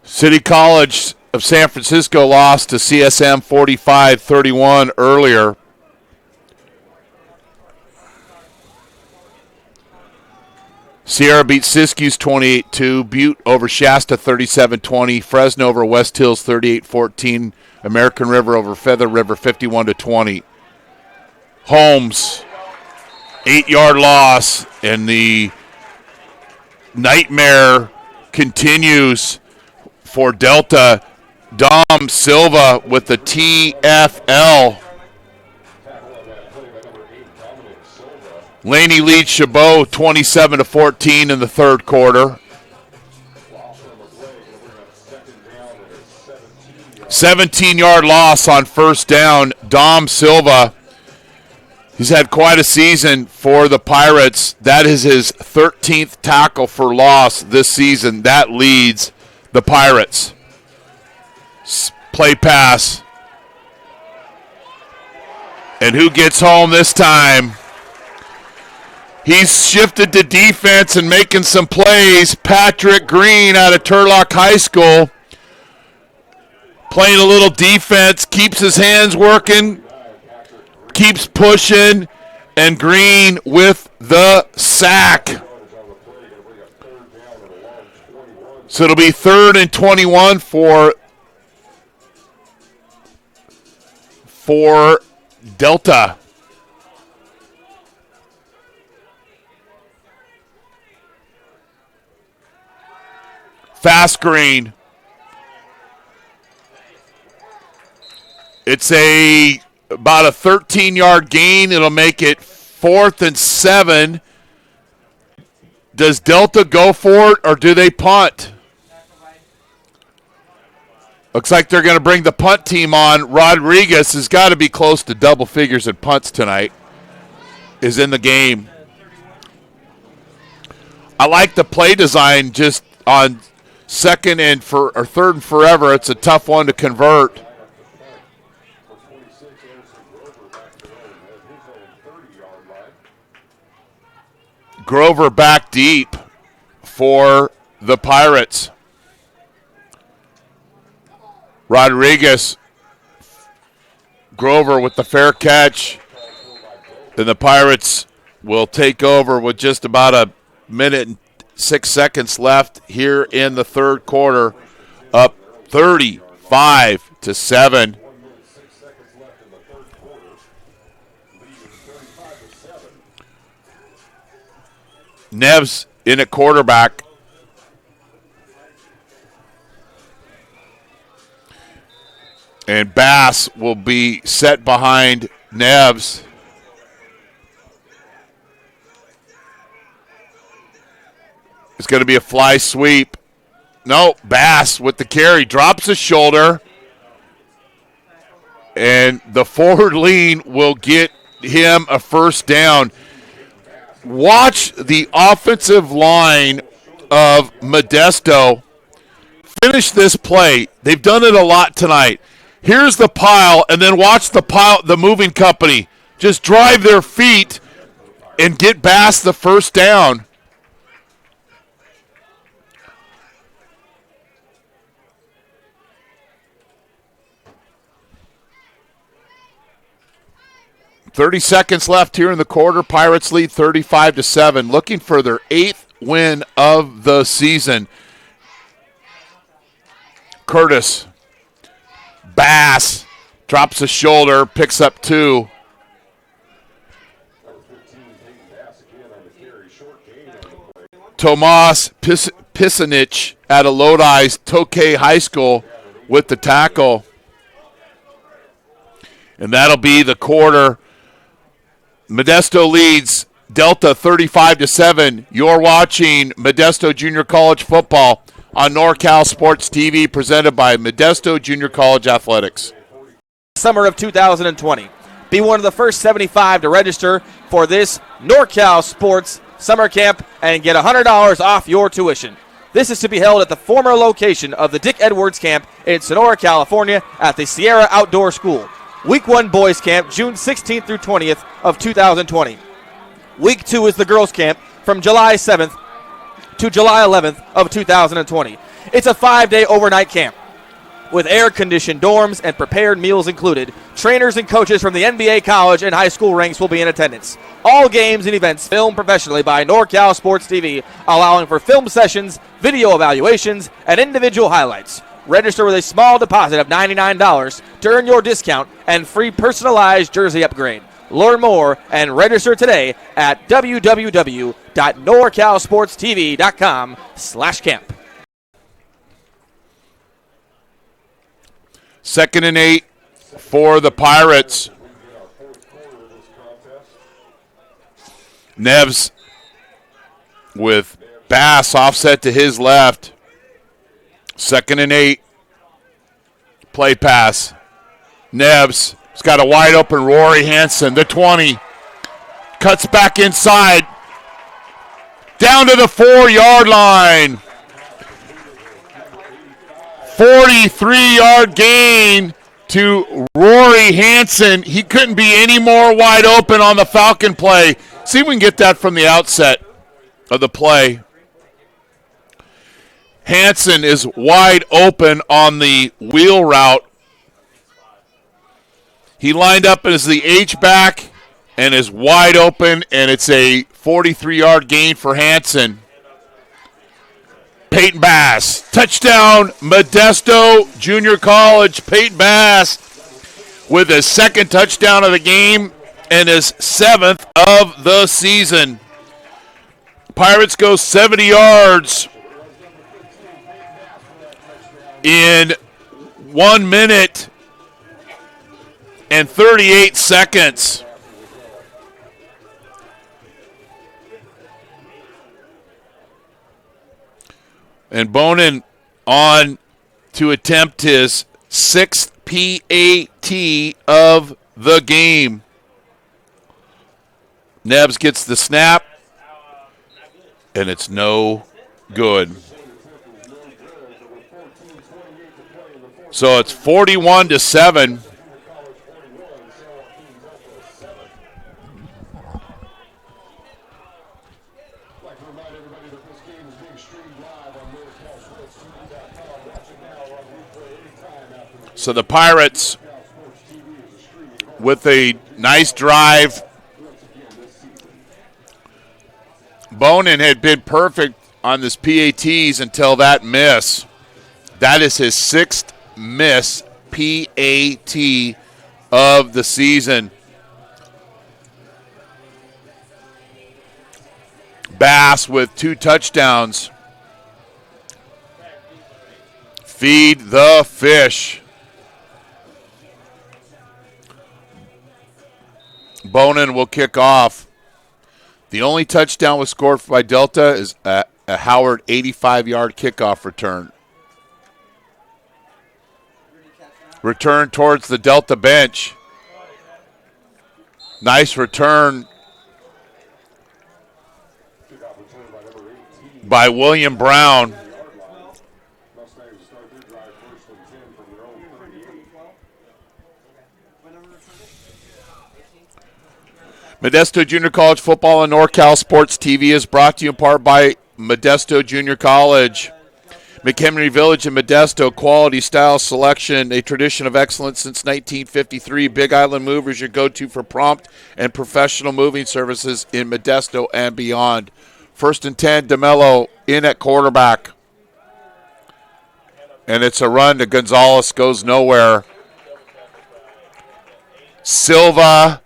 City College of San Francisco lost to CSM 45-31 earlier. Sierra beat Siskiyous 28-2. Butte over Shasta 37-20. Fresno over West Hills 38-14. American River over Feather River 51-20. Holmes, 8-yard loss, and the nightmare continues for Delta. Dom Silva with the TFL. Laney leads Chabot 27-14 in the third quarter. 17-yard loss on first down. Dom Silva, he's had quite a season for the Pirates. That is his 13th tackle for loss this season. That leads the Pirates. Play pass. And who gets home this time? He's shifted to defense and making some plays. Patrick Green out of Turlock High School. Playing a little defense, keeps his hands working, keeps pushing, and Green with the sack. So it'll be 3rd and 21 for Delta. Fast Green. It's about a 13-yard gain. It'll make it 4th and 7. Does Delta go for it or do they punt? Looks like they're going to bring the punt team on. Rodriguez has got to be close to double figures in punts tonight. Is in the game. I like the play design just on 2nd and 3rd and forever. It's a tough one to convert. Grover back deep for the Pirates. Rodriguez, Grover with the fair catch. Then the Pirates will take over with just about a minute and 6 seconds left here in the third quarter. Up 35-7. Neves in at quarterback. And Bass will be set behind Neves. It's going to be a fly sweep. No, Bass with the carry. Drops his shoulder. And the forward lean will get him a first down. Watch the offensive line of Modesto finish this play. They've done it a lot tonight. Here's the pile, and then watch the moving company just drive their feet and get Bass the first down. .30 seconds left here in the quarter. Pirates lead 35-7, looking for their 8th win of the season. Curtis. Bass drops a shoulder, picks up 2. Tomas Pisanich out of Lodi's Tokay High School with the tackle. And that'll be the quarter. Modesto leads Delta 35-7. You're watching Modesto Junior College football on NorCal Sports TV, presented by Modesto Junior College Athletics. Summer of 2020. Be one of the first 75 to register for this NorCal Sports Summer Camp and get $100 off your tuition. This is to be held at the former location of the Dick Edwards Camp in Sonora, California at the Sierra Outdoor School. Week 1 Boys Camp, June 16th through 20th of 2020. Week 2 is the Girls Camp from July 7th to July 11th of 2020. It's a 5-day overnight camp. with air-conditioned dorms and prepared meals included. Trainers and coaches from the NBA, college, and high school ranks will be in attendance. All games and events filmed professionally by NorCal Sports TV, allowing for film sessions, video evaluations, and individual highlights. Register with a small deposit of $99 to earn your discount and free personalized jersey upgrade. Learn more and register today at www.norcalsportstv.com/camp. 2nd and 8 for the Pirates. Neves with Bass offset to his left. 2nd and 8. Play pass. Neves has got a wide open Rory Hansen. The 20. Cuts back inside. Down to the 4-yard line. 43-yard gain to Rory Hansen. He couldn't be any more wide open on the Falcon play. See if we can get that from the outset of the play. Hansen is wide open on the wheel route. He lined up as the H-back and is wide open, and it's a 43-yard gain for Hansen. Peyton Bass, touchdown, Modesto Junior College. Peyton Bass with his 2nd touchdown of the game and his 7th of the season. Pirates go 70 yards in 1 minute and 38 seconds. And Bonin on to attempt his 6th PAT of the game. Neves gets the snap, and it's no good. So it's 41-7. So the Pirates, with a nice drive. Bonin had been perfect on this PATs until that miss. That is his 6th miss PAT of the season. Bass with 2 touchdowns. Feed the fish. Bonin will kick off. The only touchdown was scored by Delta is a Howard 85-yard kickoff return. Return towards the Delta bench. Nice return by William Brown. Modesto Junior College football and NorCal Sports TV is brought to you in part by Modesto Junior College. McHenry Village in Modesto, quality, style, selection, a tradition of excellence since 1953. Big Island Movers, your go-to for prompt and professional moving services in Modesto and beyond. 1st and 10, DeMello in at quarterback. And it's a run to Gonzalez, goes nowhere. Silva.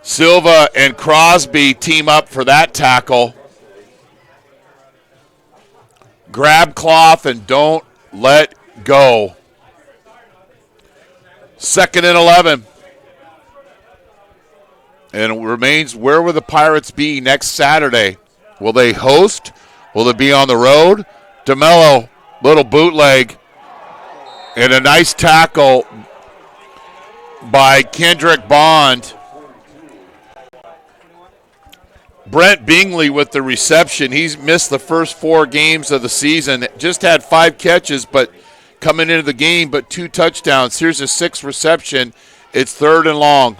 Silva and Crosby team up for that tackle. Grab cloth and don't let go. 2nd and 11. And it remains, where will the Pirates be next Saturday? Will they host? Will they be on the road? DeMello, little bootleg. And a nice tackle by Kendrick Bond. Brent Bingley with the reception. He's missed the first 4 games of the season. Just had 5 catches, but coming into the game, but 2 touchdowns. Here's a 6th reception. It's 3rd and long.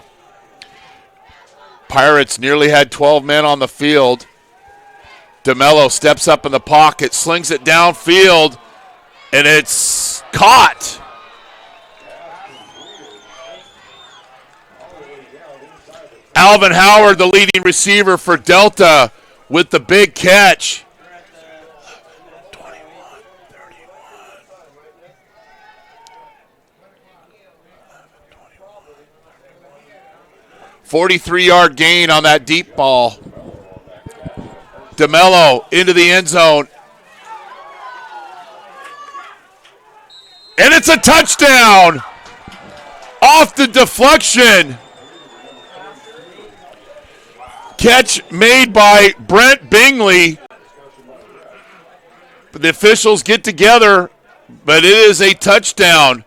Pirates nearly had 12 men on the field. DeMello steps up in the pocket, slings it downfield, and it's caught. Alvin Howard, the leading receiver for Delta, with the big catch. 43-yard gain on that deep ball. DeMello into the end zone. And it's a touchdown off the deflection. Catch made by Brent Bingley. The officials get together, but it is a touchdown.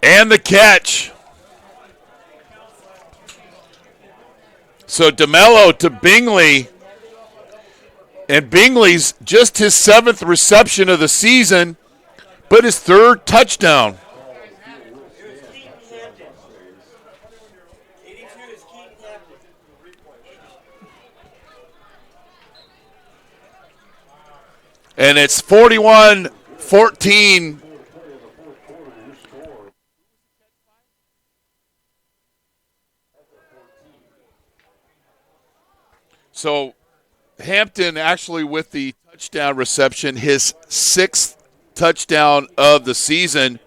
And the catch. So DeMello to Bingley. And Bingley's just his 7th reception of the season, but his 3rd touchdown. And it's 41-14. So Hampton actually with the touchdown reception, his 6th touchdown of the season.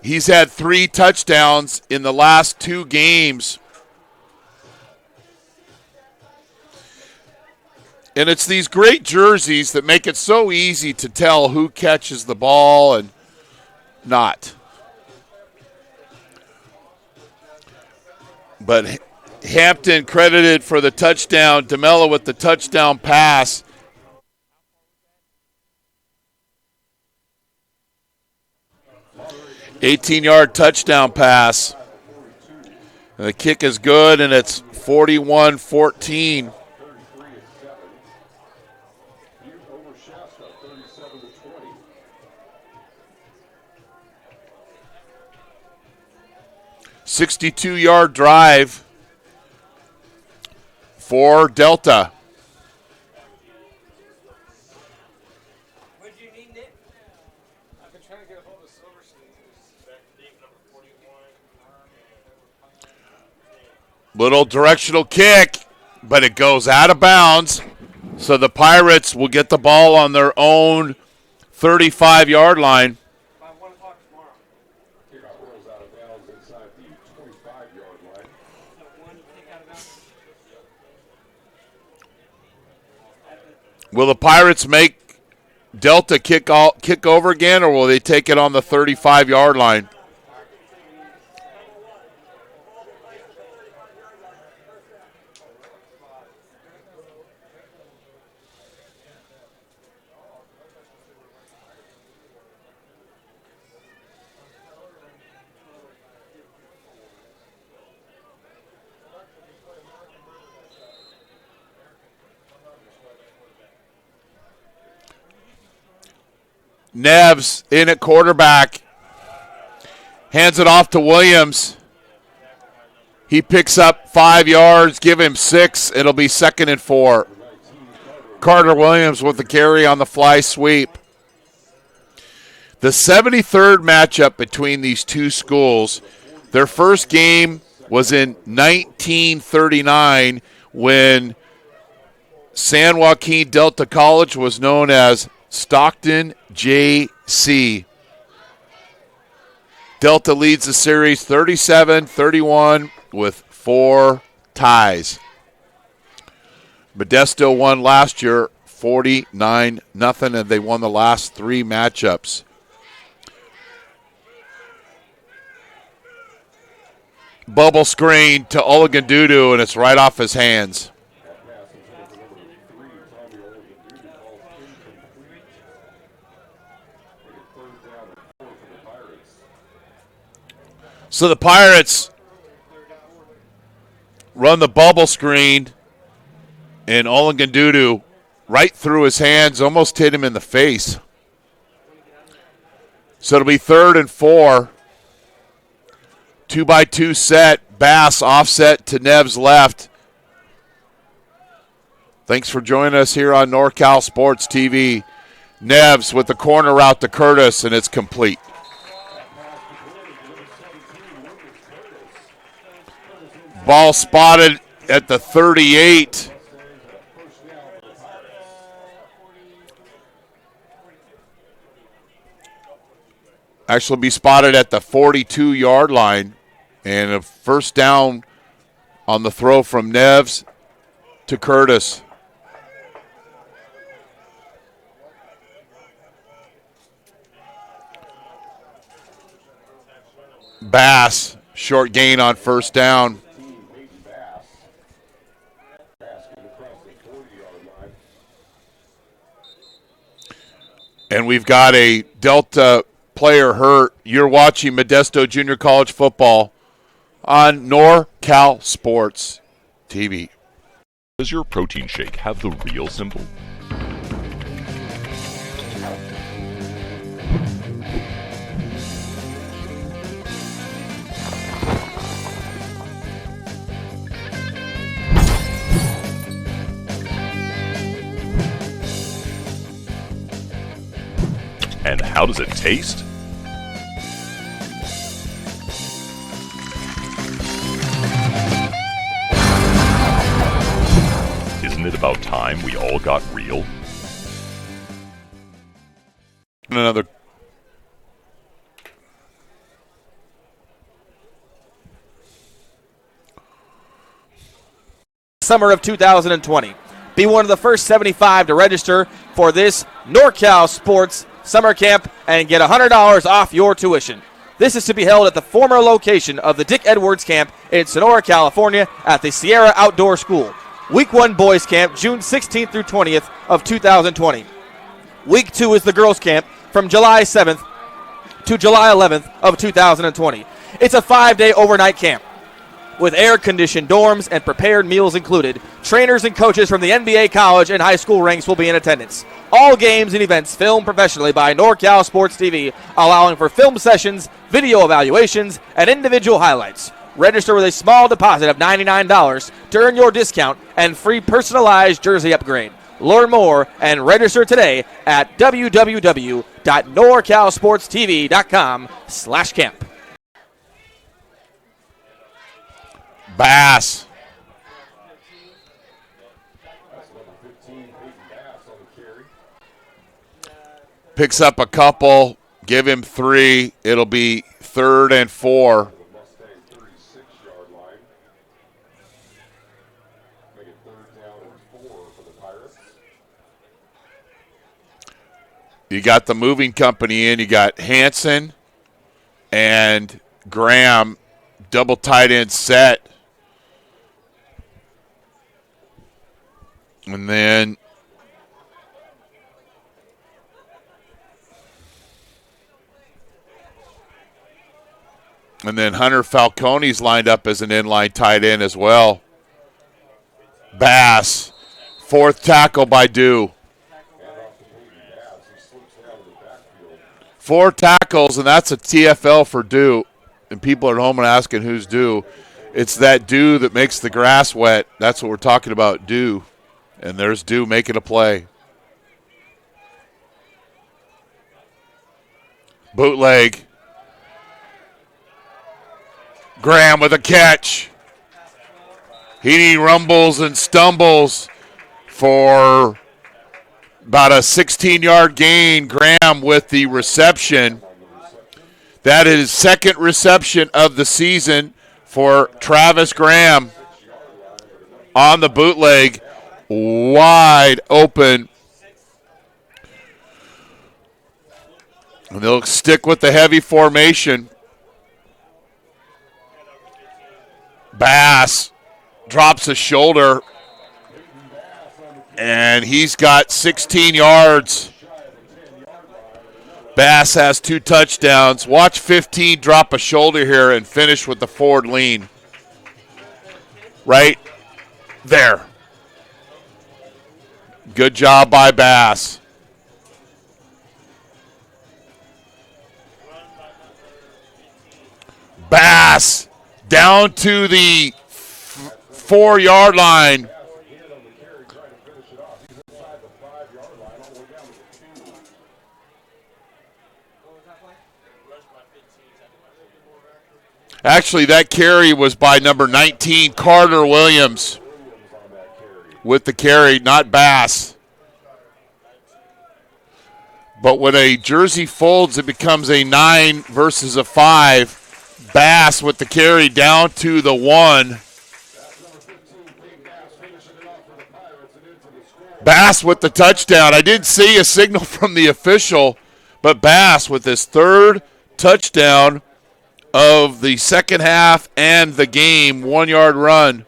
He's had 3 touchdowns in the last 2 games. And it's these great jerseys that make it so easy to tell who catches the ball and not. But Hampton credited for the touchdown. DeMello with the touchdown pass. $18-yard touchdown pass. And the kick is good, and it's 41-14. $62-yard drive for Delta. Little directional kick, but it goes out of bounds. So the Pirates will get the ball on their own 35-yard line. Will the Pirates make Delta kick over again, or will they take it on the 35-yard line? Neves in at quarterback. Hands it off to Williams. He picks up 5 yards, give him 6. It'll be 2nd and 4. Carter Williams with the carry on the fly sweep. The 73rd matchup between these two schools. Their first game was in 1939 when San Joaquin Delta College was known as Stockton JC. Delta leads the series 37-31 with 4 ties. Modesto won last year 49-0, and they won the last 3 matchups. Bubble screen to Olagundudu, and it's right off his hands. So the Pirates run the bubble screen, and Olagundudu right through his hands, almost hit him in the face. So it'll be 3rd and 4. 2-by-2 set. Bass offset to Nev's left. Thanks for joining us here on NorCal Sports TV. Neves with the corner route to Curtis, and it's complete. Ball spotted at the 38. Actually be spotted at the 42-yard line. And a first down on the throw from Neves to Curtis. Bass, short gain on first down. And we've got a Delta player hurt. You're watching Modesto Junior College football on NorCal Sports TV. Does your protein shake have the real symbol? And how does it taste? Isn't it about time we all got real? Another. Summer of 2020. Be one of the first 75 to register for this NorCal Sports Summer Camp and get $100 off your tuition. This is to be held at the former location of the Dick Edwards Camp in Sonora, California at the Sierra Outdoor School. Week 1 Boys Camp, June 16th through 20th of 2020. Week 2 is the Girls Camp from July 7th to July 11th of 2020. It's a 5-day overnight camp with air-conditioned dorms and prepared meals included. Trainers and coaches from the NBA, college, and high school ranks will be in attendance. All games and events filmed professionally by NorCal Sports TV, allowing for film sessions, video evaluations, and individual highlights. Register with a small deposit of $99 to earn your discount and free personalized jersey upgrade. Learn more and register today at www.norcalsportstv.com/camp. Bass. Picks up a couple. Give him 3. It'll be 3rd and 4. You got the moving company in. You got Hanson and Graham, double tight end set. And then Hunter Falcone's lined up as an inline tight end as well. Bass, 4th tackle by Dew. 4 tackles, and that's a TFL for Dew. And people at home are asking who's Dew. It's that dew that makes the grass wet. That's what we're talking about, Dew. And there's Dew making a play. Bootleg. Graham with a catch. He rumbles and stumbles for about a 16-yard gain. Graham with the reception. That is second reception of the season for Travis Graham on the bootleg. Wide open. And they'll stick with the heavy formation. Bass drops a shoulder, and he's got 16 yards. Bass has 2 touchdowns. Watch 15 drop a shoulder here and finish with the forward lean. Right there. Good job by Bass. Bass down to the 4-yard line. Actually, that carry was by number 19, Carter Williams, with the carry, not Bass. But when a jersey folds, it becomes a 9 versus a 5. Bass with the carry down to the 1. Bass with the touchdown. I did see a signal from the official, but Bass with his 3rd touchdown of the second half and the game, 1-yard run.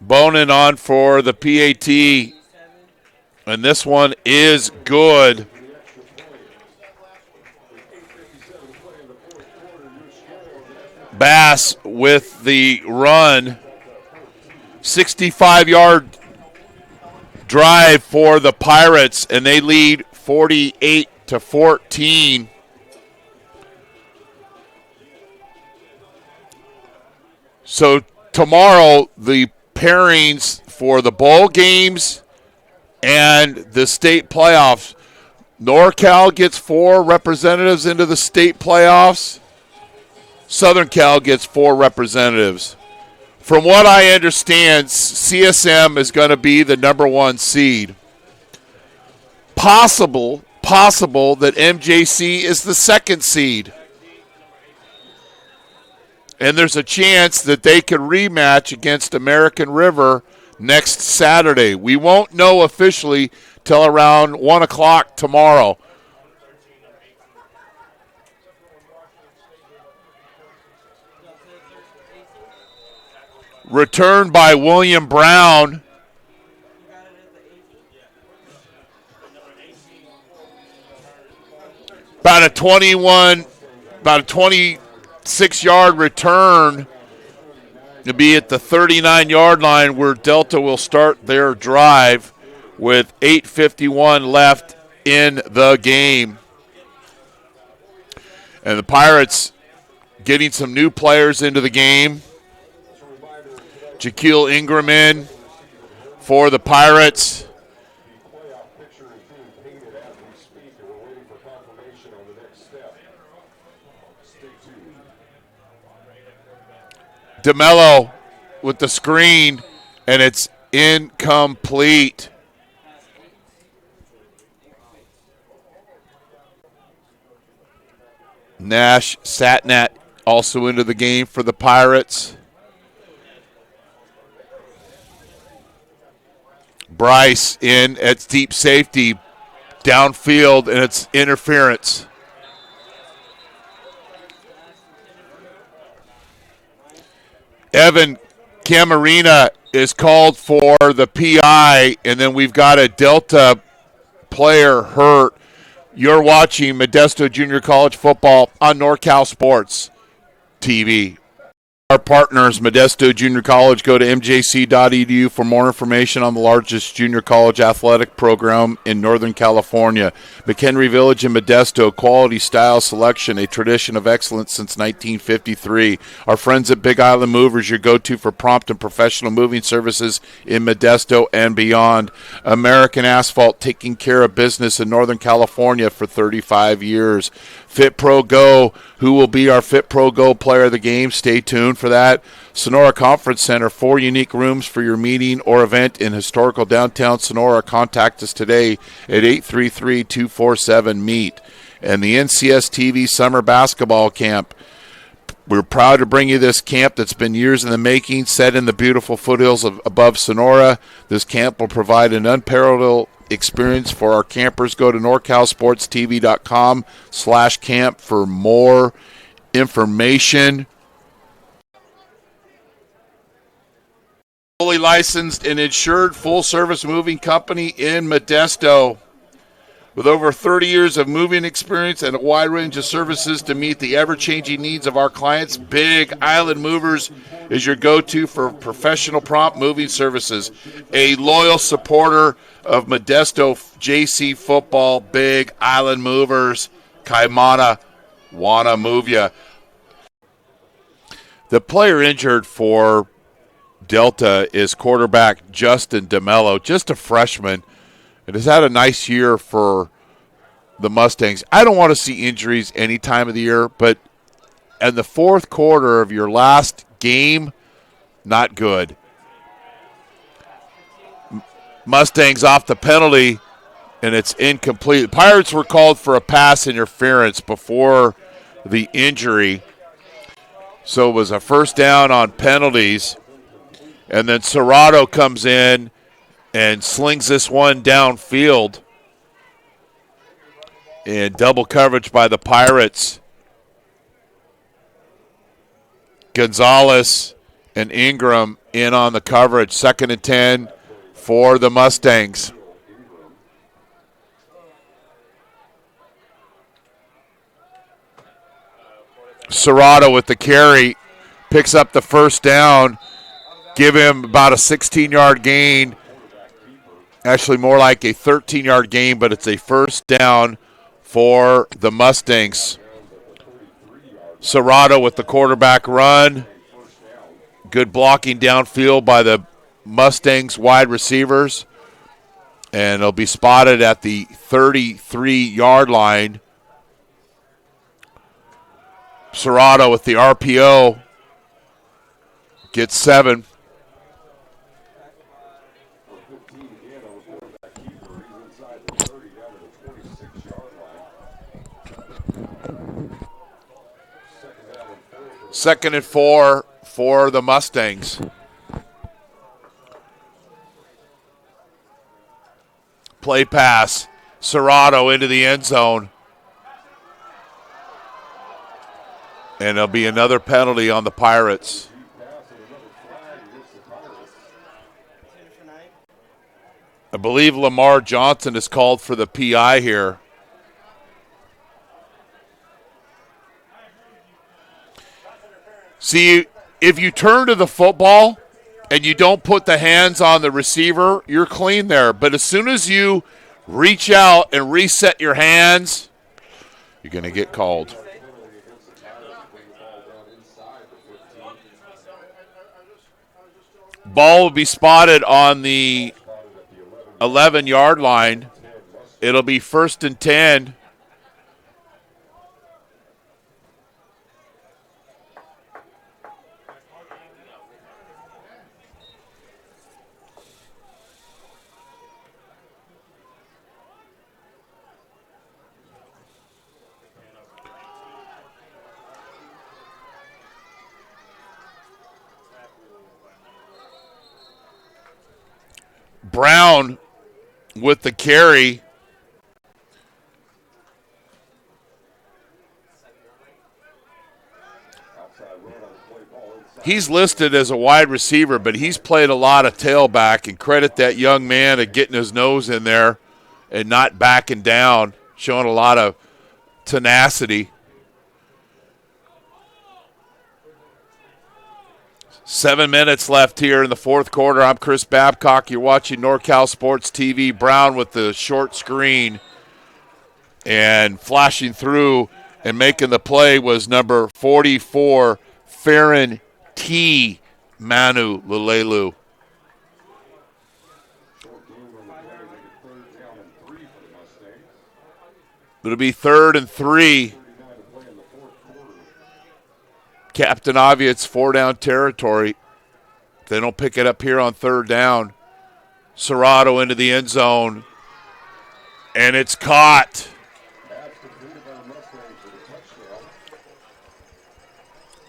Bonin on for the PAT, and this one is good. Bass with the run. 65-yard drive for the Pirates, and they lead 48-14. So tomorrow, the pairings for the bowl games and the state playoffs. NorCal gets 4 representatives into the state playoffs. Southern Cal gets 4 representatives. From what I understand, CSM is going to be the number 1 seed. Possible that MJC is the 2nd seed. And there's a chance that they could rematch against American River next Saturday. We won't know officially till around 1 o'clock tomorrow. Returned by William Brown. About a 26-yard return to be at the 39-yard line where Delta will start their drive with 8:51 left in the game. And the Pirates getting some new players into the game. Jaquil Ingram in for the Pirates. DeMello with the screen, and it's incomplete. Nash Satnat also into the game for the Pirates. Bryce in at deep safety, downfield, and it's interference. Evan Camarina is called for the PI, and then we've got a Delta player hurt. You're watching Modesto Junior College football on NorCal Sports TV. Our partners, Modesto Junior College, go to mjc.edu for more information on the largest junior college athletic program in Northern California. McHenry Village in Modesto, quality, style, selection, a tradition of excellence since 1953. Our friends at Big Island Movers, your go-to for prompt and professional moving services in Modesto and beyond. American Asphalt, taking care of business in Northern California for 35 years. FitPro GO, who will be our FitPro GO player of the game? Stay tuned for that. Sonora Conference Center, 4 unique rooms for your meeting or event in historical downtown Sonora. Contact us today at 833-247-MEET. And the NCS TV Summer Basketball Camp. We're proud to bring you this camp that's been years in the making, set in the beautiful foothills above Sonora. This camp will provide an unparalleled experience for our campers. Go to norcalsportstv.com/camp for more information. Fully licensed and insured full-service moving company in Modesto. With over 30 years of moving experience and a wide range of services to meet the ever-changing needs of our clients, Big Island Movers is your go-to for professional prompt moving services. A loyal supporter of Modesto JC football, Big Island Movers, Kaimana, wanna move ya. The player injured for Delta is quarterback Justin DeMello, just a freshman. It has had a nice year for the Mustangs. I don't want to see injuries any time of the year, but in the fourth quarter of your last game, not good. Mustangs off the penalty, and it's incomplete. Pirates were called for a pass interference before the injury, so it was a first down on penalties, and then Serrato comes in and slings this one downfield in double coverage by the Pirates. Gonzalez and Ingram in on the coverage. 2nd and 10 for the Mustangs. Serrato with the carry, picks up the first down, give him about a 16-yard gain. Actually, more like a 13-yard gain, but it's a first down for the Mustangs. Serrato with the quarterback run. Good blocking downfield by the Mustangs wide receivers. And it'll be spotted at the 33-yard line. Serrato with the RPO. Gets 7. Second and 4 for the Mustangs. Play pass. Serrato into the end zone. And there'll be another penalty on the Pirates. I believe Lamar Johnson is called for the PI here. See, if you turn to the football and you don't put the hands on the receiver, you're clean there. But as soon as you reach out and reset your hands, you're going to get called. Ball will be spotted on the 11-yard line. It'll be 1st and 10. Brown with the carry. He's listed as a wide receiver, but he's played a lot of tailback, and credit that young man at getting his nose in there and not backing down, showing a lot of tenacity. 7 minutes left here in the fourth quarter. I'm Chris Babcock. You're watching NorCal Sports TV. Brown with the short screen and flashing through and making the play was number 44, Farron T. Manu Lelelu. It'll be 3rd and 3. Captain Obvious, 4-down territory. If they don't pick it up here on 3rd down. Serrato into the end zone. And it's caught.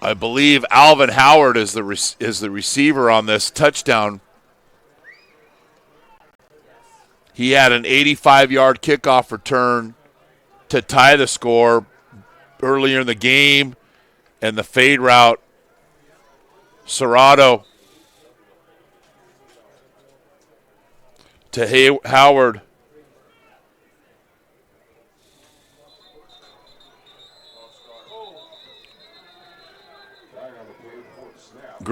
I believe Alvin Howard is the receiver on this touchdown. He had an 85-yard kickoff return to tie the score earlier in the game. And the fade route, Serrato to Howard.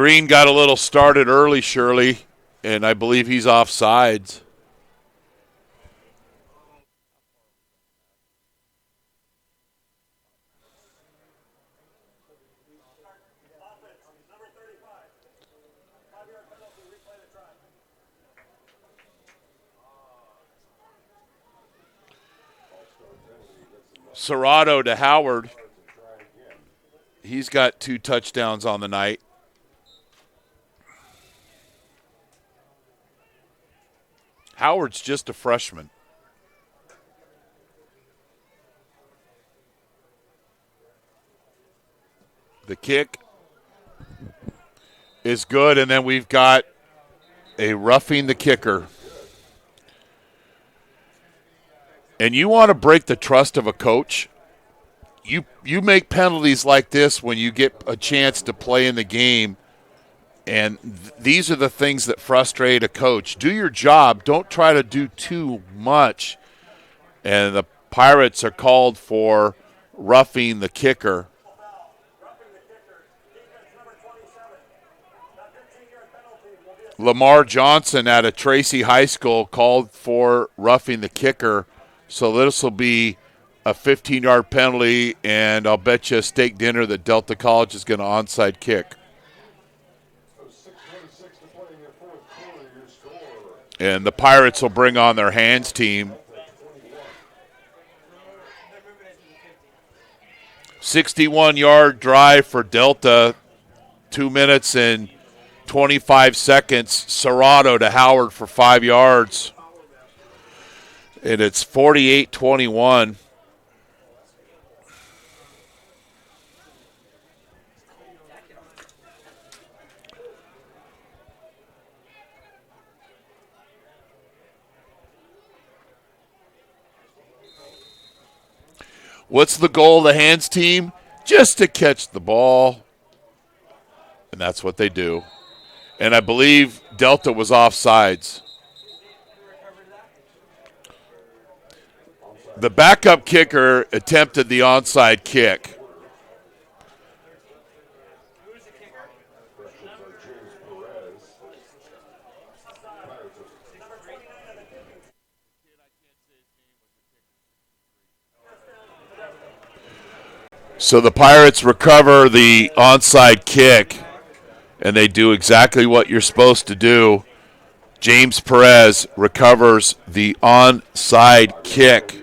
Green got a little started early, Shirley, and I believe he's offsides. Serrato to Howard. He's got 2 touchdowns on the night. Howard's just a freshman. The kick is good, and then we've got a roughing the kicker. And you want to break the trust of a coach, you make penalties like this when you get a chance to play in the game, and these are the things that frustrate a coach. Do your job. Don't try to do too much. And the Pirates are called for roughing the kicker. Lamar Johnson out of Tracy High School called for roughing the kicker. So this will be a 15-yard penalty, and I'll bet you a steak dinner that Delta College is going to onside kick. And the Pirates will bring on their hands team. 61-yard drive for Delta, 2 minutes and 25 seconds. Serrato to Howard for 5 yards. And it's 48-21. What's the goal of the hands team? Just to catch the ball. And that's what they do. And I believe Delta was offsides. The backup kicker attempted the onside kick. So the Pirates recover the onside kick, and they do exactly what you're supposed to do. James Perez recovers the onside kick.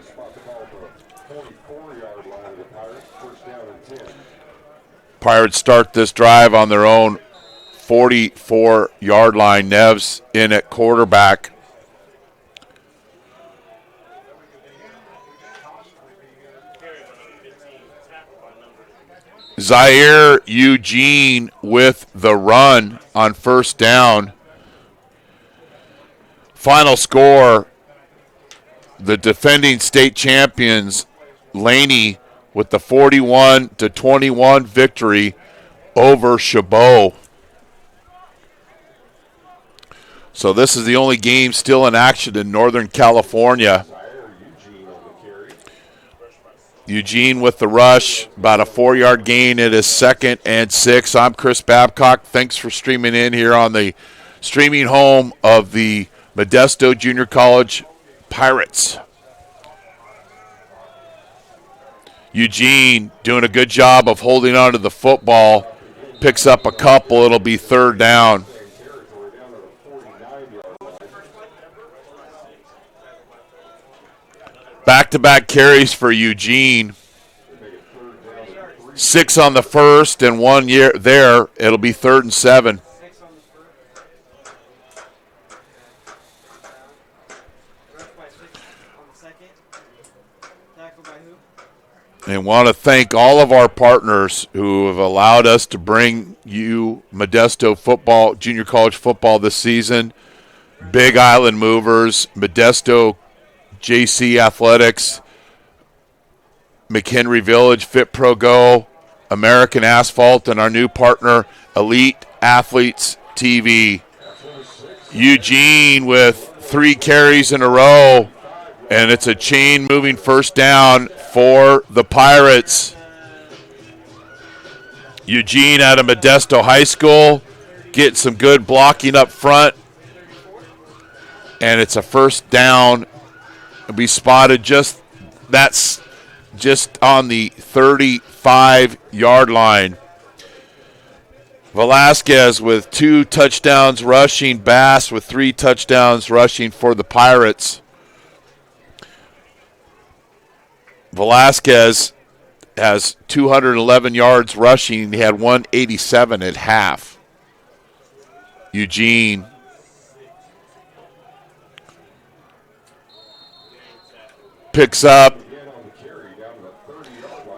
Pirates start this drive on their own 44-yard line. Neves in at quarterback. Zaire Eugene with the run on first down. Final score, the defending state champions, Laney, with the 41-21 victory over Chabot. So this is the only game still in action in Northern California. Eugene with the rush, about a 4-yard gain. It is 2nd and 6. I'm Chris Babcock. Thanks for streaming in here on the streaming home of the Modesto Junior College Pirates. Eugene doing a good job of holding on to the football. Picks up a couple. It'll be 3rd down. Back-to-back carries for Eugene. 6 on the first and 1 there. It'll be 3rd and 7. And want to thank all of our partners who have allowed us to bring you Modesto football, junior college football this season. Big Island Movers, Modesto JC Athletics, McHenry Village, FitPro GO, American Asphalt, and our new partner, Elite Athletes TV. Eugene with 3 carries in a row, and it's a chain-moving first down for the Pirates. Eugene out of Modesto High School, get some good blocking up front, and it's a first down. It'll be spotted just on the 35-yard line. Velasquez with 2 touchdowns rushing, Bass with 3 touchdowns rushing for the Pirates. Velasquez has 211 yards rushing. He had 187 at half. Eugene picks up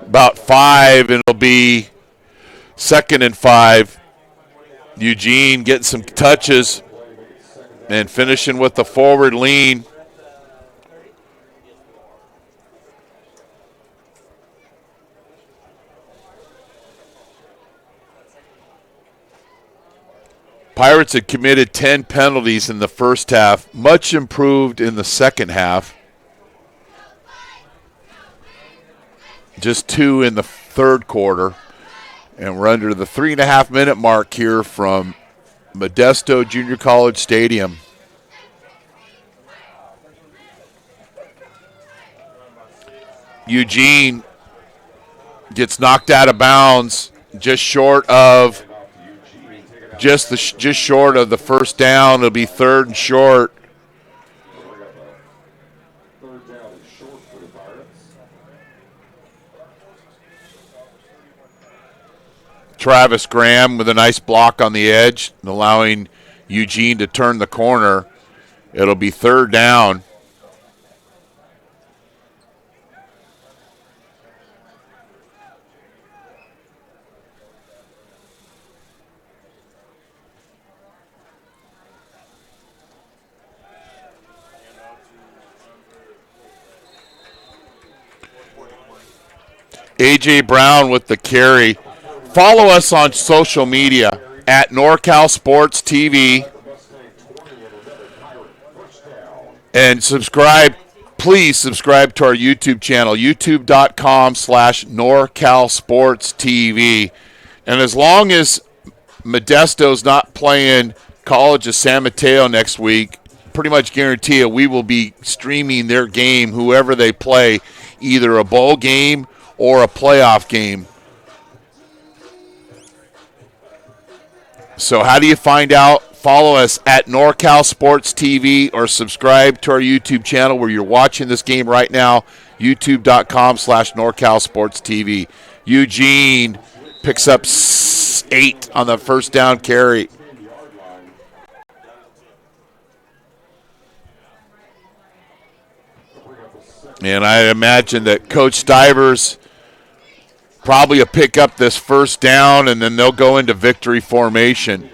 about 5, and it'll be 2nd and 5. Eugene getting some touches and finishing with the forward lean. Pirates had committed 10 penalties in the first half, much improved in the second half. Just 2 in the third quarter. And we're under the 3.5-minute mark here from Modesto Junior College Stadium. Eugene gets knocked out of bounds just short of the first down. It'll be 3rd and short. Travis Graham with a nice block on the edge, allowing Eugene to turn the corner. It'll be 3rd down. A.J. Brown with the carry. Follow us on social media at NorCal Sports TV. And subscribe, please subscribe to our YouTube channel, youtube.com/NorCal Sports TV. And as long as Modesto's not playing College of San Mateo next week, pretty much guarantee you we will be streaming their game, whoever they play, either a bowl game or a playoff game. So how do you find out? Follow us at NorCal Sports TV or subscribe to our YouTube channel where you're watching this game right now, youtube.com/NorCal Sports TV. Eugene picks up 8 on the first down carry. And I imagine that Coach Stivers probably will pick up this first down, and then they'll go into victory formation.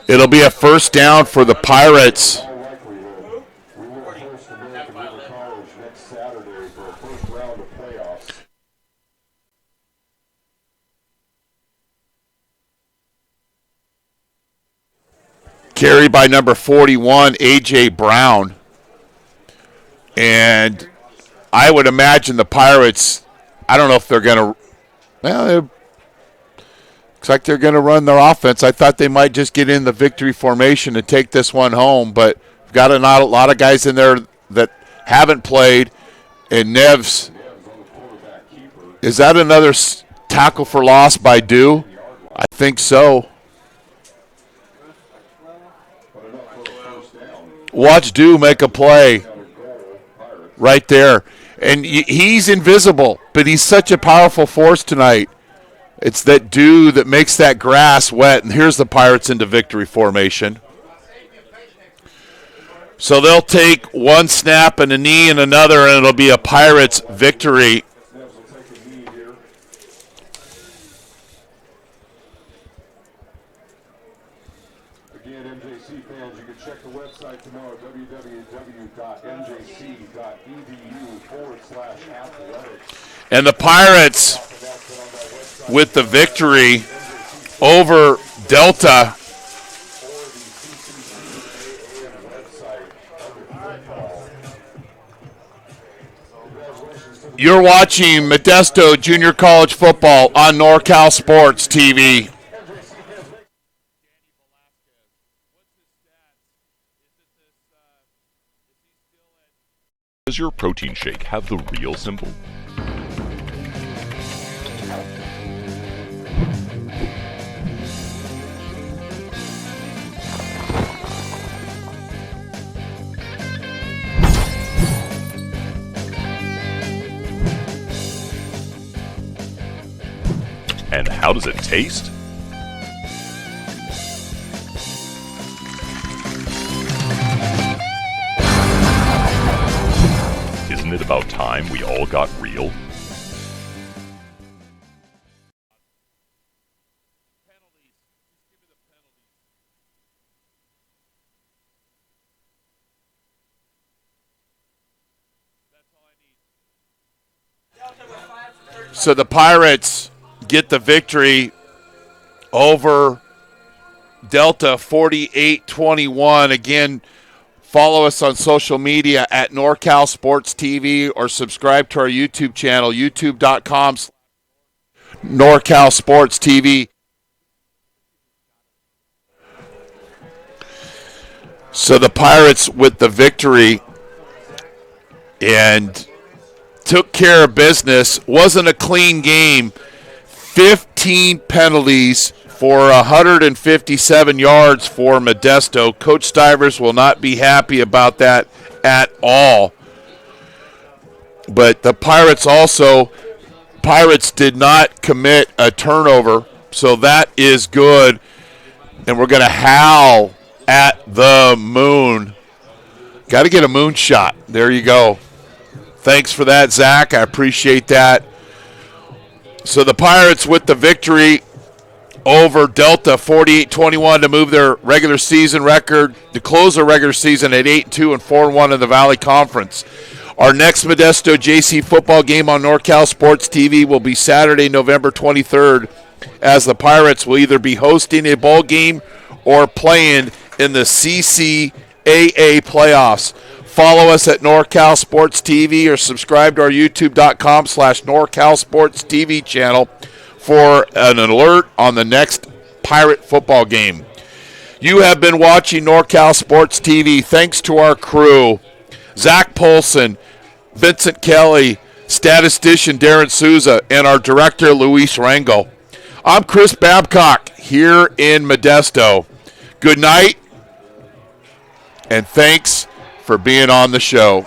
It'll be a first down for the Pirates. Carried by number 41, A.J. Brown. And I would imagine the Pirates, I don't know if they're going to, well, looks like they're going to run their offense. I thought they might just get in the victory formation and take this one home, but we've got a lot of guys in there that haven't played. And Neves, is that another tackle for loss by Dew? I think so. Watch Dew make a play right there. And he's invisible, but he's such a powerful force tonight. It's that dew that makes that grass wet, and here's the Pirates into victory formation. So they'll take one snap and a knee and another, and it'll be a Pirates victory. Again, MJC fans, you can check the website tomorrow, www. And the Pirates with the victory over Delta. You're watching Modesto Junior College Football on NorCal Sports TV. Does your protein shake have the real symbol? And how does it taste? Isn't it about time we all got real? So the Pirates get the victory over Delta 48-21. Again, follow us on social media at NorCal Sports TV or subscribe to our YouTube channel, youtube.com/NorCal Sports TV. So the Pirates with the victory and took care of business. Wasn't a clean game. 15 penalties for 157 yards for Modesto. Coach Stivers will not be happy about that at all. But the Pirates did not commit a turnover, so that is good. And we're going to howl at the moon. Got to get a moon shot. There you go. Thanks for that, Zach. I appreciate that. So the Pirates with the victory over Delta 48-21 to move their regular season record, to close their regular season at 8-2 and 4-1 in the Valley Conference. Our next Modesto JC football game on NorCal Sports TV will be Saturday, November 23rd, as the Pirates will either be hosting a bowl game or playing in the CCAA playoffs. Follow us at NorCal Sports TV or subscribe to our youtube.com/NorCal Sports TV channel for an alert on the next Pirate football game. You have been watching NorCal Sports TV. Thanks to our crew, Zach Polson, Vincent Kelly, statistician Darren Souza, and our director, Luis Rango. I'm Chris Babcock here in Modesto. Good night, and thanks for being on the show.